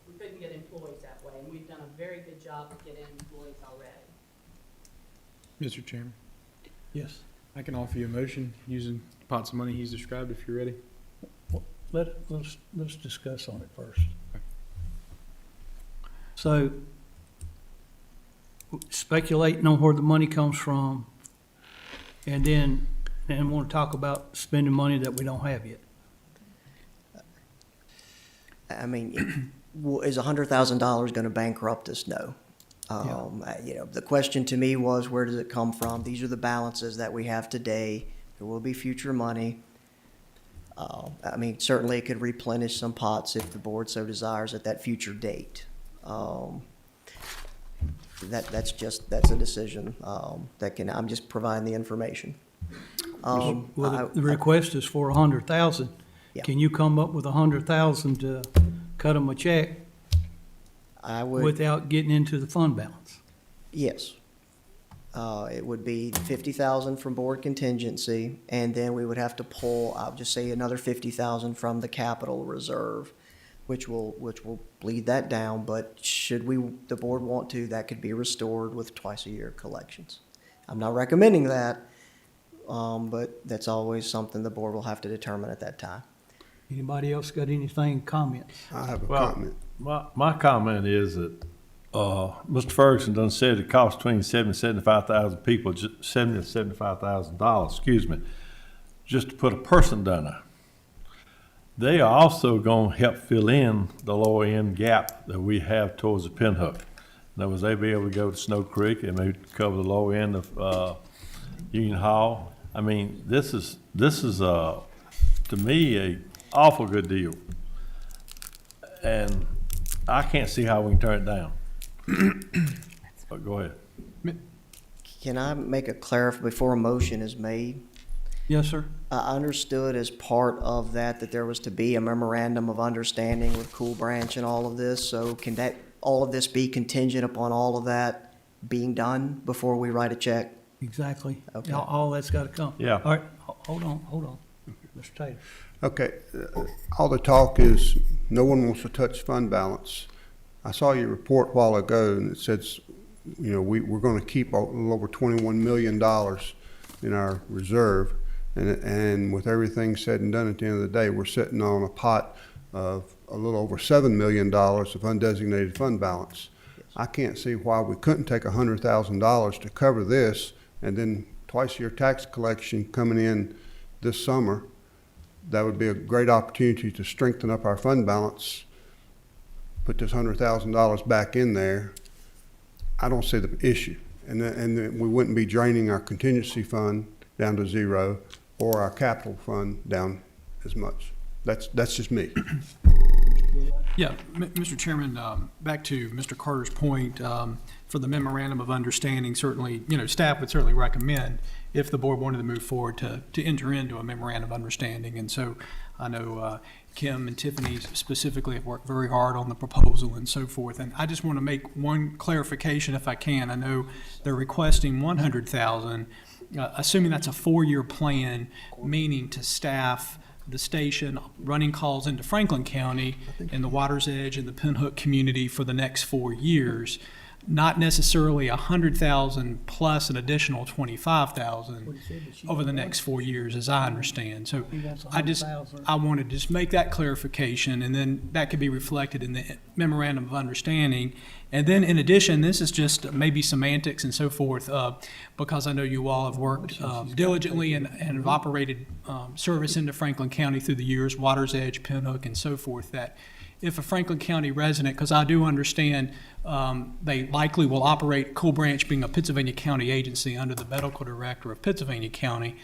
We couldn't get employees that way, and we've done a very good job of getting employees already. Mr. Chairman, Yes. I can offer you a motion using the pots of money he's described if you're ready. Let's discuss on it first. So, speculating on where the money comes from, and then want to talk about spending money that we don't have yet. I mean, is $100,000 going to bankrupt us? No. You know, the question to me was, where does it come from? These are the balances that we have today. There will be future money. I mean, certainly it could replenish some pots if the board so desires at that future date. That's a decision I'm just providing the information. Well, the request is for 100,000. Yeah. Can you come up with 100,000 to cut them a check I would. without getting into the fund balance? Yes. It would be 50,000 from board contingency, and then we would have to pull, I'll just say, another 50,000 from the capital reserve, which will bleed that down, but should the board want to, that could be restored with twice-a-year collections. I'm not recommending that, but that's always something the board will have to determine at that time. Anybody else got anything, comments? I have a comment. My comment is that, Mr. Ferguson done said it costs between 70 and 75,000 people, $70 to $75,000, excuse me, just to put a person down there. They are also gonna help fill in the lower end gap that we have towards the Pinhook. In other words, they'll be able to go to Snow Creek and maybe cover the lower end of, Union Hall. I mean, this is to me, a awful good deal. And I can't see how we can turn it down. But go ahead. Can I make a before a motion is made? Yes, sir. I understood as part of that there was to be a memorandum of understanding with Cool Branch and all of this. So can all of this be contingent upon all of that being done before we write a check? Exactly. Okay. All that's got to come. Yeah. All right, hold on. Mr. Taylor. Okay, all the talk is no one wants to touch fund balance. I saw your report a while ago, and it says, you know, we're going to keep a little over $21 million in our reserve, and with everything said and done, at the end of the day, we're sitting on a pot of a little over $7 million of undesignated fund balance. I can't see why we couldn't take $100,000 to cover this, and then twice-a-year tax collection coming in this summer. That would be a great opportunity to strengthen up our fund balance, put this $100,000 back in there. I don't see the issue. And then we wouldn't be draining our contingency fund down to zero or our capital fund down as much. That's just me. Yeah, Mr. Chairman, back to Mr. Carter's point, for the memorandum of understanding, certainly, staff would certainly recommend if the board wanted to move forward to enter into a memorandum of understanding. And so I know Kim and Tiffany specifically have worked very hard on the proposal and so forth. And I just want to make one clarification if I can. I know they're requesting 100,000, assuming that's a 4-year plan, meaning to staff the station, running calls into Franklin County and the Water's Edge and the Pinhook community for the next 4 years. not necessarily 100,000 plus an additional 25,000 over the next 4 years, as I understand. So I wanted to just make that clarification, and then that could be reflected in the memorandum of understanding. And then in addition, this is just maybe semantics and so forth, because I know you all have worked diligently and have operated service into Franklin County through the years, Water's Edge, Pinhook, and so forth, that if a Franklin County resident, because I do understand they likely will operate, Cool Branch being a Pittsylvania County agency under the medical director of Pittsylvania County,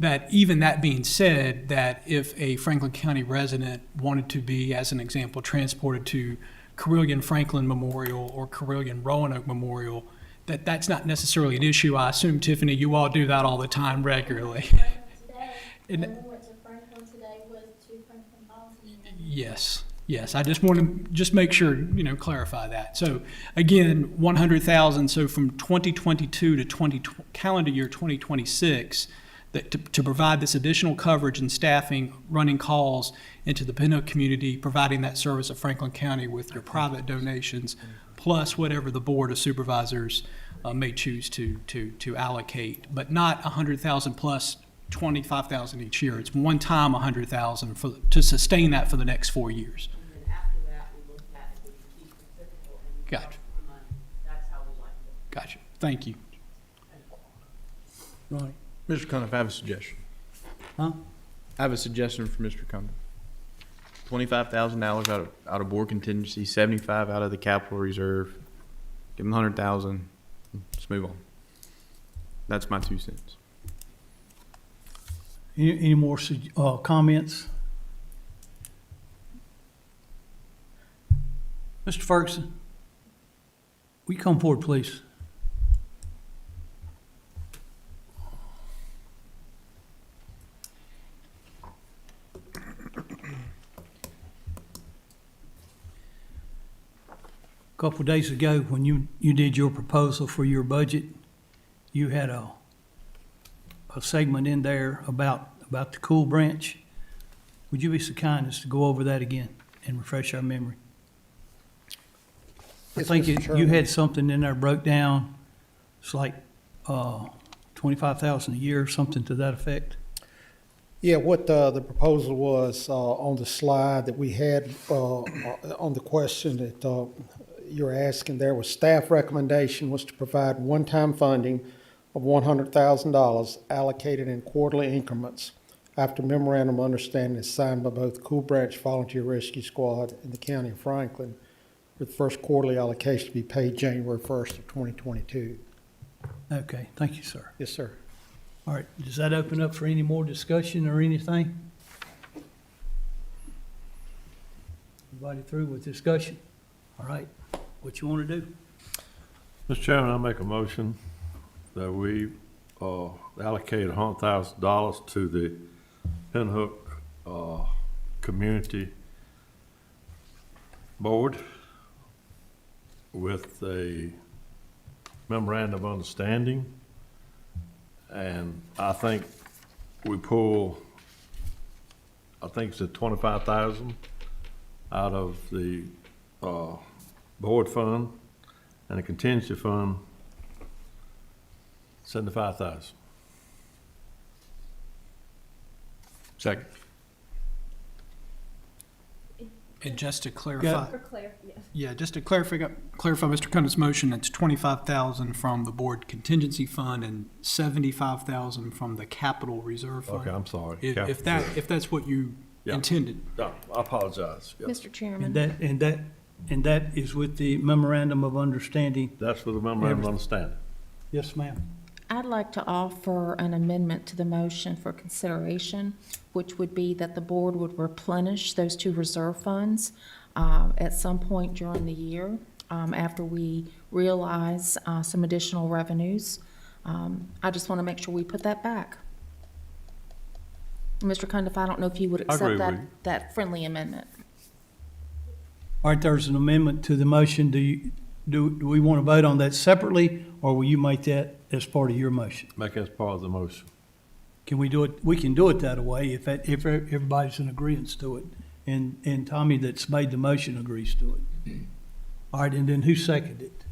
that even that being said, that if a Franklin County resident wanted to be, as an example, transported to Carilion Franklin Memorial or Carilion Roanoke Memorial, that's not necessarily an issue. I assume, Tiffany, you all do that all the time regularly. Yes. Yes, I just want to make sure, clarify that. So again, 100,000, so from 2022 to calendar year 2026, that to provide this additional coverage and staffing, running calls into the Pinhook community, providing that service of Franklin County with your private donations, plus whatever the Board of Supervisors may choose to allocate, but not 100,000 plus 25,000 each year. It's one time 100,000 to sustain that for the next 4 years. Gotcha. Gotcha. Thank you. Right. Mr. Cundiff, I have a suggestion. Huh? I have a suggestion for Mr. Cundiff. $25,000 out of board contingency, 75 out of the capital reserve. Give him 100,000. Let's move on. That's my 2 cents. Any more comments? Mr. Ferguson, will you come forward, please? A couple of days ago, when you did your proposal for your budget, you had a segment in there about the Cool Branch. Would you be so kind as to go over that again and refresh our memory? I think you had something in there broke down. It's like 25,000 a year, something to that effect. Yeah, what the proposal was on the slide that we had on the question that you're asking, there was staff recommendation was to provide one-time funding of $100,000 allocated in quarterly increments after memorandum of understanding is signed by both Cool Branch Volunteer Rescue Squad and the County of Franklin, with the first quarterly allocation to be paid January 1st of 2022. Okay, thank you, sir. Yes, sir. All right, does that open up for any more discussion or anything? Everybody through with discussion? All right, what you want to do? Mr. Chairman, I make a motion that we allocate $100,000 to the Pinhook Community Board with a memorandum of understanding. And I think we pull, I think it's 25,000 out of the board fund, and a contingency fund, 75,000. Second. And just to clarify. Yeah. Just to clarify Mr. Cundiff's motion, it's 25,000 from the board contingency fund and 75,000 from the capital reserve fund. Okay, I'm sorry. If that's what you intended. No, I apologize. Yeah. Mr. Chairman. And that is with the memorandum of understanding? That's with the memorandum of understanding. Yes, ma'am. I'd like to offer an amendment to the motion for consideration, which would be that the board would replenish those 2 reserve funds at some point during the year after we realize some additional revenues. I just want to make sure we put that back. Mr. Cundiff, I don't know if you would accept that friendly amendment. All right, there's an amendment to the motion. Do we want to vote on that separately, or will you make that as part of your motion? Make it as part of the motion. Can we do it? We can do it that way if everybody's in agreement to it. And Tommy that's made the motion agrees to it. All right, and then who seconded it?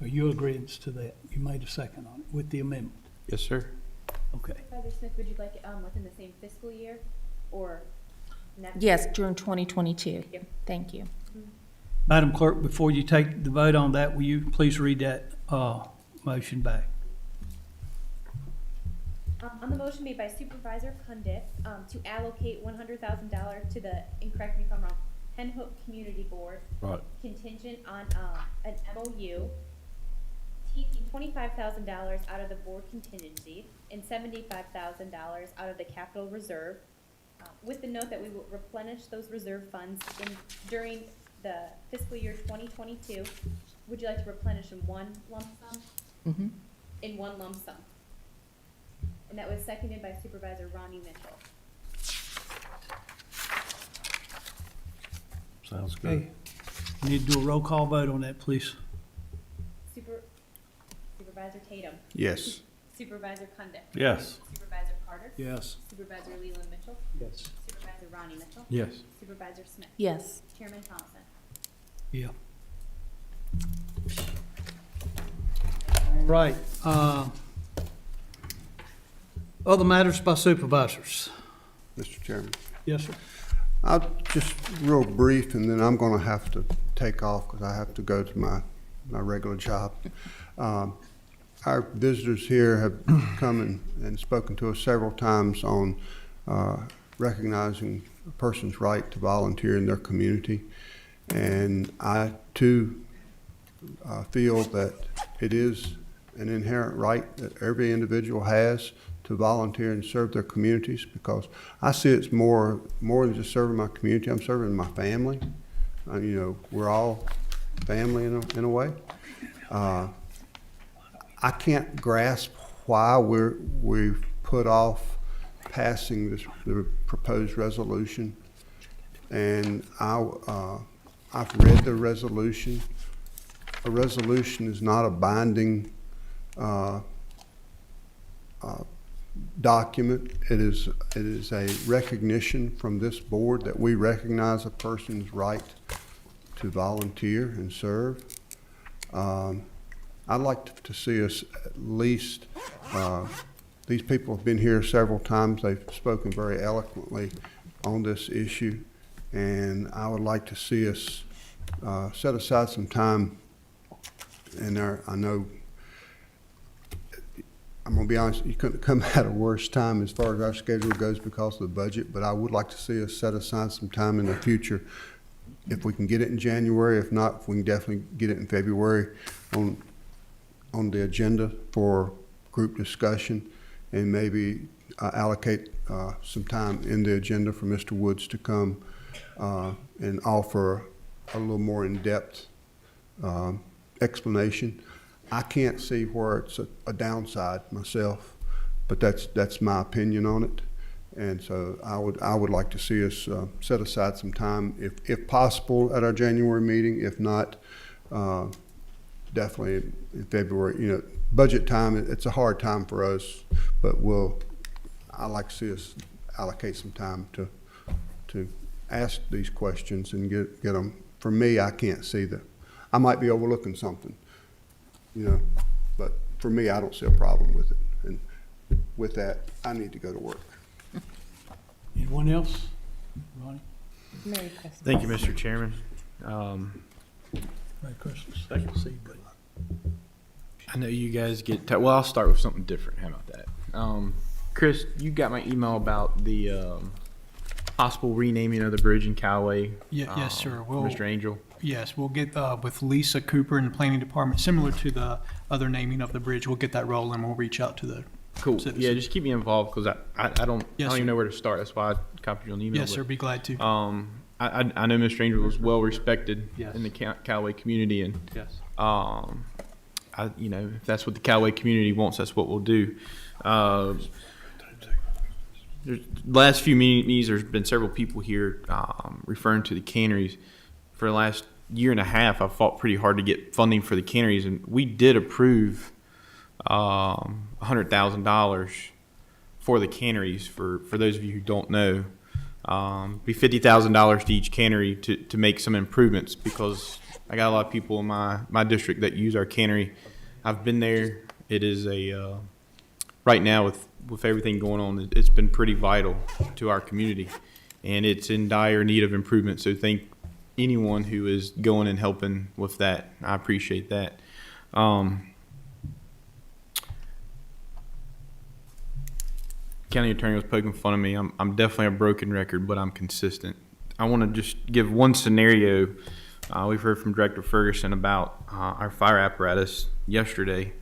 Are you agreeing to that? You made a second on it with the amendment. Yes, sir. Okay. Supervisor Smith, would you like it, within the same fiscal year or next? Yes, during 2022. Yep. Thank you. Madam Clerk, before you take the vote on that, will you please read that motion back? On the motion made by Supervisor Cundiff, to allocate $100,000 to the, and correct me if I'm wrong, Henhook Community Board. Right. Contingent on, an MOU, taking $25,000 out of the board contingency and $75,000 out of the capital reserve, with the note that we will replenish those reserve funds during the fiscal year 2022. Would you like to replenish in one lump sum? Mm-hmm. In one lump sum. And that was seconded by Supervisor Ronnie Mitchell. Sounds good. Okay. You need to do a roll call vote on that, please. Supervisor Tatum. Yes. Supervisor Cundiff. Yes. Supervisor Carter. Yes. Supervisor Leland Mitchell. Yes. Supervisor Ronnie Mitchell. Yes. Supervisor Smith. Yes. Chairman Thompson. Yeah. Right. Other matters by supervisors. Mr. Chairman. Yes, sir. I'll just real brief, and then I'm going to have to take off because I have to go to my regular job. Our visitors here have come and spoken to us several times on recognizing a person's right to volunteer in their community. And I, too, feel that it is an inherent right that every individual has to volunteer and serve their communities, because I see it's more than just serving my community. I'm serving my family. You know, we're all family in a way. I can't grasp why we've put off passing the proposed resolution. And I've read the resolution. A resolution is not a binding document. It is a recognition from this board that we recognize a person's right to volunteer and serve. I'd like to see us at least, these people have been here several times. They've spoken very eloquently on this issue, and I would like to see us set aside some time in there. I know, I'm going to be honest, you couldn't come at a worse time as far as our schedule goes because of the budget, but I would like to see us set aside some time in the future. If we can get it in January, if not, we can definitely get it in February on the agenda for group discussion, and maybe allocate some time in the agenda for Mr. Woods to come and offer a little more in-depth explanation. I can't see where it's a downside myself, but that's my opinion on it. And so I would like to see us set aside some time, if possible, at our January meeting. If not, definitely in February. You know, budget time, it's a hard time for us, but I'd like to see us allocate some time to ask these questions and get them. For me, I can't see I might be overlooking something, you know, but for me, I don't see a problem with it. And with that, I need to go to work. Anyone else? Ronnie? Merry Christmas. Thank you, Mr. Chairman. Merry Christmas. Thank you. See you, buddy. I know you guys get, well, I'll start with something different. How about that? Chris, you got my email about the possible renaming of the bridge in Callaway? Yes, sir. Mr. Angel? Yes, we'll get with Lisa Cooper in the planning department, similar to the other naming of the bridge. We'll get that rolling. We'll reach out to the Cool. citizens. Yeah, just keep me involved because I don't Yes, even sir. know where to start. That's why I copied you on the email. Yes, sir. Be glad to. I know Mr. Angel was well respected Yes. in the Callaway community, and Yes. if that's what the Callaway community wants, that's what we'll do. The last few meetings, there's been several people here referring to the canneries. For the last year and a half, I've fought pretty hard to get funding for the canneries, and we did approve $100,000 for the canneries. For those of you who don't know, be $50,000 to each cannery to make some improvements, because I got a lot of people in my district that use our cannery. I've been there. It is right now with everything going on, it's been pretty vital to our community, and it's in dire need of improvement. So thank anyone who is going and helping with that. I appreciate that. County attorney was poking fun of me. I'm definitely a broken record, but I'm consistent. I want to just give one scenario. We've heard from Director Ferguson about our fire apparatus yesterday.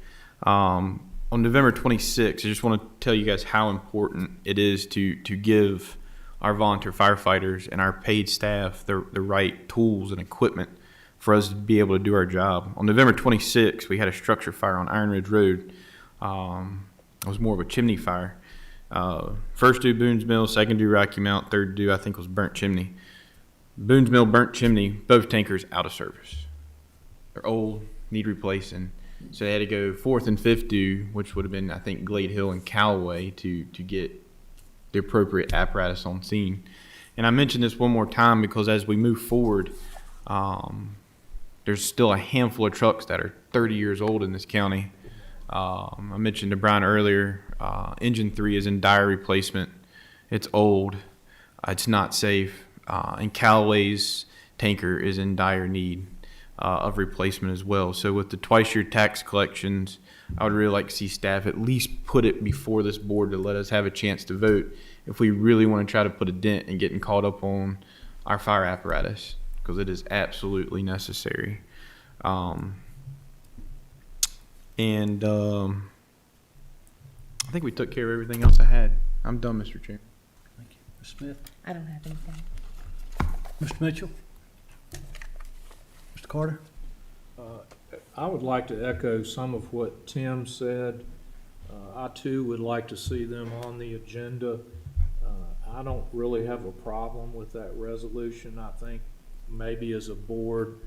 On November 26th, I just want to tell you guys how important it is to give our volunteer firefighters and our paid staff the right tools and equipment for us to be able to do our job. On November 26th, we had a structure fire on Iron Ridge Road. It was more of a chimney fire. First due Boone's Mill, second due Rocky Mount, third due I think was Burnt Chimney. Boone's Mill, Burnt Chimney, both tankers out of service. They're old, need replacing. So they had to go fourth and fifth due, which would have been I think Glade Hill and Callaway to get the appropriate apparatus on scene. And I mention this one more time because as we move forward, there's still a handful of trucks that are 30 years old in this county. I mentioned to Brian earlier, engine 3 is in dire replacement. It's old. It's not safe. And Callaway's tanker is in dire need of replacement as well. So with the twice-year tax collections, I would really like to see staff at least put it before this board to let us have a chance to vote if we really want to try to put a dent in getting caught up on our fire apparatus, because it is absolutely necessary. I think we took care of everything else I had. I'm done, Mr. Chairman. Thank you. Ms. Smith? I don't have anything. Mr. Mitchell? Mr. Carter? I would like to echo some of what Tim said. I too would like to see them on the agenda. I don't really have a problem with that resolution. I think maybe as a board,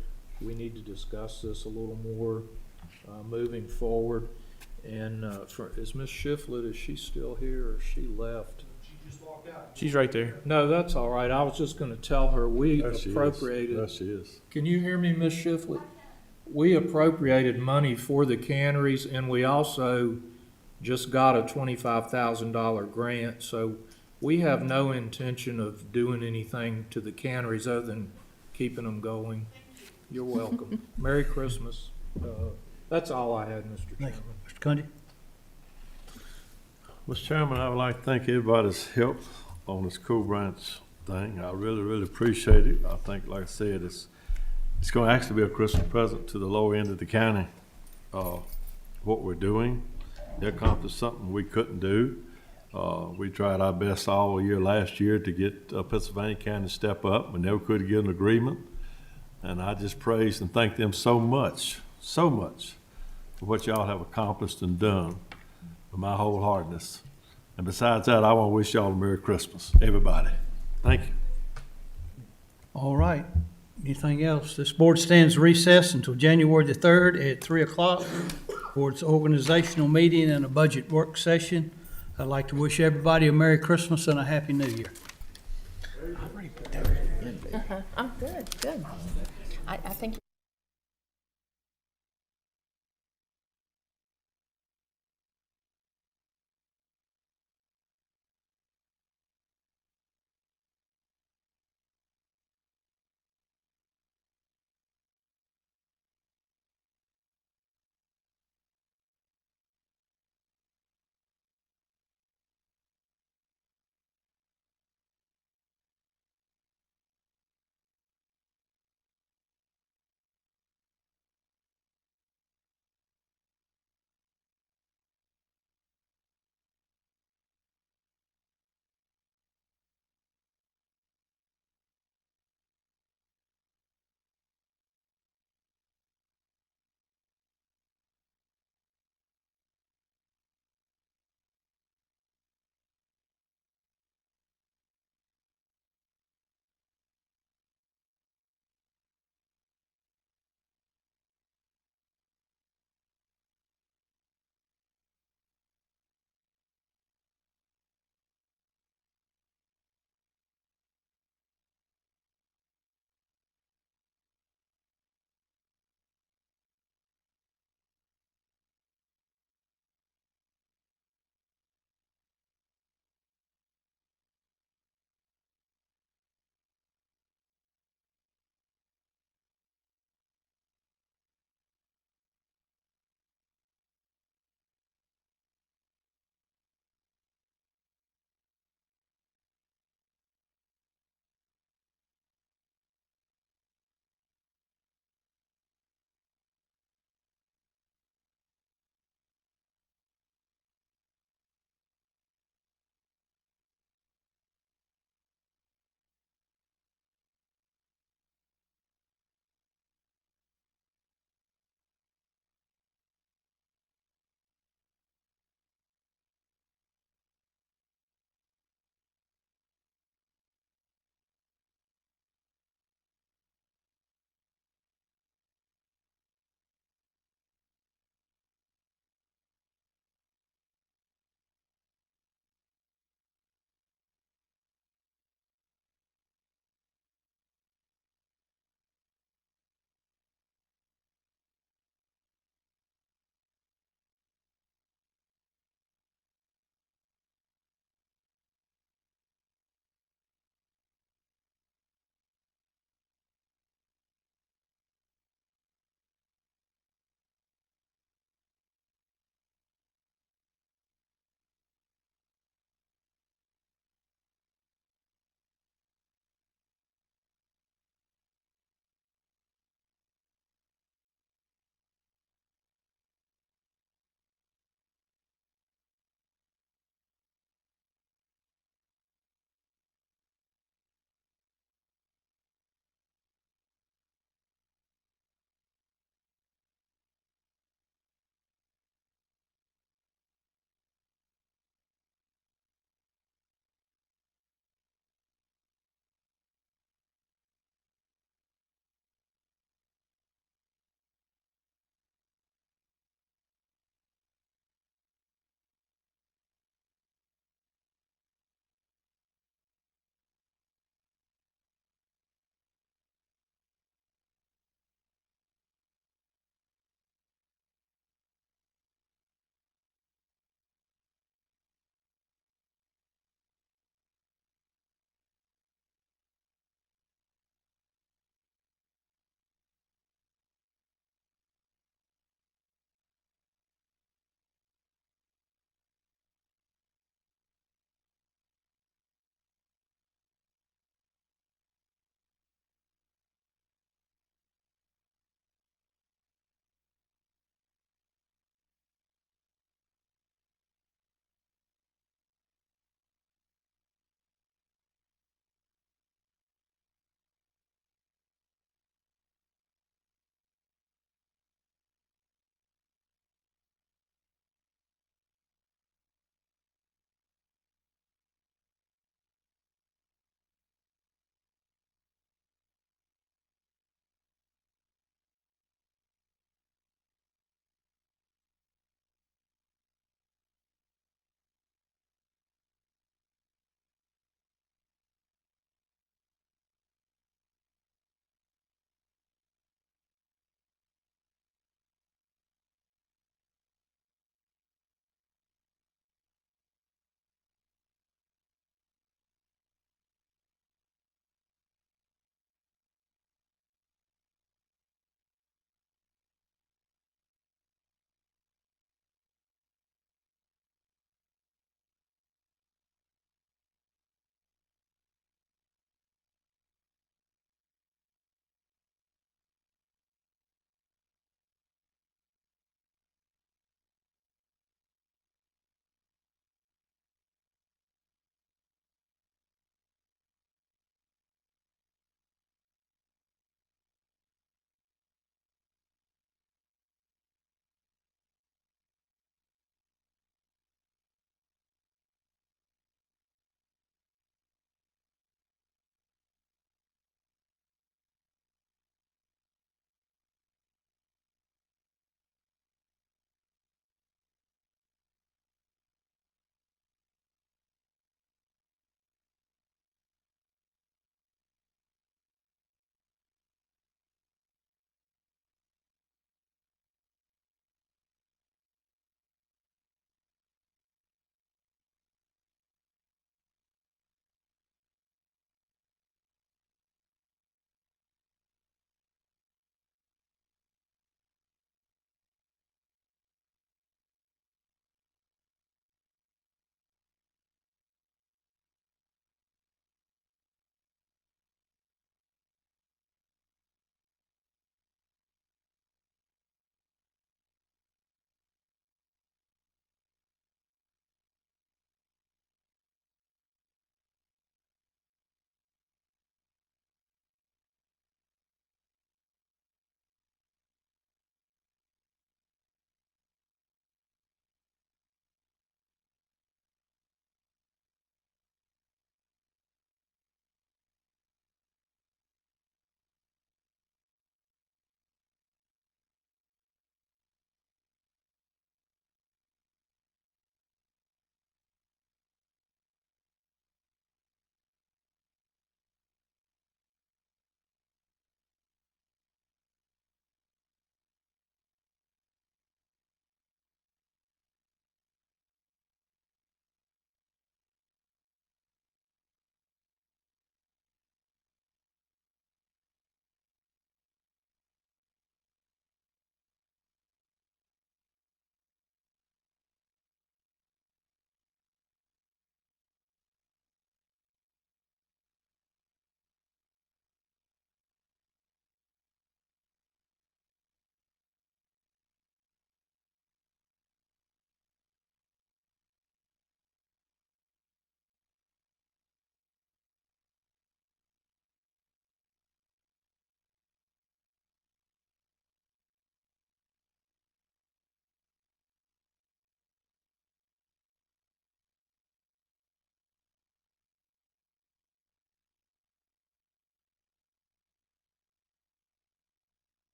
we need to discuss this a little more moving forward. And is Ms. Shiflett, is she still here or she left? She just walked out. She's right there. No, that's all right. I was just going to tell her we appropriated. There she is. Can you hear me, Ms. Shiflett? We appropriated money for the canneries, and we also just got a $25,000 grant. So we have no intention of doing anything to the canneries other than keeping them going. You're welcome. Merry Christmas. That's all I had, Mr. Chairman. Mr. Cundy? Mr. Chairman, I would like to thank everybody's help on this Cool Branch thing. I really, really appreciate it. I think, like I said, it's going to actually be a Christmas present to the lower end of the county. What we're doing, they accomplished something we couldn't do. We tried our best all year last year to get Pennsylvania County to step up. We never could get an agreement. And I just praise and thank them so much for what y'all have accomplished and done with my wholeheartedness. And besides that, I want to wish y'all a Merry Christmas, everybody. Thank you. All right. Anything else? This board stands recessed until January the 3rd at 3 o'clock for its organizational meeting and a budget work session. I'd like to wish everybody a Merry Christmas and a Happy New Year. Oh, good. I think